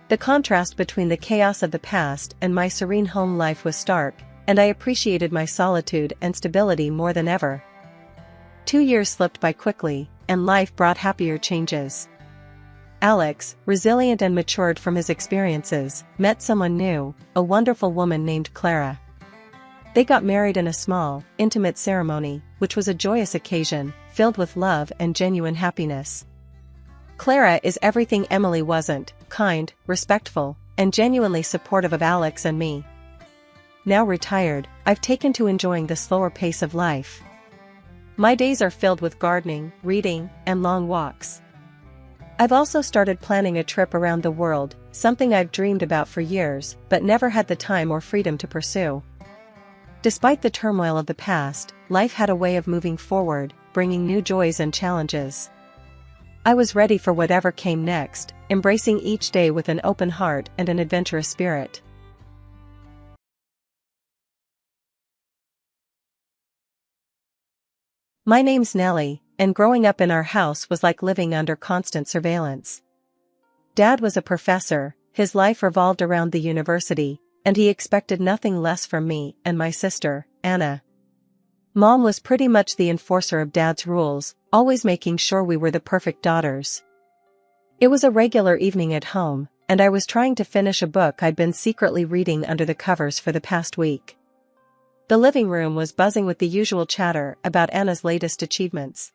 The contrast between the chaos of the past and my serene home life was stark, and I appreciated my solitude and stability more than ever. 2 years slipped by quickly, and life brought happier changes. Alex, resilient and matured from his experiences, met someone new, a wonderful woman named Clara. They got married in a small, intimate ceremony, which was a joyous occasion, filled with love and genuine happiness. Clara is everything Emily wasn't: kind, respectful, and genuinely supportive of Alex and me. Now retired, I've taken to enjoying the slower pace of life. My days are filled with gardening, reading, and long walks. I've also started planning a trip around the world, something I've dreamed about for years, but never had the time or freedom to pursue. Despite the turmoil of the past, life had a way of moving forward, bringing new joys and challenges. I was ready for whatever came next, embracing each day with an open heart and an adventurous spirit. My name's Nellie, and growing up in our house was like living under constant surveillance. Dad was a professor, his life revolved around the university, and he expected nothing less from me and my sister, Anna. Mom was pretty much the enforcer of Dad's rules, always making sure we were the perfect daughters. It was a regular evening at home, and I was trying to finish a book I'd been secretly reading under the covers for the past week. The living room was buzzing with the usual chatter about Anna's latest achievements.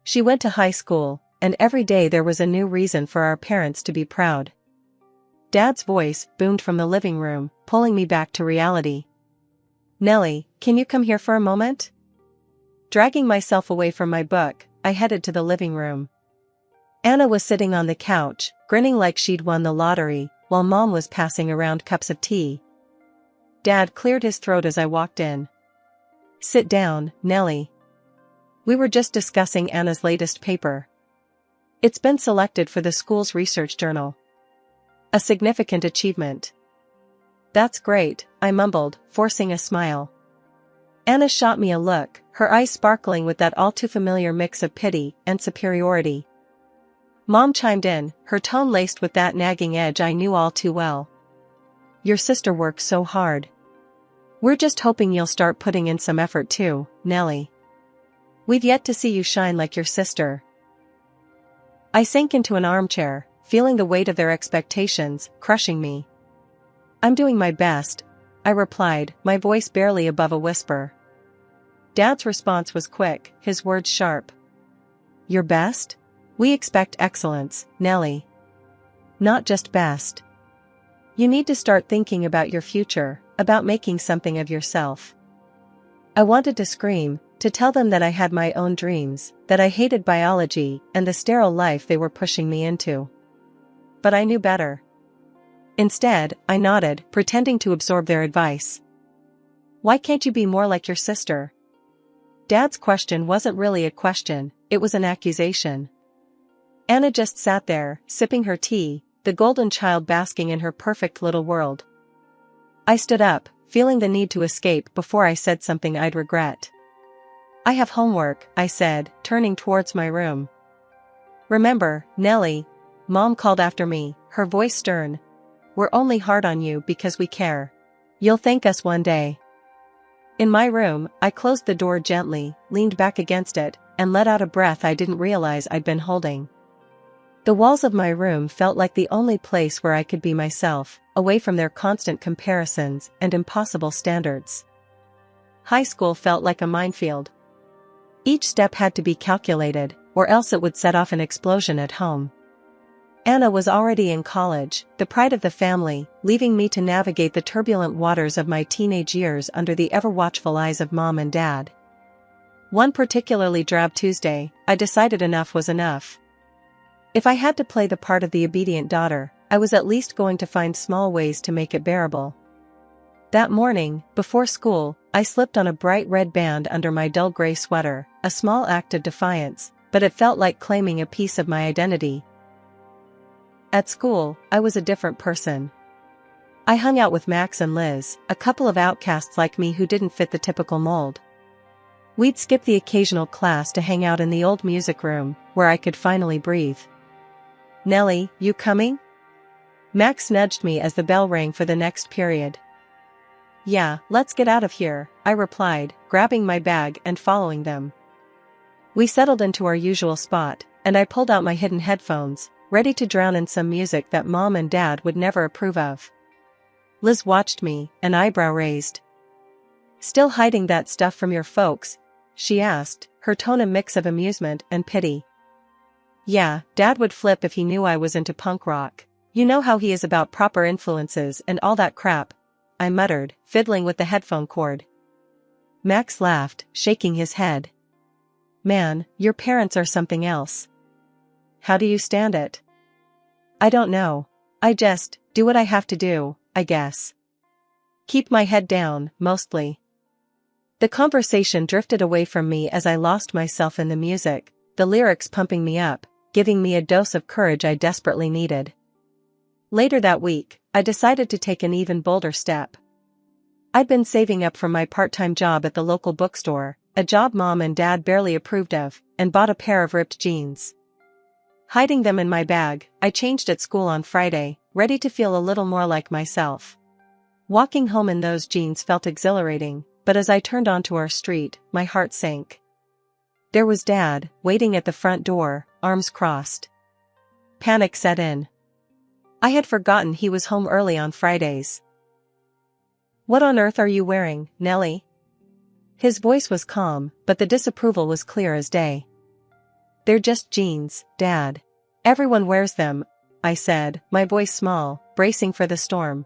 She went to high school, and every day there was a new reason for our parents to be proud. Dad's voice boomed from the living room, pulling me back to reality. "Nellie, can you come here for a moment?" Dragging myself away from my book, I headed to the living room. Anna was sitting on the couch, grinning like she'd won the lottery, while Mom was passing around cups of tea. Dad cleared his throat as I walked in. "Sit down, Nellie. We were just discussing Anna's latest paper. It's been selected for the school's research journal. A significant achievement." "That's great," I mumbled, forcing a smile. Anna shot me a look, her eyes sparkling with that all-too-familiar mix of pity and superiority. Mom chimed in, her tone laced with that nagging edge I knew all too well. "Your sister works so hard. We're just hoping you'll start putting in some effort too, Nellie. We've yet to see you shine like your sister." I sank into an armchair, feeling the weight of their expectations crushing me. "I'm doing my best," I replied, my voice barely above a whisper. Dad's response was quick, his words sharp. "Your best? We expect excellence, Nellie. Not just best. You need to start thinking about your future, about making something of yourself." I wanted to scream, to tell them that I had my own dreams, that I hated biology and the sterile life they were pushing me into. But I knew better. Instead, I nodded, pretending to absorb their advice. "Why can't you be more like your sister?" Dad's question wasn't really a question, it was an accusation. Anna just sat there, sipping her tea, the golden child basking in her perfect little world. I stood up, feeling the need to escape before I said something I'd regret. "I have homework," I said, turning towards my room. "Remember, Nellie," Mom called after me, her voice stern. "We're only hard on you because we care. You'll thank us one day." In my room, I closed the door gently, leaned back against it, and let out a breath I didn't realize I'd been holding. The walls of my room felt like the only place where I could be myself, away from their constant comparisons and impossible standards. High school felt like a minefield. Each step had to be calculated, or else it would set off an explosion at home. Anna was already in college, the pride of the family, leaving me to navigate the turbulent waters of my teenage years under the ever-watchful eyes of Mom and Dad. One particularly drab Tuesday, I decided enough was enough. If I had to play the part of the obedient daughter, I was at least going to find small ways to make it bearable. That morning, before school, I slipped on a bright red band under my dull gray sweater, a small act of defiance, but it felt like claiming a piece of my identity. At school, I was a different person. I hung out with Max and Liz, a couple of outcasts like me who didn't fit the typical mold. We'd skip the occasional class to hang out in the old music room, where I could finally breathe. "Nellie, you coming?" Max nudged me as the bell rang for the next period. "Yeah, let's get out of here," I replied, grabbing my bag and following them. We settled into our usual spot, and I pulled out my hidden headphones, ready to drown in some music that Mom and Dad would never approve of. Liz watched me, an eyebrow raised. "Still hiding that stuff from your folks?" she asked, her tone a mix of amusement and pity. "Yeah, Dad would flip if he knew I was into punk rock. You know how he is about proper influences and all that crap," I muttered, fiddling with the headphone cord. Max laughed, shaking his head. "Man, your parents are something else. How do you stand it?" "I don't know. I just do what I have to do, I guess. Keep my head down, mostly." The conversation drifted away from me as I lost myself in the music, the lyrics pumping me up, giving me a dose of courage I desperately needed. Later that week, I decided to take an even bolder step. I'd been saving up from my part-time job at the local bookstore, a job Mom and Dad barely approved of, and bought a pair of ripped jeans. Hiding them in my bag, I changed at school on Friday, ready to feel a little more like myself. Walking home in those jeans felt exhilarating, but as I turned onto our street, my heart sank. There was Dad, waiting at the front door, arms crossed. Panic set in. I had forgotten he was home early on Fridays. "What on earth are you wearing, Nellie?" His voice was calm, but the disapproval was clear as day. "They're just jeans, Dad. Everyone wears them," I said, my voice small, bracing for the storm.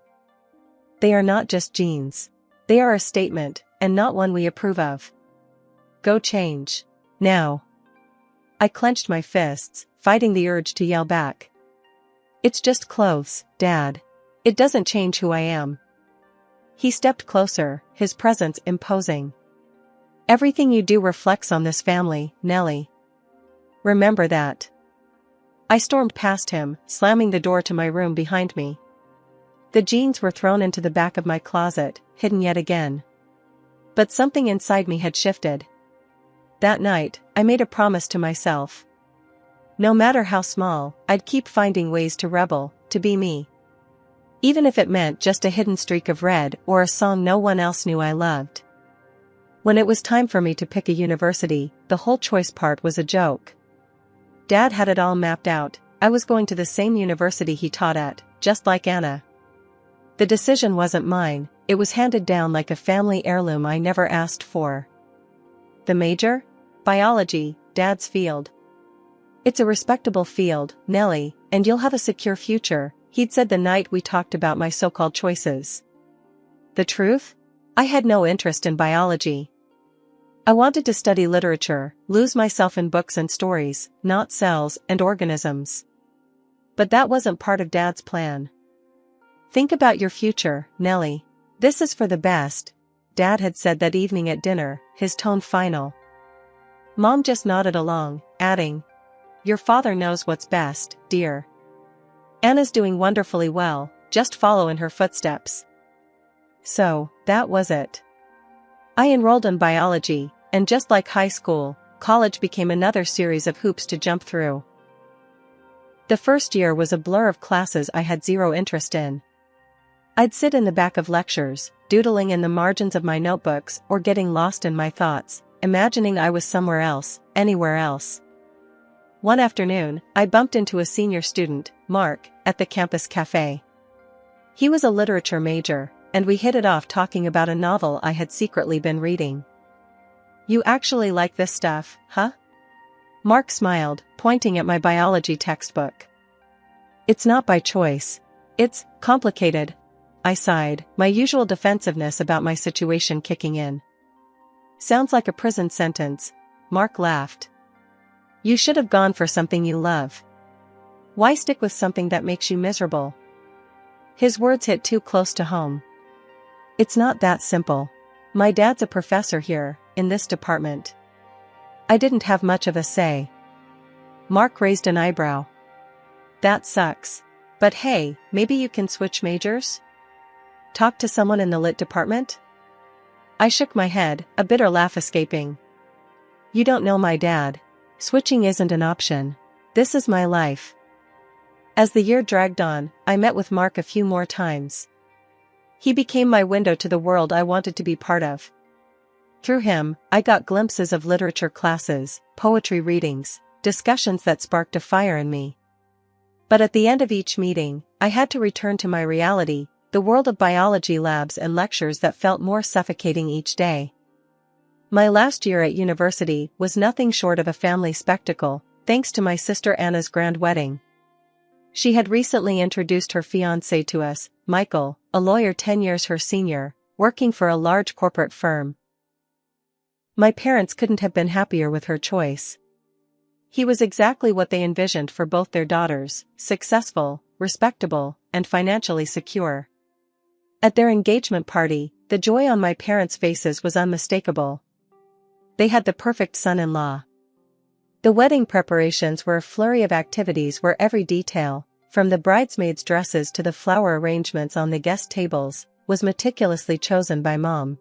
"They are not just jeans. They are a statement, and not one we approve of. Go change. Now." I clenched my fists, fighting the urge to yell back. "It's just clothes, Dad. It doesn't change who I am." He stepped closer, his presence imposing. "Everything you do reflects on this family, Nellie. Remember that." I stormed past him, slamming the door to my room behind me. The jeans were thrown into the back of my closet, hidden yet again. But something inside me had shifted. That night, I made a promise to myself. No matter how small, I'd keep finding ways to rebel, to be me. Even if it meant just a hidden streak of red or a song no one else knew I loved. When it was time for me to pick a university, the whole choice part was a joke. Dad had it all mapped out. I was going to the same university he taught at, just like Anna. The decision wasn't mine, it was handed down like a family heirloom I never asked for. The major? Biology, Dad's field. It's a respectable field, Nellie, and you'll have a secure future, he'd said the night we talked about my so-called choices. The truth? I had no interest in biology. I wanted to study literature, lose myself in books and stories, not cells and organisms. But that wasn't part of Dad's plan. Think about your future, Nellie. This is for the best, Dad had said that evening at dinner, his tone final. Mom just nodded along, adding, "Your father knows what's best, dear. Anna's doing wonderfully well, just follow in her footsteps." So, that was it. I enrolled in biology, and just like high school, college became another series of hoops to jump through. The first year was a blur of classes I had zero interest in. I'd sit in the back of lectures, doodling in the margins of my notebooks or getting lost in my thoughts, imagining I was somewhere else, anywhere else. One afternoon, I bumped into a senior student, Mark, at the campus cafe. He was a literature major, and we hit it off talking about a novel I had secretly been reading. "You actually like this stuff, huh?" Mark smiled, pointing at my biology textbook. "It's not by choice. It's complicated," I sighed, my usual defensiveness about my situation kicking in. "Sounds like a prison sentence," Mark laughed. "You should have gone for something you love. Why stick with something that makes you miserable?" His words hit too close to home. "It's not that simple. My dad's a professor here, in this department. I didn't have much of a say." Mark raised an eyebrow. "That sucks. But hey, maybe you can switch majors? Talk to someone in the lit department?" I shook my head, a bitter laugh escaping. "You don't know my dad. Switching isn't an option. This is my life." As the year dragged on, I met with Mark a few more times. He became my window to the world I wanted to be part of. Through him, I got glimpses of literature classes, poetry readings, discussions that sparked a fire in me. But at the end of each meeting, I had to return to my reality, the world of biology labs and lectures that felt more suffocating each day. My last year at university was nothing short of a family spectacle, thanks to my sister Anna's grand wedding. She had recently introduced her fiancé to us, Michael, a lawyer 10 years her senior, working for a large corporate firm. My parents couldn't have been happier with her choice. He was exactly what they envisioned for both their daughters, successful, respectable, and financially secure. At their engagement party, the joy on my parents' faces was unmistakable. They had the perfect son-in-law. The wedding preparations were a flurry of activities where every detail, from the bridesmaids' dresses to the flower arrangements on the guest tables, was meticulously chosen by Mom.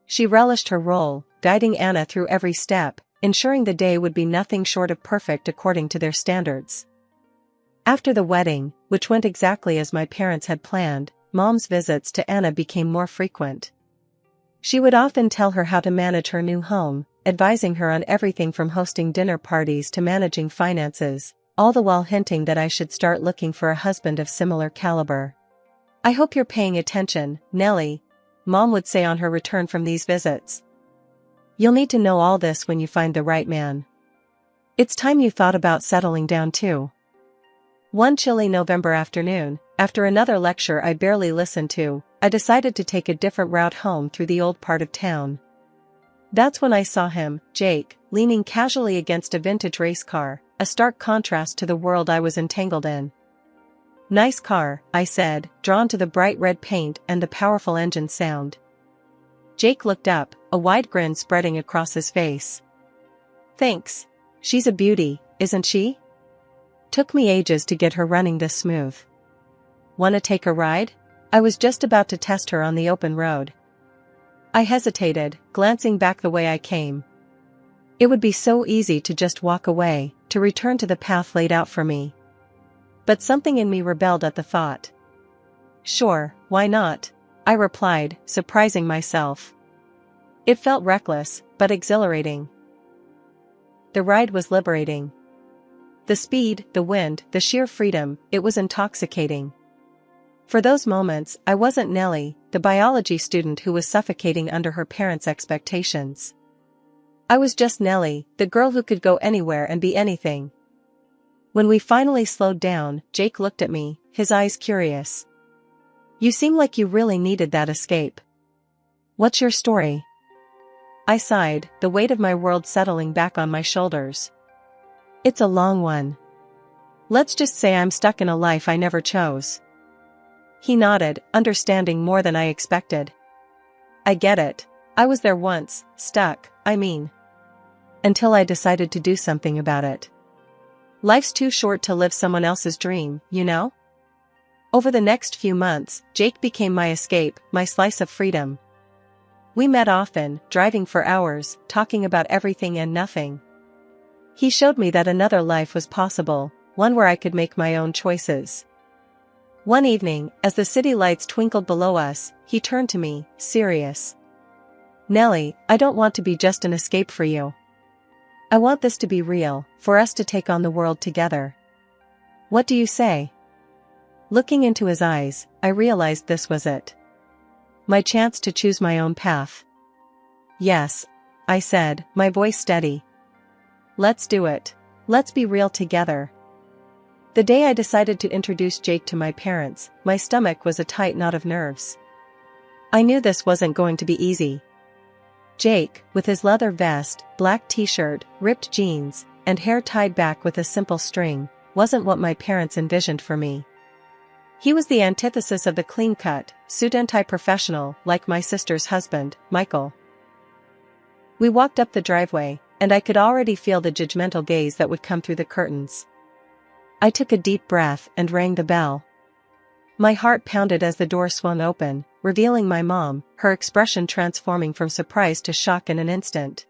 She relished her role, guiding Anna through every step, ensuring the day would be nothing short of perfect according to their standards. After the wedding, which went exactly as my parents had planned, Mom's visits to Anna became more frequent. She would often tell her how to manage her new home, advising her on everything from hosting dinner parties to managing finances, all the while hinting that I should start looking for a husband of similar caliber. "I hope you're paying attention, Nellie," Mom would say on her return from these visits. "You'll need to know all this when you find the right man. It's time you thought about settling down too." One chilly November afternoon, after another lecture I barely listened to, I decided to take a different route home through the old part of town. That's when I saw him, Jake, leaning casually against a vintage race car, a stark contrast to the world I was entangled in. "Nice car," I said, drawn to the bright red paint and the powerful engine sound. Jake looked up, a wide grin spreading across his face. "Thanks. She's a beauty, isn't she? Took me ages to get her running this smooth. Wanna take a ride?" I was just about to test her on the open road. I hesitated, glancing back the way I came. It would be so easy to just walk away, to return to the path laid out for me. But something in me rebelled at the thought. "Sure, why not?" I replied, surprising myself. It felt reckless, but exhilarating. The ride was liberating. The speed, the wind, the sheer freedom, it was intoxicating. For those moments, I wasn't Nellie, the biology student who was suffocating under her parents' expectations. I was just Nellie, the girl who could go anywhere and be anything. When we finally slowed down, Jake looked at me, his eyes curious. "You seem like you really needed that escape. What's your story?" I sighed, the weight of my world settling back on my shoulders. "It's a long one. Let's just say I'm stuck in a life I never chose." He nodded, understanding more than I expected. "I get it. I was there once, stuck, I mean. Until I decided to do something about it. Life's too short to live someone else's dream, you know?" Over the next few months, Jake became my escape, my slice of freedom. We met often, driving for hours, talking about everything and nothing. He showed me that another life was possible, one where I could make my own choices. One evening, as the city lights twinkled below us, he turned to me, serious. "Nellie, I don't want to be just an escape for you. I want this to be real, for us to take on the world together. What do you say?" Looking into his eyes, I realized this was it. My chance to choose my own path. "Yes," I said, my voice steady. "Let's do it. Let's be real together." The day I decided to introduce Jake to my parents, my stomach was a tight knot of nerves. I knew this wasn't going to be easy. Jake, with his leather vest, black t-shirt, ripped jeans, and hair tied back with a simple string, wasn't what my parents envisioned for me. He was the antithesis of the clean-cut, suit anti-professional, like my sister's husband, Michael. We walked up the driveway, and I could already feel the judgmental gaze that would come through the curtains. I took a deep breath and rang the bell. My heart pounded as the door swung open, revealing my mom, her expression transforming from surprise to shock in an instant.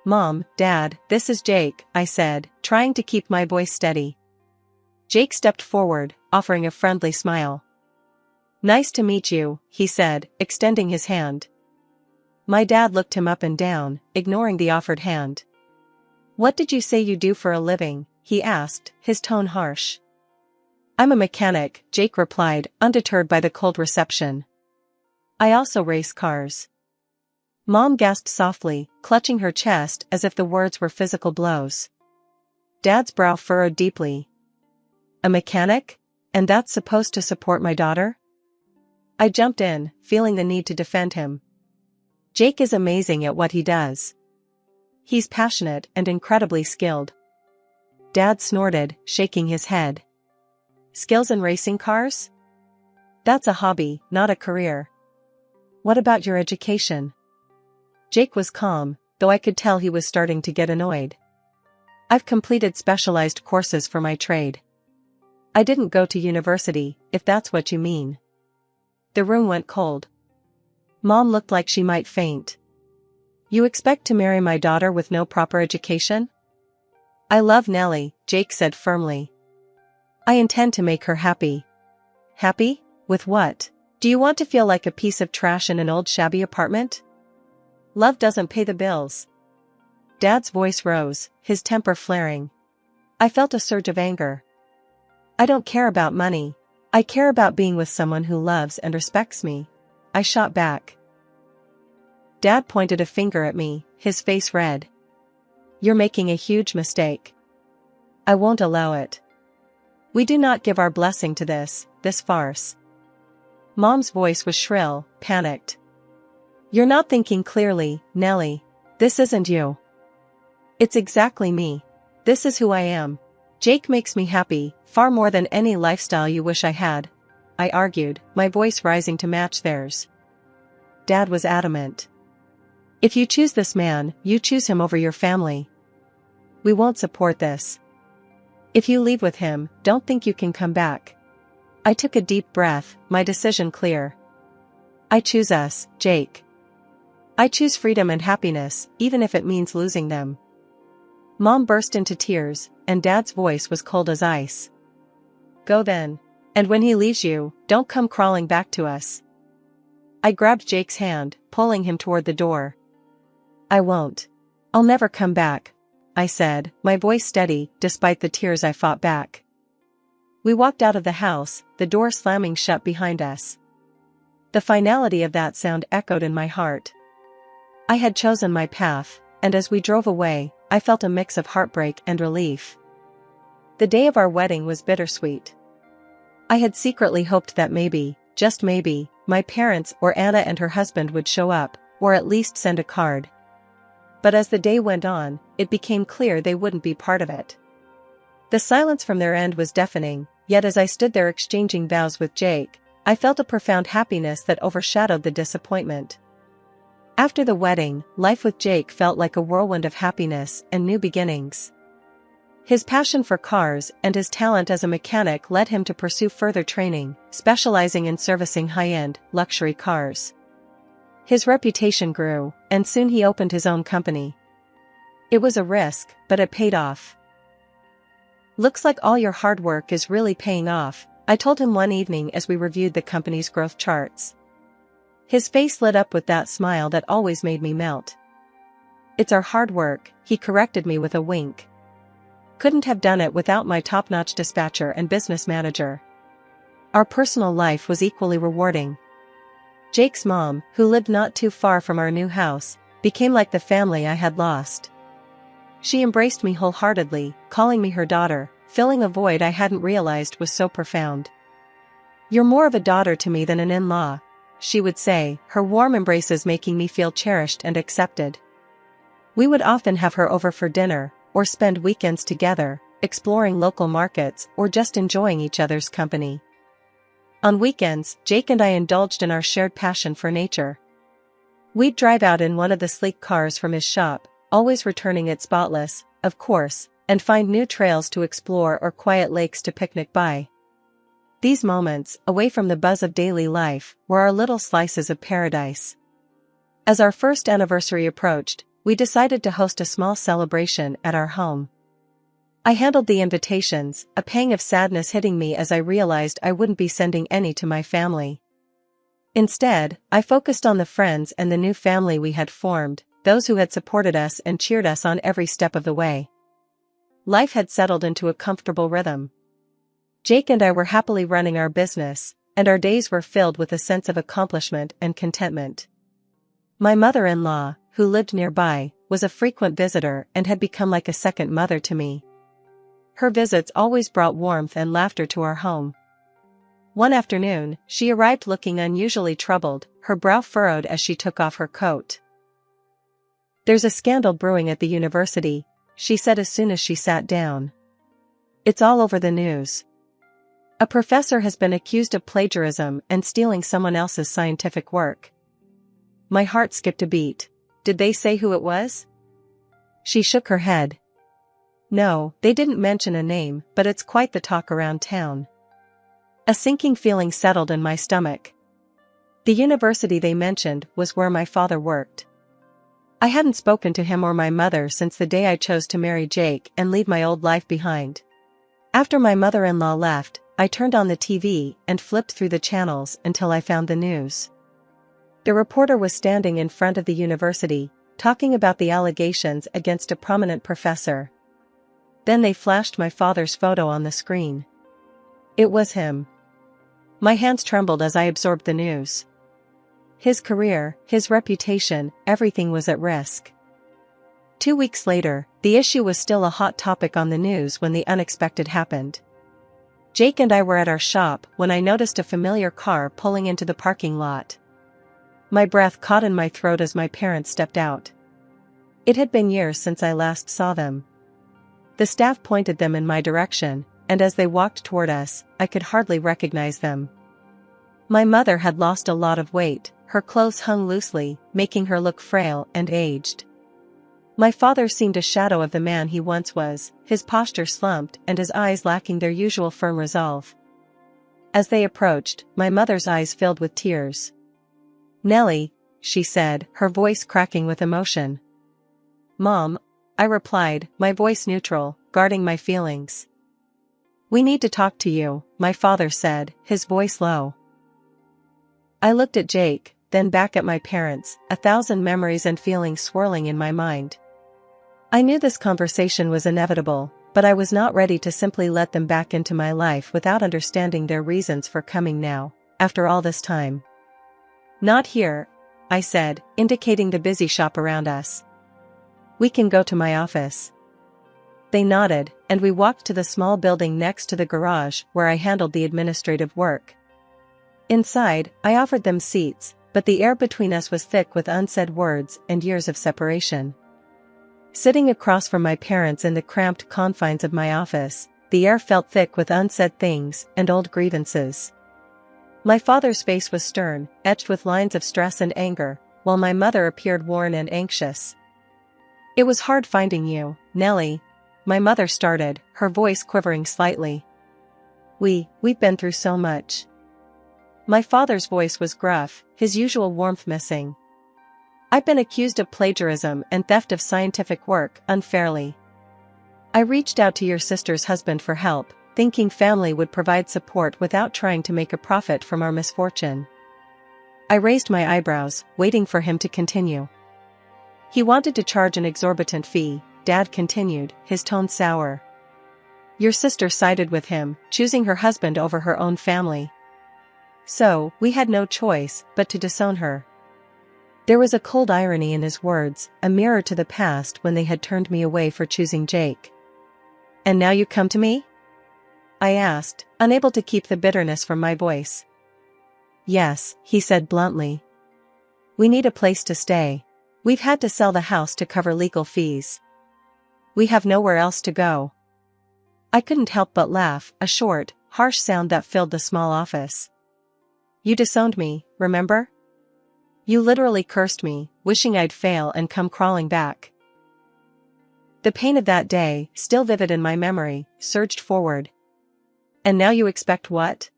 "Mom, Dad, this is Jake," I said, trying to keep my voice steady. Jake stepped forward, offering a friendly smile. "Nice to meet you," he said, extending his hand. My dad looked him up and down, ignoring the offered hand. "What did you say you do for a living?" he asked, his tone harsh. "I'm a mechanic," Jake replied, undeterred by the cold reception. "I also race cars." Mom gasped softly, clutching her chest as if the words were physical blows. Dad's brow furrowed deeply. "A mechanic? And that's supposed to support my daughter?" I jumped in, feeling the need to defend him. Jake is amazing at what he does. He's passionate and incredibly skilled. Dad snorted, shaking his head. "Skills in racing cars? That's a hobby, not a career. What about your education?" Jake was calm, though I could tell he was starting to get annoyed. "I've completed specialized courses for my trade. I didn't go to university, if that's what you mean." The room went cold. Mom looked like she might faint. "You expect to marry my daughter with no proper education?" "I love Nellie," Jake said firmly. "I intend to make her happy." "Happy? With what? Do you want to feel like a piece of trash in an old shabby apartment?" "Love doesn't pay the bills." Dad's voice rose, his temper flaring. I felt a surge of anger. "I don't care about money. I care about being with someone who loves and respects me," I shot back. Dad pointed a finger at me, his face red. "You're making a huge mistake. I won't allow it. We do not give our blessing to this farce." Mom's voice was shrill, panicked. "You're not thinking clearly, Nellie. This isn't you." "It's exactly me. This is who I am. Jake makes me happy, far more than any lifestyle you wish I had," I argued, my voice rising to match theirs. Dad was adamant. "If you choose this man, you choose him over your family. We won't support this. If you leave with him, don't think you can come back." I took a deep breath, my decision clear. "I choose us, Jake. I choose freedom and happiness, even if it means losing them." Mom burst into tears, and Dad's voice was cold as ice. "Go then. And when he leaves you, don't come crawling back to us." I grabbed Jake's hand, pulling him toward the door. "I won't. I'll never come back. I said, my voice steady, despite the tears I fought back. We walked out of the house, the door slamming shut behind us. The finality of that sound echoed in my heart. I had chosen my path, and as we drove away, I felt a mix of heartbreak and relief. The day of our wedding was bittersweet. I had secretly hoped that maybe, just maybe, my parents or Anna and her husband would show up, or at least send a card. But as the day went on, it became clear they wouldn't be part of it. The silence from their end was deafening, yet as I stood there exchanging vows with Jake, I felt a profound happiness that overshadowed the disappointment. After the wedding, life with Jake felt like a whirlwind of happiness and new beginnings. His passion for cars and his talent as a mechanic led him to pursue further training, specializing in servicing high-end, luxury cars. His reputation grew, and soon he opened his own company. It was a risk, but it paid off. "Looks like all your hard work is really paying off," I told him one evening as we reviewed the company's growth charts. His face lit up with that smile that always made me melt. "It's our hard work," he corrected me with a wink. "Couldn't have done it without my top-notch dispatcher and business manager." Our personal life was equally rewarding. Jake's mom, who lived not too far from our new house, became like the family I had lost. She embraced me wholeheartedly, calling me her daughter, filling a void I hadn't realized was so profound. "You're more of a daughter to me than an in-law," she would say, her warm embraces making me feel cherished and accepted. We would often have her over for dinner, or spend weekends together, exploring local markets or just enjoying each other's company. On weekends, Jake and I indulged in our shared passion for nature. We'd drive out in one of the sleek cars from his shop, always returning it spotless, of course, and find new trails to explore or quiet lakes to picnic by. These moments, away from the buzz of daily life, were our little slices of paradise. As our first anniversary approached, we decided to host a small celebration at our home. I handled the invitations, a pang of sadness hitting me as I realized I wouldn't be sending any to my family. Instead, I focused on the friends and the new family we had formed, those who had supported us and cheered us on every step of the way. Life had settled into a comfortable rhythm. Jake and I were happily running our business, and our days were filled with a sense of accomplishment and contentment. My mother-in-law, who lived nearby, was a frequent visitor and had become like a second mother to me. Her visits always brought warmth and laughter to our home. One afternoon, she arrived looking unusually troubled, her brow furrowed as she took off her coat. "There's a scandal brewing at the university," she said as soon as she sat down. "It's all over the news. A professor has been accused of plagiarism and stealing someone else's scientific work." My heart skipped a beat. "Did they say who it was?" She shook her head. "No, they didn't mention a name, but it's quite the talk around town." A sinking feeling settled in my stomach. The university they mentioned was where my father worked. I hadn't spoken to him or my mother since the day I chose to marry Jake and leave my old life behind. After my mother-in-law left, I turned on the TV and flipped through the channels until I found the news. The reporter was standing in front of the university, talking about the allegations against a prominent professor. Then they flashed my father's photo on the screen. It was him. My hands trembled as I absorbed the news. His career, his reputation, everything was at risk. 2 weeks later, the issue was still a hot topic on the news when the unexpected happened. Jake and I were at our shop when I noticed a familiar car pulling into the parking lot. My breath caught in my throat as my parents stepped out. It had been years since I last saw them. The staff pointed them in my direction, and as they walked toward us, I could hardly recognize them. My mother had lost a lot of weight, her clothes hung loosely, making her look frail and aged. My father seemed a shadow of the man he once was, his posture slumped and his eyes lacking their usual firm resolve. As they approached, my mother's eyes filled with tears. "Nellie," she said, her voice cracking with emotion. "Mom," I replied, my voice neutral, guarding my feelings. "We need to talk to you," my father said, his voice low. I looked at Jake, then back at my parents, 1,000 memories and feelings swirling in my mind. I knew this conversation was inevitable, but I was not ready to simply let them back into my life without understanding their reasons for coming now, after all this time. Not here, I said, indicating the busy shop around us. We can go to my office. They nodded, and we walked to the small building next to the garage where I handled the administrative work. Inside, I offered them seats, but the air between us was thick with unsaid words and years of separation. Sitting across from my parents in the cramped confines of my office, the air felt thick with unsaid things and old grievances. My father's face was stern, etched with lines of stress and anger, while my mother appeared worn and anxious. It was hard finding you, Nellie. My mother started, her voice quivering slightly. We've been through so much. My father's voice was gruff, his usual warmth missing. I've been accused of plagiarism and theft of scientific work unfairly. I reached out to your sister's husband for help, thinking family would provide support without trying to make a profit from our misfortune. I raised my eyebrows, waiting for him to continue. He wanted to charge an exorbitant fee, Dad continued, his tone sour. Your sister sided with him, choosing her husband over her own family. So, we had no choice but to disown her. There was a cold irony in his words, a mirror to the past when they had turned me away for choosing Jake. And now you come to me? I asked, unable to keep the bitterness from my voice. Yes, he said bluntly. We need a place to stay. We've had to sell the house to cover legal fees. We have nowhere else to go. I couldn't help but laugh, a short, harsh sound that filled the small office. You disowned me, remember? You literally cursed me, wishing I'd fail and come crawling back. The pain of that day, still vivid in my memory, surged forward. And now you expect what?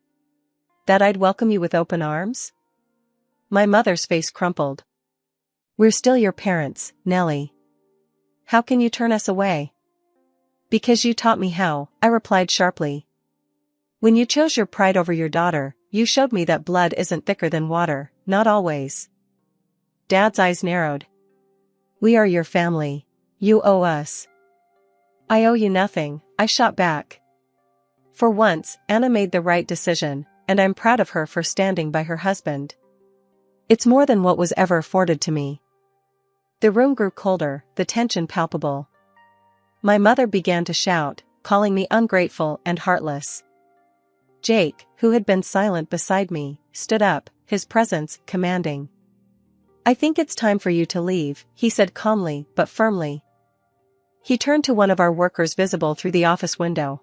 That I'd welcome you with open arms? My mother's face crumpled. We're still your parents, Nellie. How can you turn us away? Because you taught me how, I replied sharply. When you chose your pride over your daughter, you showed me that blood isn't thicker than water, not always. Dad's eyes narrowed. We are your family. You owe us. I owe you nothing, I shot back. For once, Anna made the right decision, and I'm proud of her for standing by her husband. It's more than what was ever afforded to me. The room grew colder, the tension palpable. My mother began to shout, calling me ungrateful and heartless. Jake, who had been silent beside me, stood up, his presence commanding. I think it's time for you to leave, he said calmly but firmly. He turned to one of our workers visible through the office window.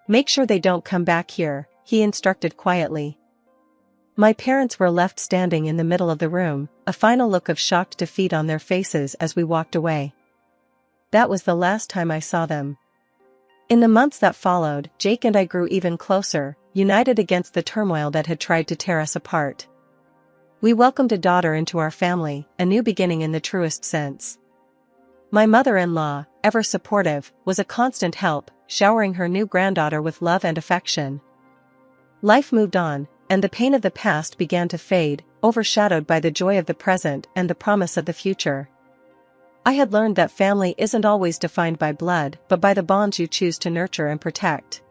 Make sure they don't come back here, he instructed quietly. My parents were left standing in the middle of the room, a final look of shocked defeat on their faces as we walked away. That was the last time I saw them. In the months that followed, Jake and I grew even closer, united against the turmoil that had tried to tear us apart. We welcomed a daughter into our family, a new beginning in the truest sense. My mother-in-law, ever supportive, was a constant help, showering her new granddaughter with love and affection. Life moved on, and the pain of the past began to fade, overshadowed by the joy of the present and the promise of the future. I had learned that family isn't always defined by blood but by the bonds you choose to nurture and protect.